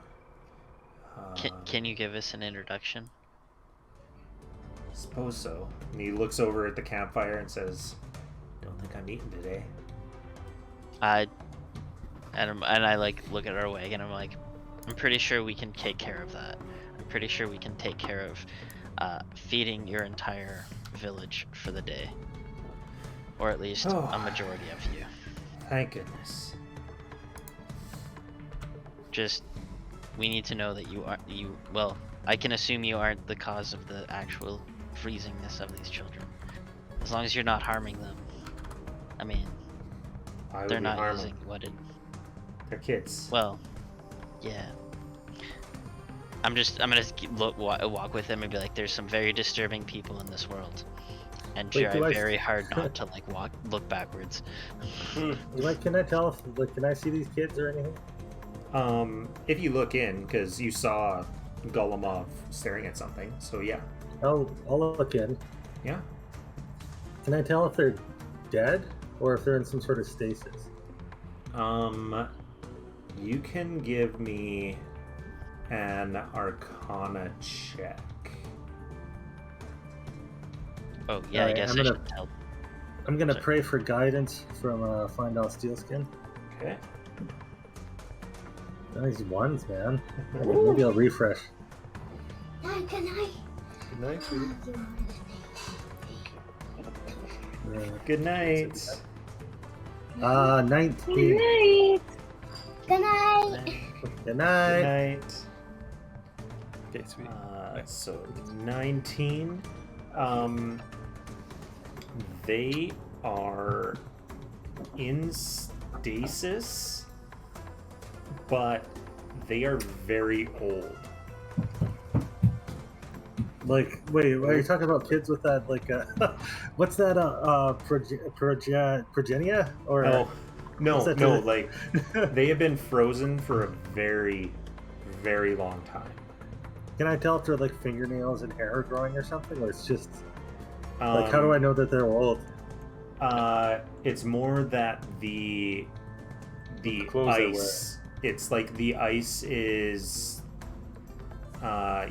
Can you give us an introduction? Suppose so. And he looks over at the campfire and says, "Don't think I'm eating today." And I like look at our wagon. I'm like, I'm pretty sure we can take care of that. I'm pretty sure we can take care of feeding your entire village for the day, or at least Oh. a majority of you. Thank goodness. Just, we need to know that well, I can assume you aren't the cause of the actual freezingness of these children. As long as you're not harming them. I mean, I they're would not harm using them. what it... They're kids. Well, yeah. I'm gonna walk with him and be like, there's some very disturbing people in this world. And Wait, try do I- very hard not to like look backwards. Like, can I tell if, like, can I see these kids or anything? If you look in, because you saw Golemov staring at something, so yeah. I'll look in. Yeah. Can I tell if they're dead or if they're in some sort of stasis? You can give me an Arcana check. Oh yeah, I Alright, guess I'm I gonna- should tell. I'm gonna Sorry. pray for guidance from Findall Steelskin. Okay. Nice ones, man. Maybe I'll refresh. Dad, can I? Good night, sweetie. Good night. 19. Night. Good night. Good Good night. night. Okay, sweetie. So 19. They are in stasis, but they are very old. Like, wait, are you talking about kids with that, like, what's that, progenia? Or, Oh, No, Is that no, the- like they have been frozen for a very, very long time. Can I tell if they're like fingernails and hair growing or something, or it's just like how do I know that they're old? It's more that the clothes they ice. It's like the ice is.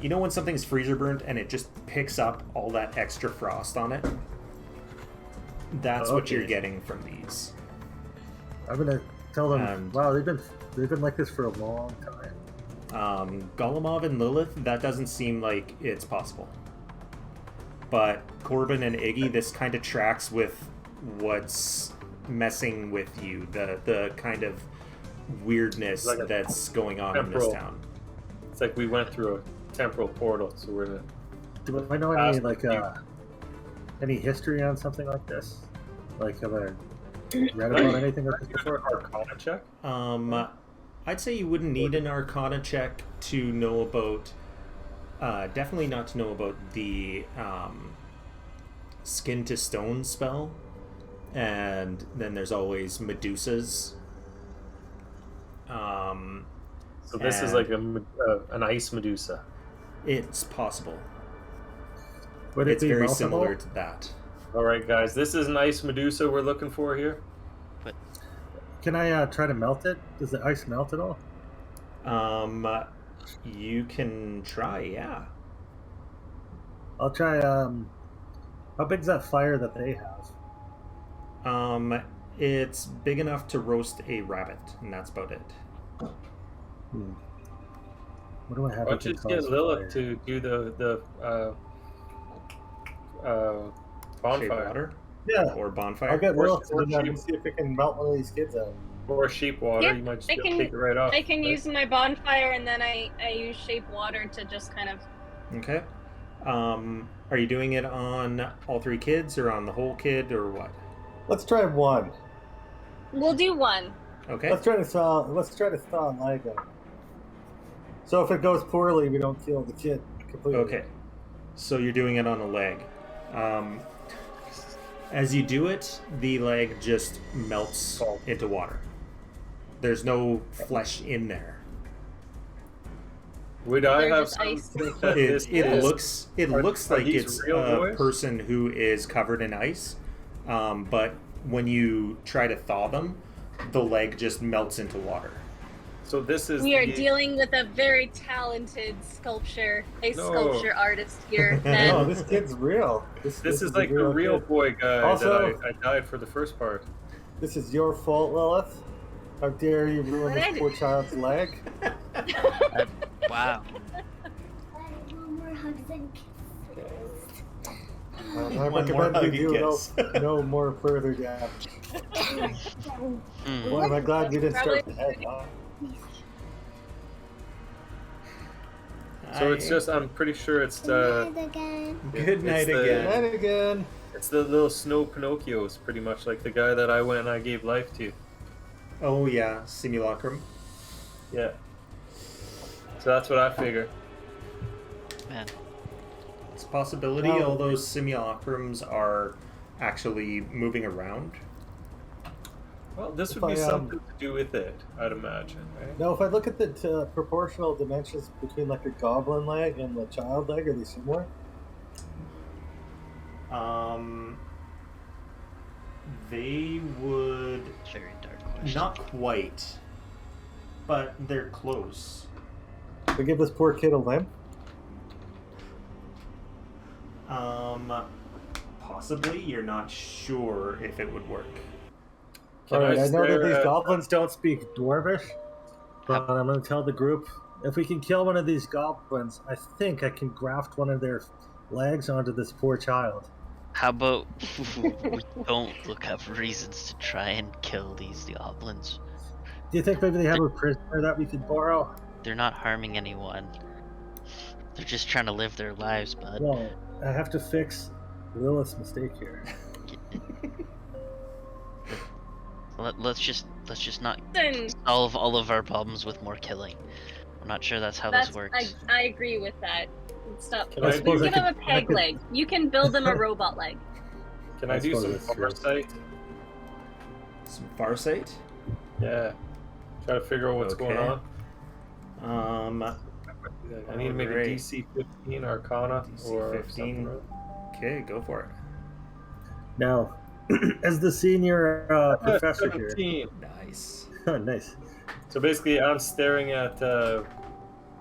You know when something's freezer burnt and it just picks up all that extra frost on it? That's what you're Okay. getting from these. I'm gonna tell them. And- Wow, they've been like this for a long time. Golemov and Lilith, that doesn't seem like it's possible. But Corbin and Iggy, this kind of tracks with what's messing with you, the kind of weirdness Like a that's going on in this temporal- town. It's like we went through a temporal portal, so we're in a... Do I know any any history on something like this? Like have I read about anything like this before? Arcana check? I'd say you wouldn't need an Arcana check to know about. Definitely not to know about the Skin to Stone spell, and then there's always Medusas. So this is like an ice Medusa. It's possible. Would it It's be very meltable? similar to that. All right, guys, this is an ice Medusa we're looking for here. Can I try to melt it? Does the ice melt at all? You can try, yeah. I'll try. How big's that fire that they have? It's big enough to roast a rabbit, and that's about it. What do I have? Why don't you just get Lilith to do the Shade bonfire water Yeah, or bonfire. I'll get Or- Lilith to or do that sheep. and see if we can melt one of these kids out. or sheep water. Yeah, You might just I be able to can- take it right off. I can right? use my bonfire and then I use shape water to just kind of. Okay. Are you doing it on all three kids or on the whole kid or what? Let's try one. We'll do one. Okay. Let's try to thaw a leg out. So if it goes poorly, we don't kill the kid completely. Okay. So you're doing it on a leg. As you do it, the leg just melts into water. There's no flesh in there. Would I They're have just some ice. think that this It is- looks are like these it's real a boys? person who is covered in ice, but when you try to thaw them, the leg just melts into water. So this is We are the- dealing with a very talented sculpture artist here. No, And this kid's real. This is like the real kid. boy guy Also- that I died for the first part. This is your fault, Lilith. How dare you ruin What I this poor child's leg? Wow. No more hugs and kisses. I One more recommend hug you and do kiss. no more further damage. Mm. Boy, am I glad you didn't start with the head. Huh? So it's just I'm pretty sure it's Good night again. Good night it's the- again. And again. it's the little snow Pinocchios, pretty much like the guy that I went and I gave life to. Oh yeah, simulacrum. Yeah. So that's what I figure. Man. It's a possibility. No. All those simulacrums are actually moving around. Well, this If would be I, something to do with it, I'd imagine, right? Now, if I look at the proportional dimensions between like a goblin leg and the child leg, are they similar? They would Very dark question. not quite, but they're close. We give this poor kid a limp. Possibly. You're not sure if it would work. Can All right, I know that stare these at- goblins don't speak Dwarvish, but I'm going to tell the group if we can kill one of these goblins, I think I can graft one of their legs onto this poor child. How about we don't look up reasons to try and kill these goblins? Do you think maybe they have a prisoner that we could borrow? They're not harming anyone. They're just trying to live their lives, bud. Well, I have to fix Lilith's mistake here. Let's just not Listen, solve all of our problems with more killing. I'm not sure that's how this works. I agree with that. Stop. Can I Give do- him a peg leg. You can build him a robot leg. Can I do suppose some that's true. foresight? Some farsight. Yeah. Try to figure out what's going Okay. on. I need to make a Alright. DC 15 Arcana DC or 15. something. Okay, go for it. Now, as the senior professor here. 17. Nice. Nice. So basically, I'm staring at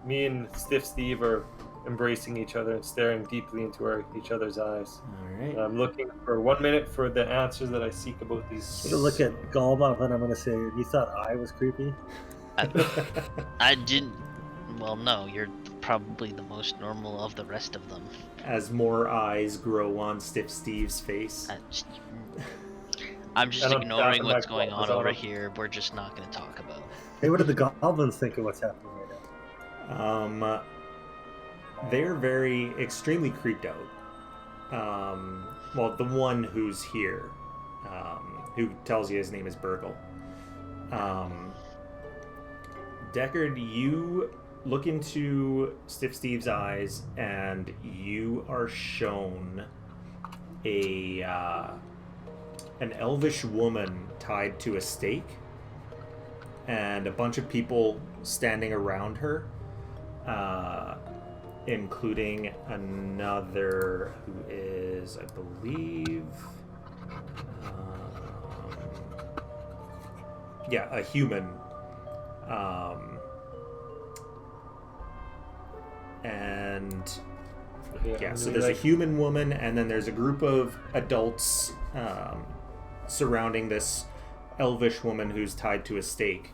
me and Stiff Steve are embracing each other and staring deeply into each other's eyes. All right. I'm looking for 1 minute for the answers that I seek about these. I'm gonna look at Golmov and I'm gonna say, you thought I was creepy? I didn't. Well, no, you're probably the most normal of the rest of them. As more eyes grow on Stiff Steve's face. I'm just And I'm ignoring tapping what's my going claws on on over him. here. We're just not going to talk about it. Hey, what do the goblins think of what's happening right now? They're extremely creeped out. Well, the one who's here, who tells you his name is Burgle. Deckard, you look into Stiff Steve's eyes, and you are shown an elvish woman tied to a stake, and a bunch of people standing around her, including another who is, I believe, a human. And so there's a human woman, and then there's a group of adults surrounding this elvish woman who's tied to a stake.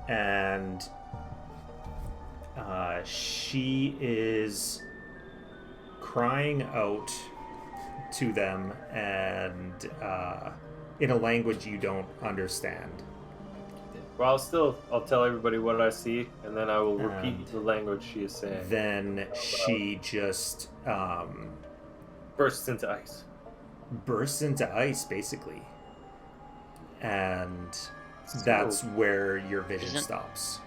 And she is crying out to them, and in a language you don't understand. Well, I'll tell everybody what I see, and then I will repeat the language she is saying. Then she just Bursts into ice. Basically. And that's where your vision stops.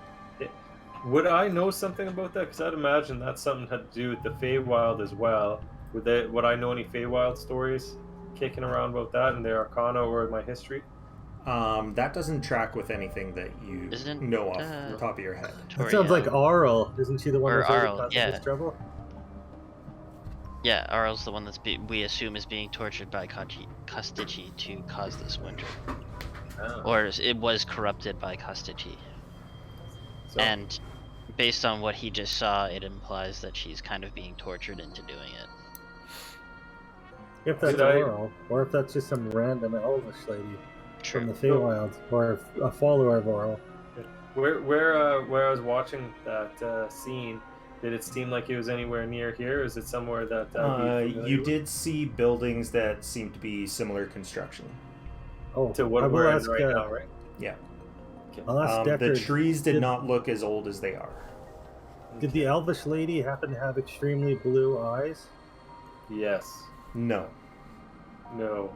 Would I know something about that? Because I'd imagine that's something had to do with the Feywild as well. Would I know any Feywild stories kicking around about that in the Arcana or my history? That doesn't track with anything that you know off the top of your head. That sounds like Arl. Isn't she the one that's Arl, causing yeah. this trouble? Yeah, Arl's the one that's we assume is being tortured by Kostigi to cause this winter. Oh. Or it was corrupted by Kostigi. So, And based on what he just saw, it implies that she's kind of being tortured into doing it. If that's Arl, or if that's just some random elvish lady from the Feywild, or a follower of Arl. where I was watching that scene, did it seem like it was anywhere near here? Is it somewhere that you did see buildings that seem to be similar construction. Oh, to what we're in right now, right? Yeah. Okay. I'll ask The Deckard, trees did not look as old as they are. Did the elvish lady happen to have extremely blue eyes? Yes. No. No.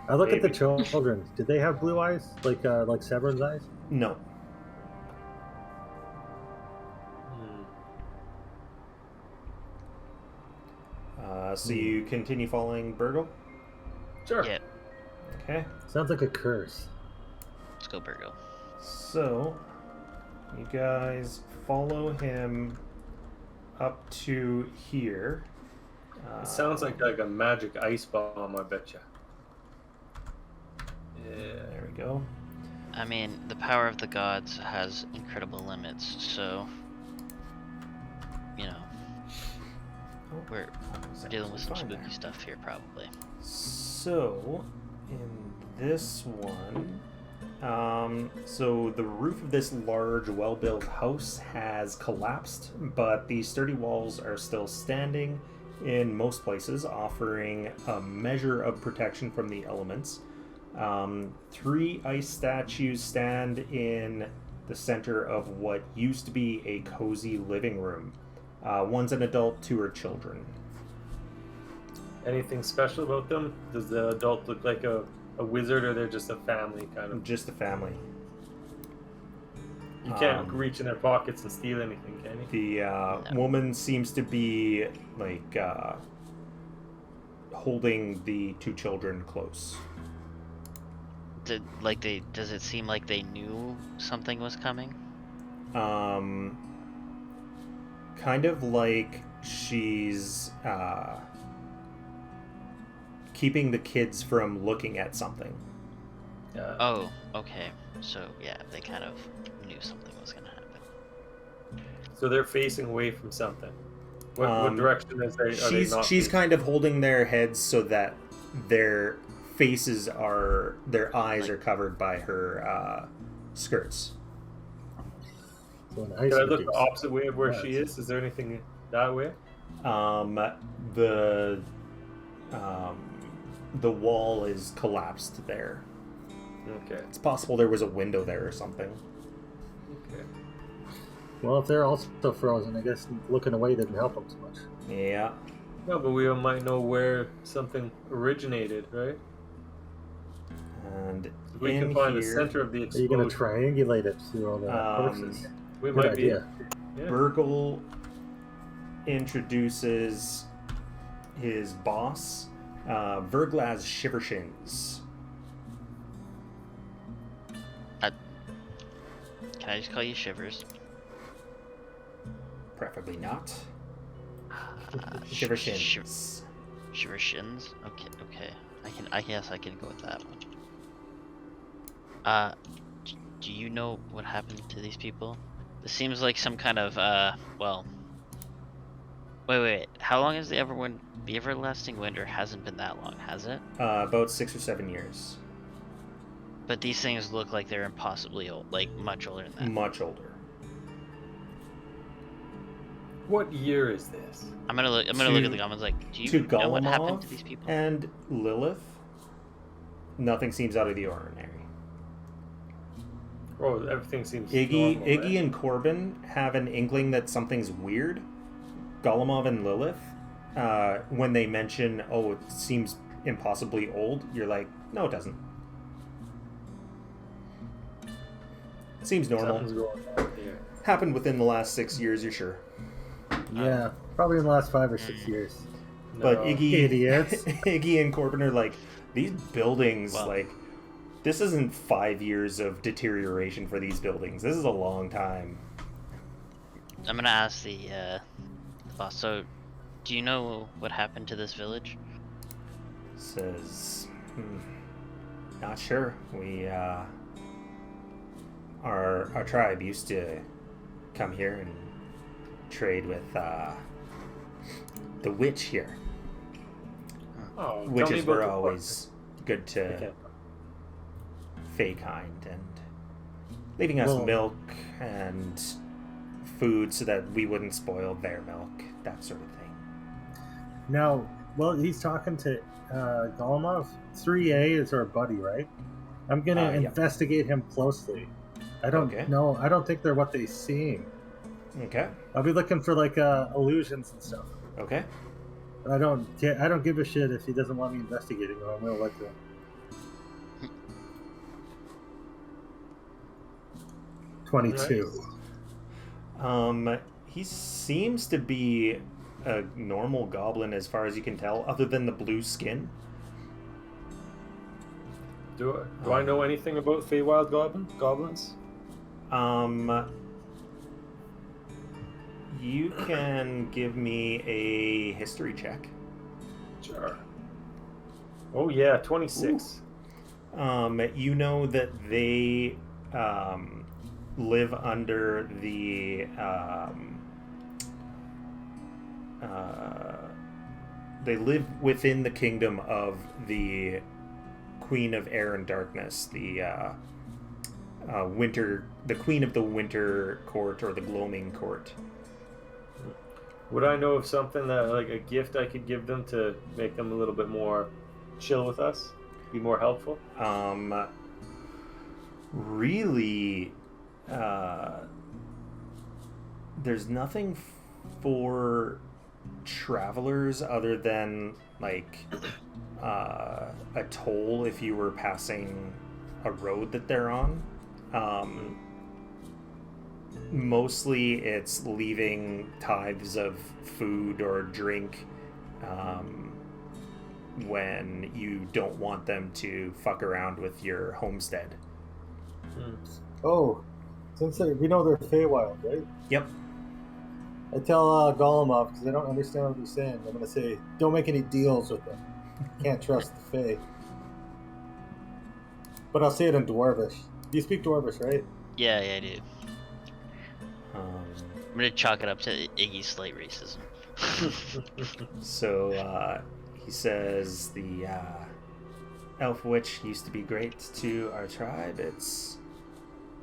I look at the Maybe. children. Did they have blue eyes, like Severin's eyes? No. So you continue following Burgle? Sure. Yeah, Okay. Sounds like a curse. let's go, Burgo. So, you guys follow him up to here. It sounds like a magic ice bomb, I betcha. Yeah. There we go. I mean, the power of the gods has incredible limits, so you know, we're dealing with some spooky stuff here, probably. So, in this one, so the roof of this large, well-built house has collapsed, but the sturdy walls are still standing in most places, offering a measure of protection from the elements. 3 ice statues stand in the center of what used to be a cozy living room. One's an adult, 2 are children. Anything special about them? Does the adult look like a wizard, or they're just a family kind of? Just a family. You can't reach in their pockets and steal anything, can you? The woman seems to be like holding the 2 children close. Does it seem like they knew something was coming? Kind of like she's keeping the kids from looking at something. Oh, okay. So yeah, they kind of knew something was gonna happen. So they're facing away from something. What direction is they? Are they not She's facing? kind of holding their heads so that their eyes are covered by her skirts. So an Can I Icewind look the is- opposite way of where Yeah, she it's- is? Is there anything that way? The wall is collapsed there. Okay. It's possible there was a window there or something. Okay. Well, if they're also frozen, I guess looking away didn't help them too much. Yeah. No, but we might know where something originated, right? And If we in can find the here, center of the Are you explosion. going to triangulate it through all the corpses? We Good might idea. be. Yeah. Burgle introduces his boss, Verglaz Shivershins. Can I just call you Shivers? Preferably not. Shiver Shivershins. Shins. Okay. I guess I can go with that one. Do you know what happened to these people? This seems like some kind of well. Wait. How long has the everlasting winter hasn't been that long, has it? About 6 or 7 years. But these things look like they're impossibly old, like much older than that. Much older. What year is this? I'm gonna look at the comments like, do you To know what happened to Golemov these people? and Lilith, nothing seems out of the ordinary. Oh, everything seems Iggy normal, right? and Corbin have an inkling that something's weird. Golemov and Lilith, when they mention, oh, it seems impossibly old, you're like, no, it doesn't. Seems normal. Something's going on here. Happened within the last 6 years, you're sure. Yeah, probably in the last 5 or 6 years. But No. Idiots. Iggy and Corbin are like, these buildings, Well- like, this isn't 5 years of deterioration for these buildings. This is a long time. I'm gonna ask the boss. So, do you know what happened to this village? Says, not sure. We, our tribe used to come here and trade with, the witch here. Oh, tell me Witches about were the always good to Okay. Fey kind and leaving us Well- milk and food so that we wouldn't spoil their milk, that sort of thing. Now, well, he's talking to Golemov. 3A is our buddy, right? I'm going to Yeah. investigate him closely. I don't Okay. know. I don't think they're what they're seeing. Okay. I'll be looking for like illusions and stuff. Okay. But I don't give a shit if he doesn't want me investigating him. I'm going to let him. $22. He seems to be a normal goblin as far as you can tell, other than the blue skin. Do I know anything about Feywild goblins? You can give me a history check. Sure. Oh yeah, 26. You know that they live under the they live within the kingdom of the Queen of Air and Darkness, the Queen of the Winter Court, or the Gloaming Court. Would I know of something that, like a gift I could give them to make them a little bit more chill with us? Be more helpful? Really, there's nothing for travelers other than like a toll if you were passing a road that they're on. Mostly it's leaving tithes of food or drink when you don't want them to fuck around with your homestead. Oh, since we know they're Feywild, right? Yep. I tell Gollum off because I don't understand what they're saying. I'm gonna say, don't make any deals with them. Can't trust the Fey. But I'll say it in Dwarvish. You speak Dwarvish, right? Yeah, I do. Um, I'm gonna chalk it up to Iggy's slight racism. So he says the elf witch used to be great to our tribe. It's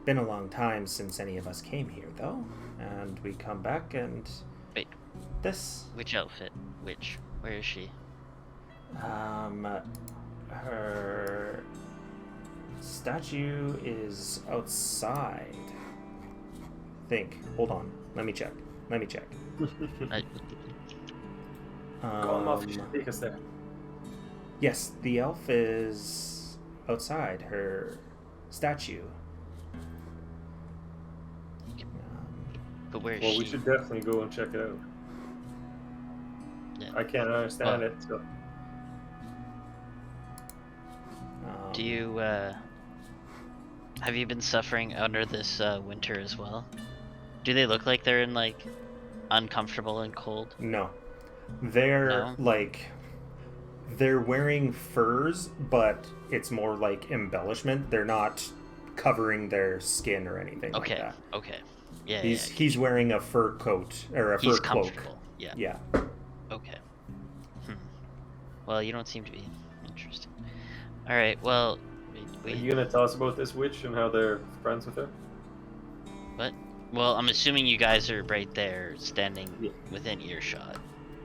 been a long time since any of us came here, though, and we come back and Wait. this. Which outfit? Which? Where is she? Her statue is outside. Hold on. Let me check. Call him off. You should take us there. Yes, the elf is outside. Her statue. But where is Well, she? we should definitely go and check it out. Yeah. I can't understand it. So. Do you, have you been suffering under this, winter as well? Do they look like they're in, like, uncomfortable and cold? No. They're No? they're wearing furs, but it's more like embellishment. They're not covering their skin or anything like that. Okay. Yeah, He's wearing a fur coat or a he's fur cloak. comfortable. Yeah. Yeah. Okay. Well, you don't seem to be interested. Alright, well, Are you gonna tell us about this witch and how they're friends with her? What? Well, I'm assuming you guys are right there, standing within earshot.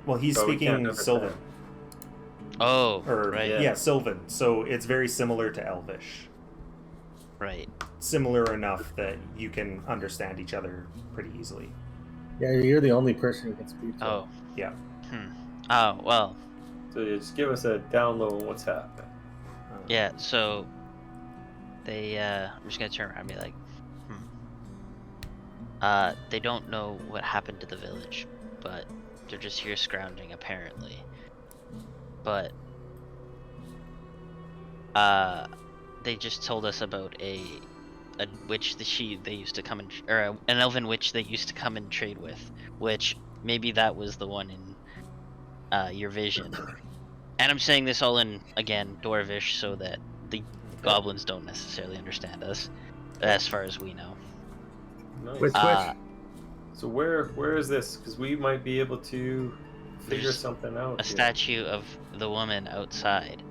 Well, he's But we can't speaking understand. Sylvan. Oh, Or right. yeah, Sylvan. So it's very similar to Elvish. Right. Similar enough that you can understand each other pretty easily. Yeah, you're the only person who can speak to them. Oh. Yeah. Oh, well, So you just give us a down low on what's happening. yeah, so they, I'm just gonna turn around and be like, they don't know what happened to the village, but they're just here scrounging, apparently. But, they just told us about a witch that they used to come and, or an elven witch they used to come and trade with, which maybe that was the one in, your vision. And I'm saying this all in, again, Dwarvish, so that the goblins don't necessarily understand us, as far as we know. Nice. Which So where is this? Because we might be able to figure There's something out. a here. statue of the woman outside,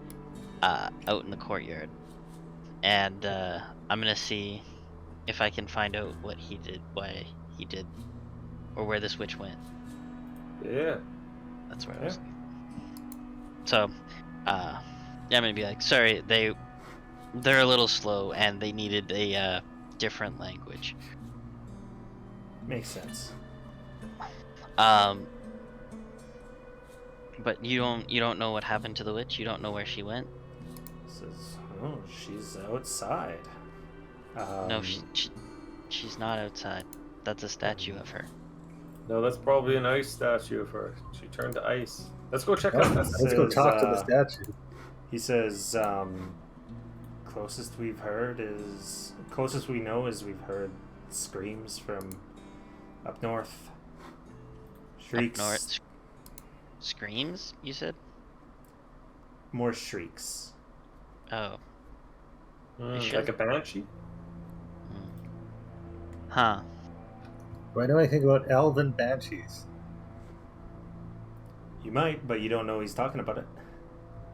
out in the courtyard. And, I'm gonna see if I can find out what he did, why he did, or where this witch went. Yeah. That's where I was. So, yeah, I'm gonna be like, sorry, they're a little slow and they needed a different language. Makes sense. But you don't know what happened to the witch. You don't know where she went. Says, oh, she's outside. No, she's not outside. That's a statue of her. No, that's probably an ice statue of her. She turned to ice. Let's go check out that. Let's go Says, talk to the statue. He says, closest we know is we've heard screams from up north. Shrieks. Up north. Screams, you said? More shrieks. Oh. Like a banshee? Huh. Do I know anything about elven banshees? You might, but you don't know he's talking about it.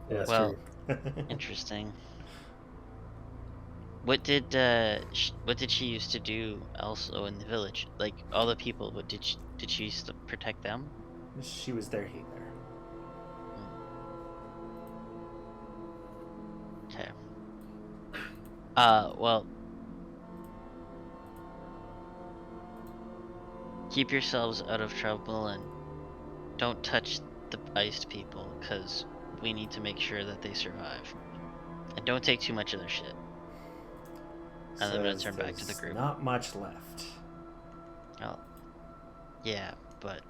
Yeah, that's Well, true. interesting. What did she used to do also in the village? Like all the people, what did she used to protect them? She was their healer. Okay. Well, keep yourselves out of trouble and don't touch the iced people, because we need to make sure that they survive. And don't take too much of their shit. And then I'm gonna Says turn back to the there's group. Not much left. Oh. Yeah, but...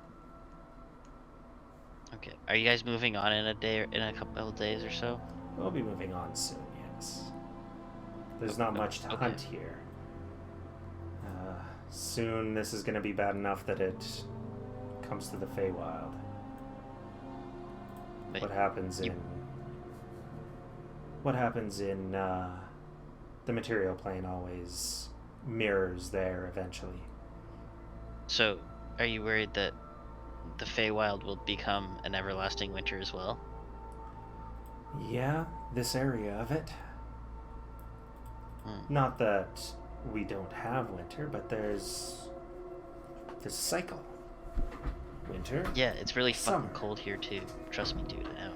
Okay. Are you guys moving on in a day or in a couple of days or so? We'll be moving on soon, yes. There's not much to hunt here. Soon this is going to be bad enough that it comes to the Feywild. Wait, What happens in the material plane always mirrors there eventually. So, are you worried that the Feywild will become an everlasting winter as well? Yeah, this area of it. Not that we don't have winter, but there's a cycle. Winter. Yeah, it's really fucking Summer. cold here too. Trust me, dude. I know.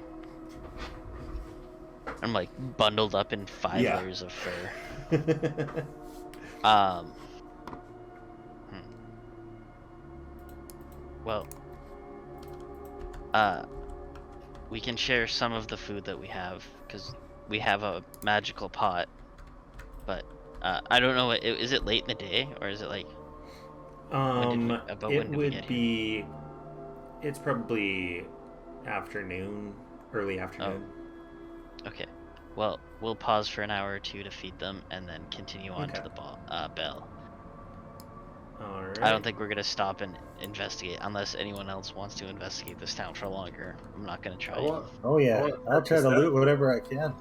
I'm like bundled up in 5 Yeah. layers of fur. Well, we can share some of the food that we have because we have a magical pot. But I don't know. Is it late in the day or is it like? When did we It would get here? be. It's probably afternoon, early afternoon. Okay. Well, we'll pause for an hour or two to feed them and then continue on to Okay. the bell. All right. I don't think we're gonna stop and investigate unless anyone else wants to investigate this town for longer. I'm not gonna try. Oh yeah, I'll try to loot whatever I can.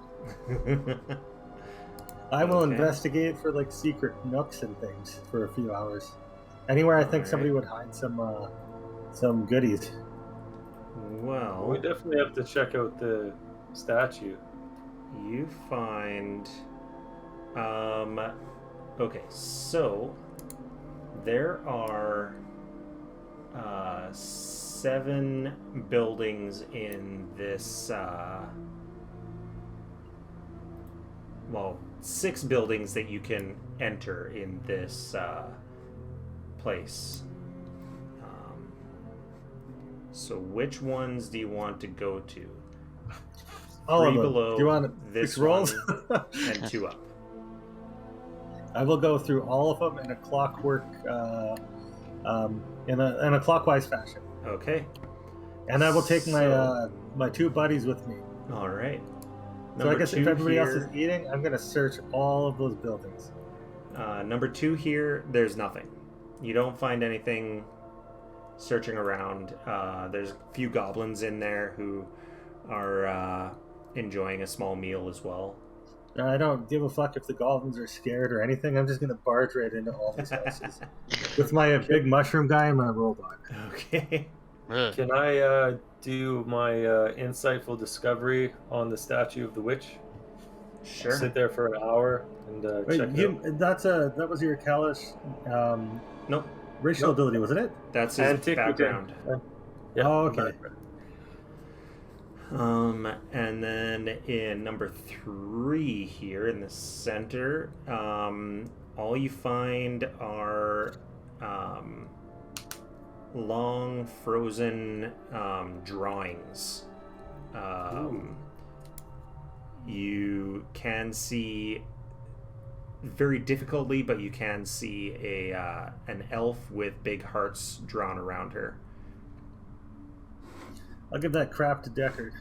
I will Okay. investigate for like secret nooks and things for a few hours. Anywhere I think Alright. somebody would hide some goodies. Well, We definitely have to check out the statue. you find. Okay, so there are 7 buildings in this. Well, 6 buildings that you can enter in this place. So which ones do you want to go to? All of 3 them. below, Do you want this 6 rolls? and 2 up. I will go through all of them in a clockwork, in a clockwise fashion, Okay. and I will take my So- my 2 buddies with me. All right. So I guess if 2 everybody else is here- eating, I'm gonna search all of those buildings. number 2 here, there's nothing. You don't find anything searching around. There's a few goblins in there who are enjoying a small meal as well. I don't give a fuck if the goblins are scared or anything. I'm just gonna barge right into all these houses with my big mushroom guy and my robot. Okay. Ugh. Can I do my insightful discovery on the statue of the witch? Sure. Sit there for an hour and Wait, check it out. that was your Kalish Nope. racial Nope. ability, wasn't it? That's his Antiquity. background. Yeah, Oh, okay. And then in number 3 here in the center, all you find are long frozen drawings. You can see very difficultly, but you can see an elf with big hearts drawn around her. I'll give that crap to Deckard.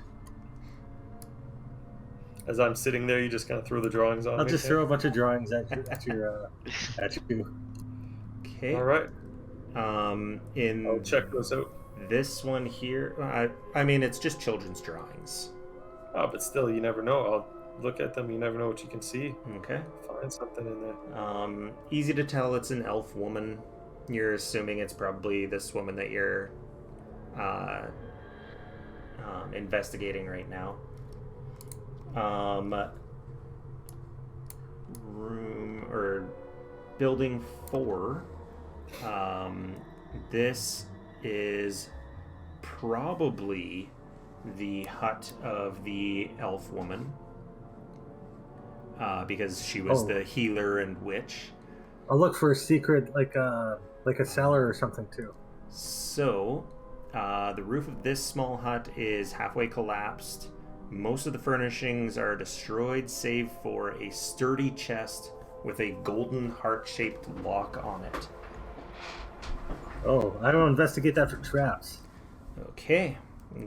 As I'm sitting there, you just kind of throw the drawings on I'll me. just throw a bunch of drawings at you. Okay. All right, In I'll check those out. this one here, I mean, it's just children's drawings. Oh, but still, you never know. I'll look at them. You never know what you can see. Okay. Find something in there. Easy to tell it's an elf woman. You're assuming it's probably this woman that you're investigating right now. Room or building 4. This is probably the hut of the elf woman, because she was Oh. the healer and witch. I'll look for a secret, like a cellar or something too. So, the roof of this small hut is halfway collapsed. Most of the furnishings are destroyed, save for a sturdy chest with a golden heart-shaped lock on it. Oh, I don't investigate that for traps. Okay,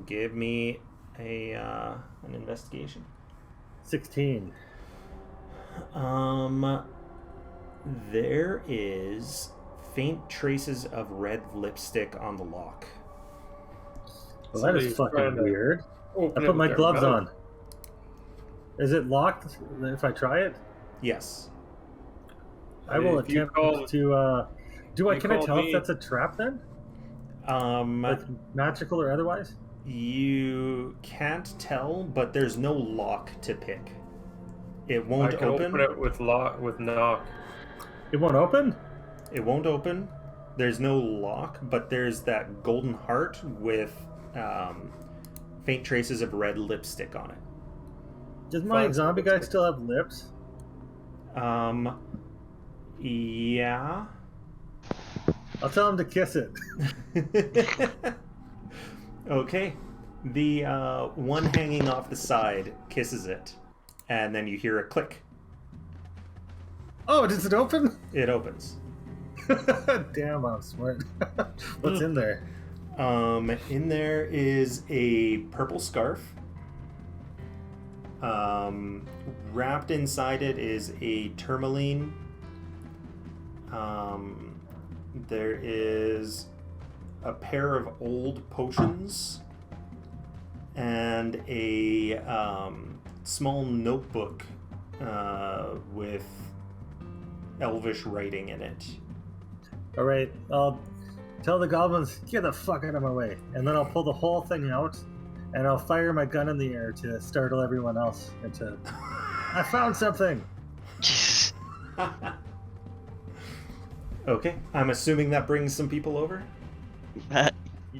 Give me an investigation. 16. There is faint traces of red lipstick on the lock. Well, that is Somebody's fucking trying to weird. I open it put with my their gloves mouth. on. Is it locked if I try it? Yes. I will If you attempt call- to. Can I call tell me- if that's a trap then? Like magical or otherwise? You can't tell, but there's no lock to pick. It I won't can open it with knock. It won't open? It won't open. There's no lock, but there's that golden heart with faint traces of red lipstick on it. Does my Fine. zombie guy still have lips? Yeah. I'll tell him to kiss it. Okay. The one hanging off the side kisses it, and then you hear a click. Oh, does it open? It opens. Damn, I'm smart. What's in there? In there is a purple scarf. Wrapped inside it is a tourmaline. There is a pair of old potions and a small notebook with elvish writing in it. All right, I'll tell the goblins, get the fuck out of my way. And then I'll pull the whole thing out and I'll fire my gun in the air to startle everyone else into, I found something. Okay, I'm assuming that brings some people over.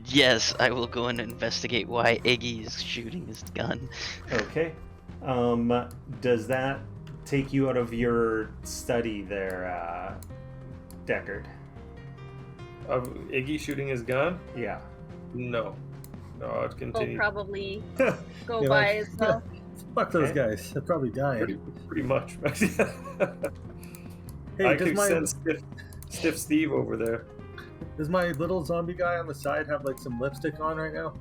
Yes, I will go and investigate why Iggy is shooting his gun. Okay. Does that take you out of your study there, Deckard? Of Iggy shooting his gun? Yeah. No. No, I'd We'll continue. probably go You're by like, as well. Fuck those Okay. guys. They're probably dying. Pretty much. Hey, I does could my, send Stiff Steve over there. does my little zombie guy on the side have like some lipstick on right now?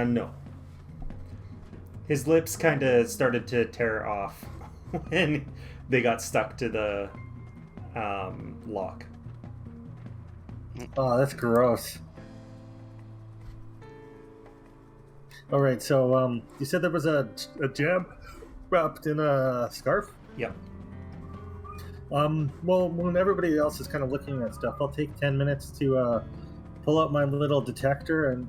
No. His lips kind of started to tear off when they got stuck to the lock. Oh, that's gross. All right, so you said there was a gem wrapped in a scarf. Yep. Well, when everybody else is kind of looking at stuff, I'll take 10 minutes to pull out my little detector and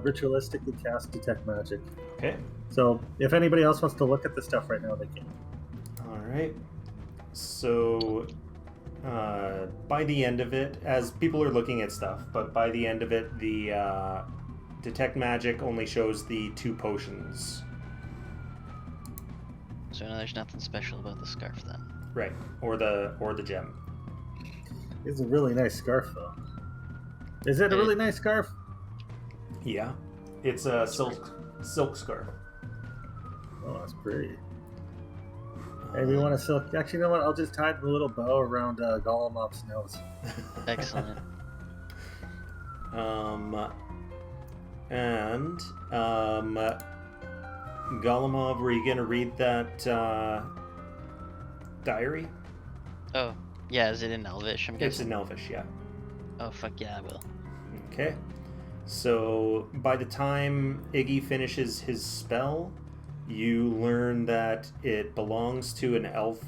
ritualistically cast detect magic. Okay. So if anybody else wants to look at the stuff right now, they can. All right. So, by the end of it, as people are looking at stuff, but by the end of it, the detect magic only shows the 2 potions. So no, there's nothing special about the scarf then. Right. Or the gem. It's a really nice scarf, though. Is it a really nice scarf? Yeah. It's a silk scarf. Oh, that's pretty. Hey, we want a silk. Actually, you know what? I'll just tie the little bow around Golemov's nose. Excellent. Golemov, were you gonna read that diary? Oh, yeah, is it in Elvish? I'm It's guessing. in Elvish, yeah. Oh, fuck yeah, I will. Okay. So by the time Iggy finishes his spell, you learn that it belongs to an elf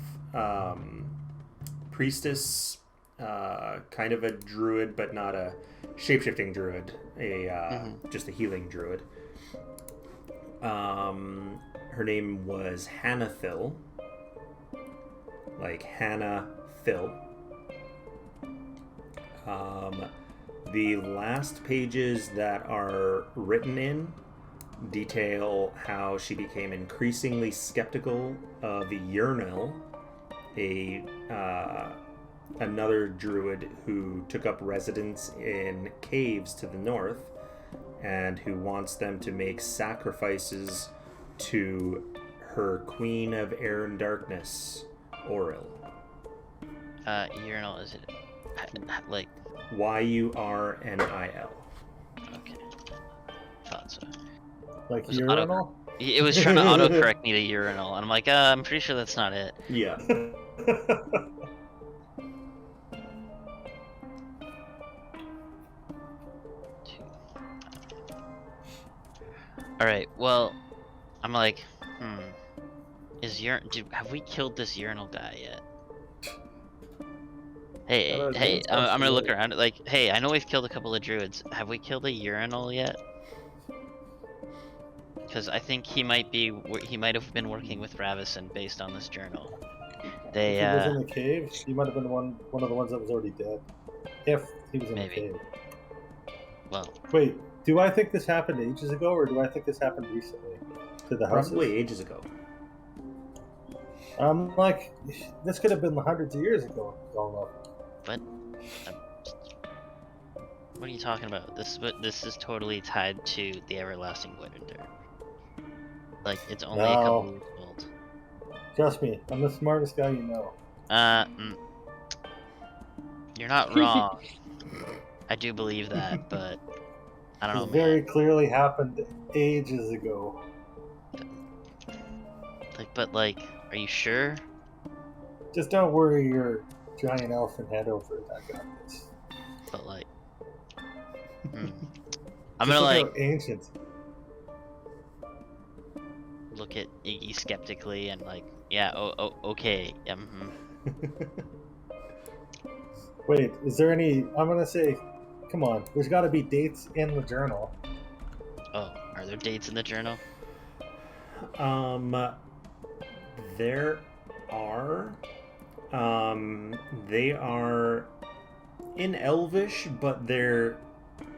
priestess, kind of a druid, but not a shapeshifting druid, just a healing druid. Her name was Hanathil, like Hannah Phil. The last pages that are written in detail how she became increasingly skeptical of Yurnil, another druid who took up residence in caves to the north and who wants them to make sacrifices to her queen of air and darkness, Oril. Urinal, is it like Yurnil. okay? Thought So Like was urinal? it was trying to autocorrect me to urinal, and I'm like, I'm pretty sure that's not it. Yeah. All right. Well, I'm like, have we killed this urinal guy yet? Hey, I'm gonna look around. Like, hey, I know we've killed a couple of druids. Have we killed a urinal yet? Because I think he might have been working with Ravison based on this journal. They If he was in the cave, he might have been one of the ones that was already dead. If he was in the cave. Well, wait, do I think this happened ages ago, or do I think this happened recently to the houses? Probably ages ago. Like, this could have been hundreds of years ago. But what are you talking about? This is totally tied to the Everlasting Winter. Like, it's only a couple years old. Trust me, I'm the smartest guy you know. You're not wrong. I do believe that, but I don't know. It very clearly happened ages ago. Like, are you sure? Just don't worry your giant elephant head over it. I got this. But like, I'm gonna like ancient. Look at Iggy skeptically and like, yeah, okay, yeah. Wait, is there any? I'm gonna say, come on. There's got to be dates in the journal. Oh, are there dates in the journal? There are. They are in Elvish, but they're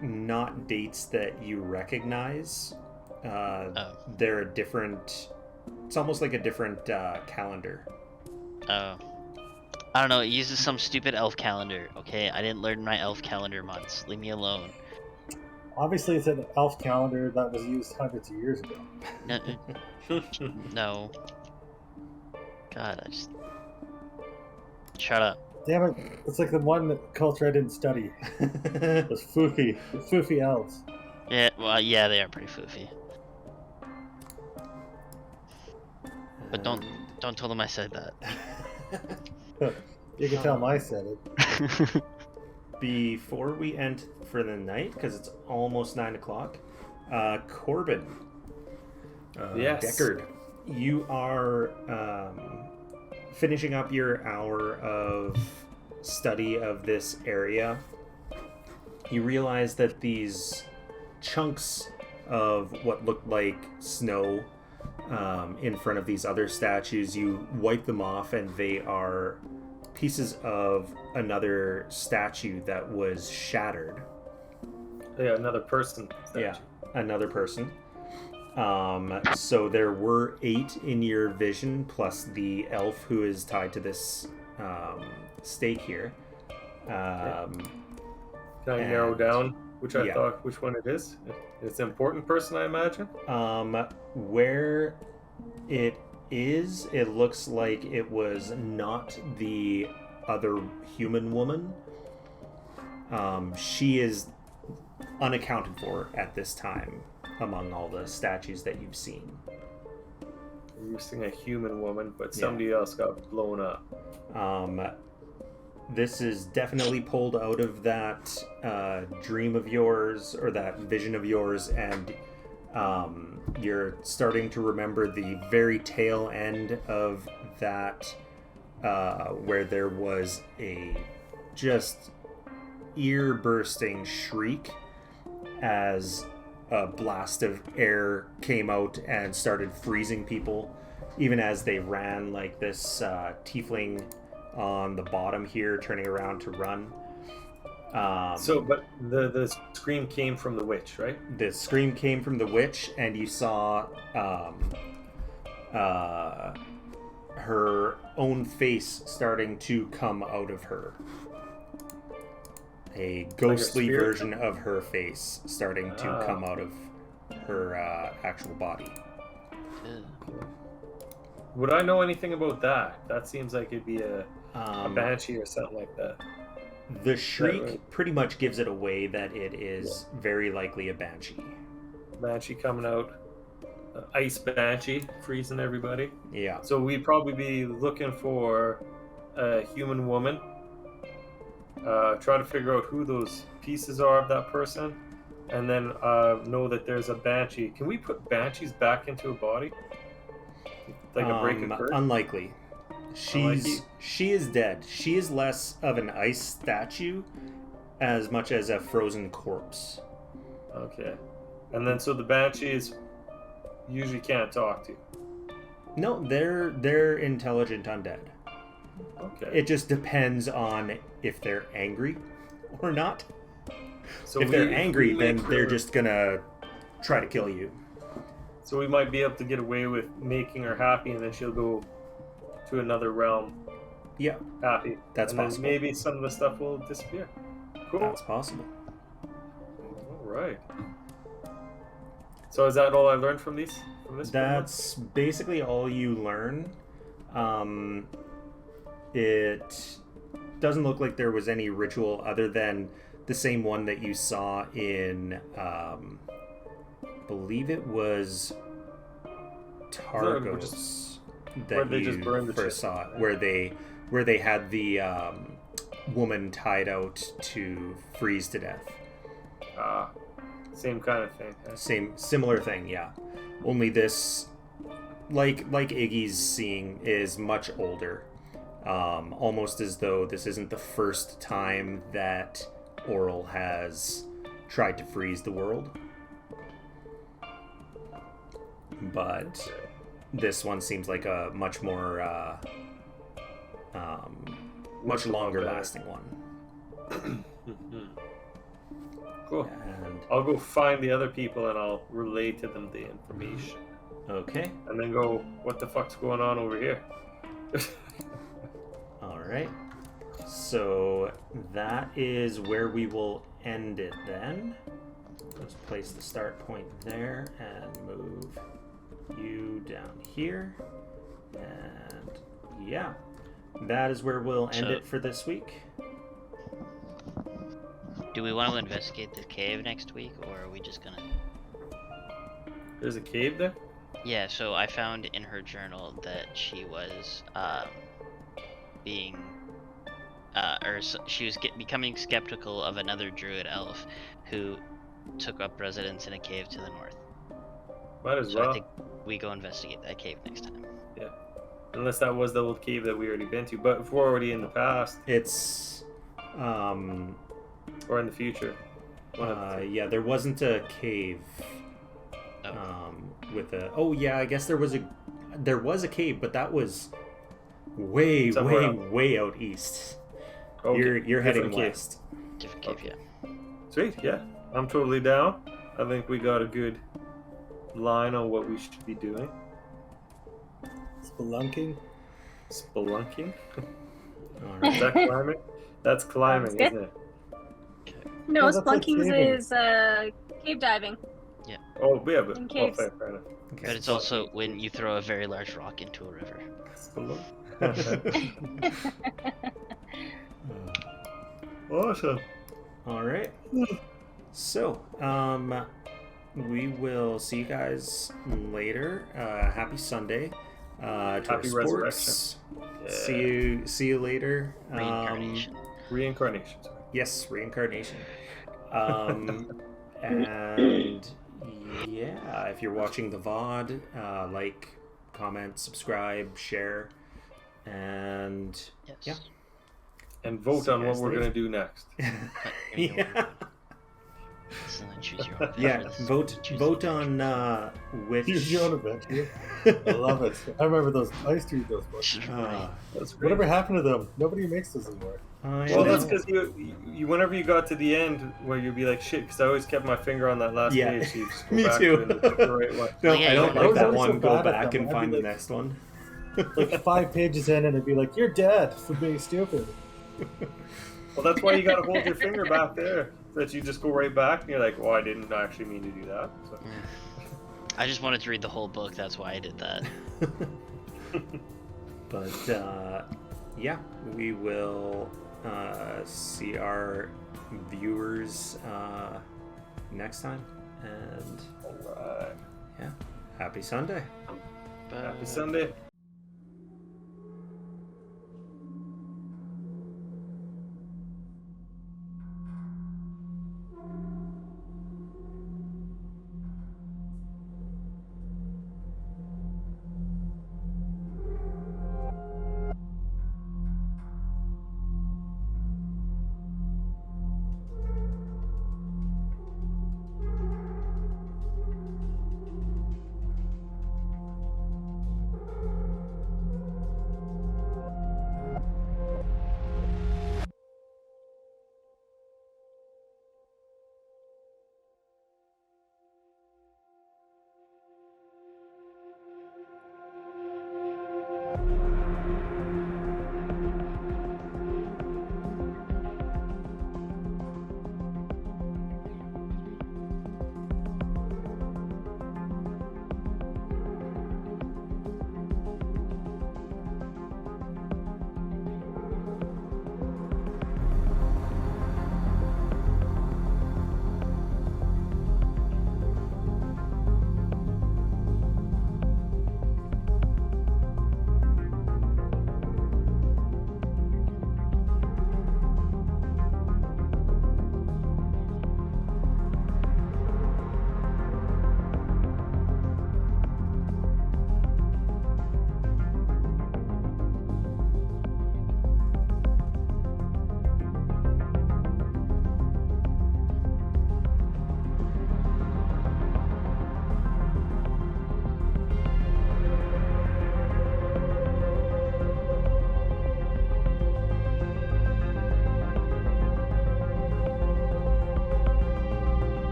not dates that you recognize. They're a different. It's almost like a different calendar. Oh. I don't know, it uses some stupid elf calendar, okay? I didn't learn my elf calendar months. Leave me alone. Obviously, it's an elf calendar that was used hundreds of years ago. No. God, I just... Shut up. Damn it, it's like the one culture I didn't study. It was foofy elves. Yeah, well, yeah, they are pretty foofy. But don't tell them I said that. You can tell them I said it. Before we end for the night, because it's almost 9 o'clock, Corbin. Yes. Deckard, you are finishing up your hour of study of this area. You realize that these chunks of what looked like snow in front of these other statues, you wipe them off and they are pieces of another statue that was shattered. Yeah, another person statue. Yeah, another person. So there were 8 in your vision, plus the elf who is tied to this stake here. Can I narrow down which one it is? It's an important person, I imagine. Where it is, it looks like it was not the other human woman. She is unaccounted for at this time among all the statues that you've seen. You're seeing a human woman, but somebody else got blown up. This is definitely pulled out of that dream of yours, or that vision of yours, and you're starting to remember the very tail end of that, where there was a just ear-bursting shriek as a blast of air came out and started freezing people, even as they ran, like this tiefling on the bottom here turning around to run. But the scream came from the witch, right? The scream came from the witch, and you saw her own face starting to come out of her. A ghostly version of her face starting to come out of her actual body. Would I know anything about that? That seems like it'd be a banshee or something like that. The shriek pretty much gives it away that it is very likely a banshee. Banshee coming out. Ice Banshee, freezing everybody. Yeah. So we'd probably be looking for a human woman. Try to figure out who those pieces are of that person. And then know that there's a Banshee. Can we put Banshees back into a body? Like a break a curse? Unlikely. Unlikely? She is dead. She is less of an ice statue as much as a frozen corpse. Okay. And then so the Banshees usually can't talk to you. No, they're intelligent undead. Okay. It just depends on if they're angry or not. So if they're we angry, then make they're her- just gonna try to kill you. So we might be able to get away with making her happy, and then she'll go to another realm Yeah, happy. that's and then possible. maybe some of the stuff will disappear. Cool. That's possible. All right. So is that all I learned from these? From this? That's basically all you learn. It doesn't look like there was any ritual other than the same one that you saw in, believe it was Targos where that they just you burned the first chip. saw it, where they had the woman tied out to freeze to death. Same kind of thing. Similar thing, yeah. Only this, like Iggy's seeing, is much older. Almost as though this isn't the first time that Oral has tried to freeze the world. But this one seems like a much more, much longer lasting one. Cool. And I'll go find the other people and I'll relay to them the information. okay, And then go, what the fuck's going on over here? all right. So that is where we will end it then. Let's place the start point there and move you down here. And yeah, that is where we'll end So- it for this week. Do we want to investigate the cave next week, or are we just gonna? There's a cave there? Yeah. So I found in her journal that she was being, she was becoming skeptical of another druid elf who took up residence in a cave to the north. Might as So well. I think we go investigate that cave next time. Yeah. Unless that was the old cave that we already been to. But if we're already in the past It's or in the future. One of the two. yeah, there wasn't a cave Oh. with a I guess there was a cave, but that was way Somewhere else. way out east. Okay, You're heading different cave. west. Different cave, yeah. Sweet, yeah. I'm totally down. I think we got a good line on what we should be doing. Spelunking. Spelunking? All Is right. that climbing? That's climbing, Sounds isn't it? No, Oh, that's like Splunkings caving. is cave diving Oh, yeah, but in caves. fair enough. Okay. But it's also when you throw a very large rock into a river. Spelunk. Awesome. All right. So, we will see you guys later. Happy Sunday. To our Happy sports. Yeah. See you later. Reincarnation. Reincarnation. Yes, reincarnation. And yeah, if you're watching the VOD, like, comment, subscribe, share, and Yes. yeah. And vote See you on what guys we're later. going to do next. yeah. So then choose your own Yeah, adventure. vote Choose vote your on which. Choose your own adventure. I love it. I remember those. I used to read those books. Uh, That's great. Whatever happened to them? Nobody makes those anymore. I Well, know. that's because you, whenever you got to the end, where you'd be like, shit, because I always kept my finger on that last Yeah. page. So you just go Me back too. To it and pick the right one. No, Yeah, I don't yeah. like I was that always so one. Go bad at back them. and I'd find be the like- next one. Like 5 pages in, and it'd be like, "You're dead for being stupid." Well, that's why you got to hold your finger back there. So that you just go right back and you're like, well, I didn't actually mean to do that. So. I just wanted to read the whole book. That's why I did that. But yeah, we will see our viewers next time, And All right. yeah, happy Sunday. Happy Sunday.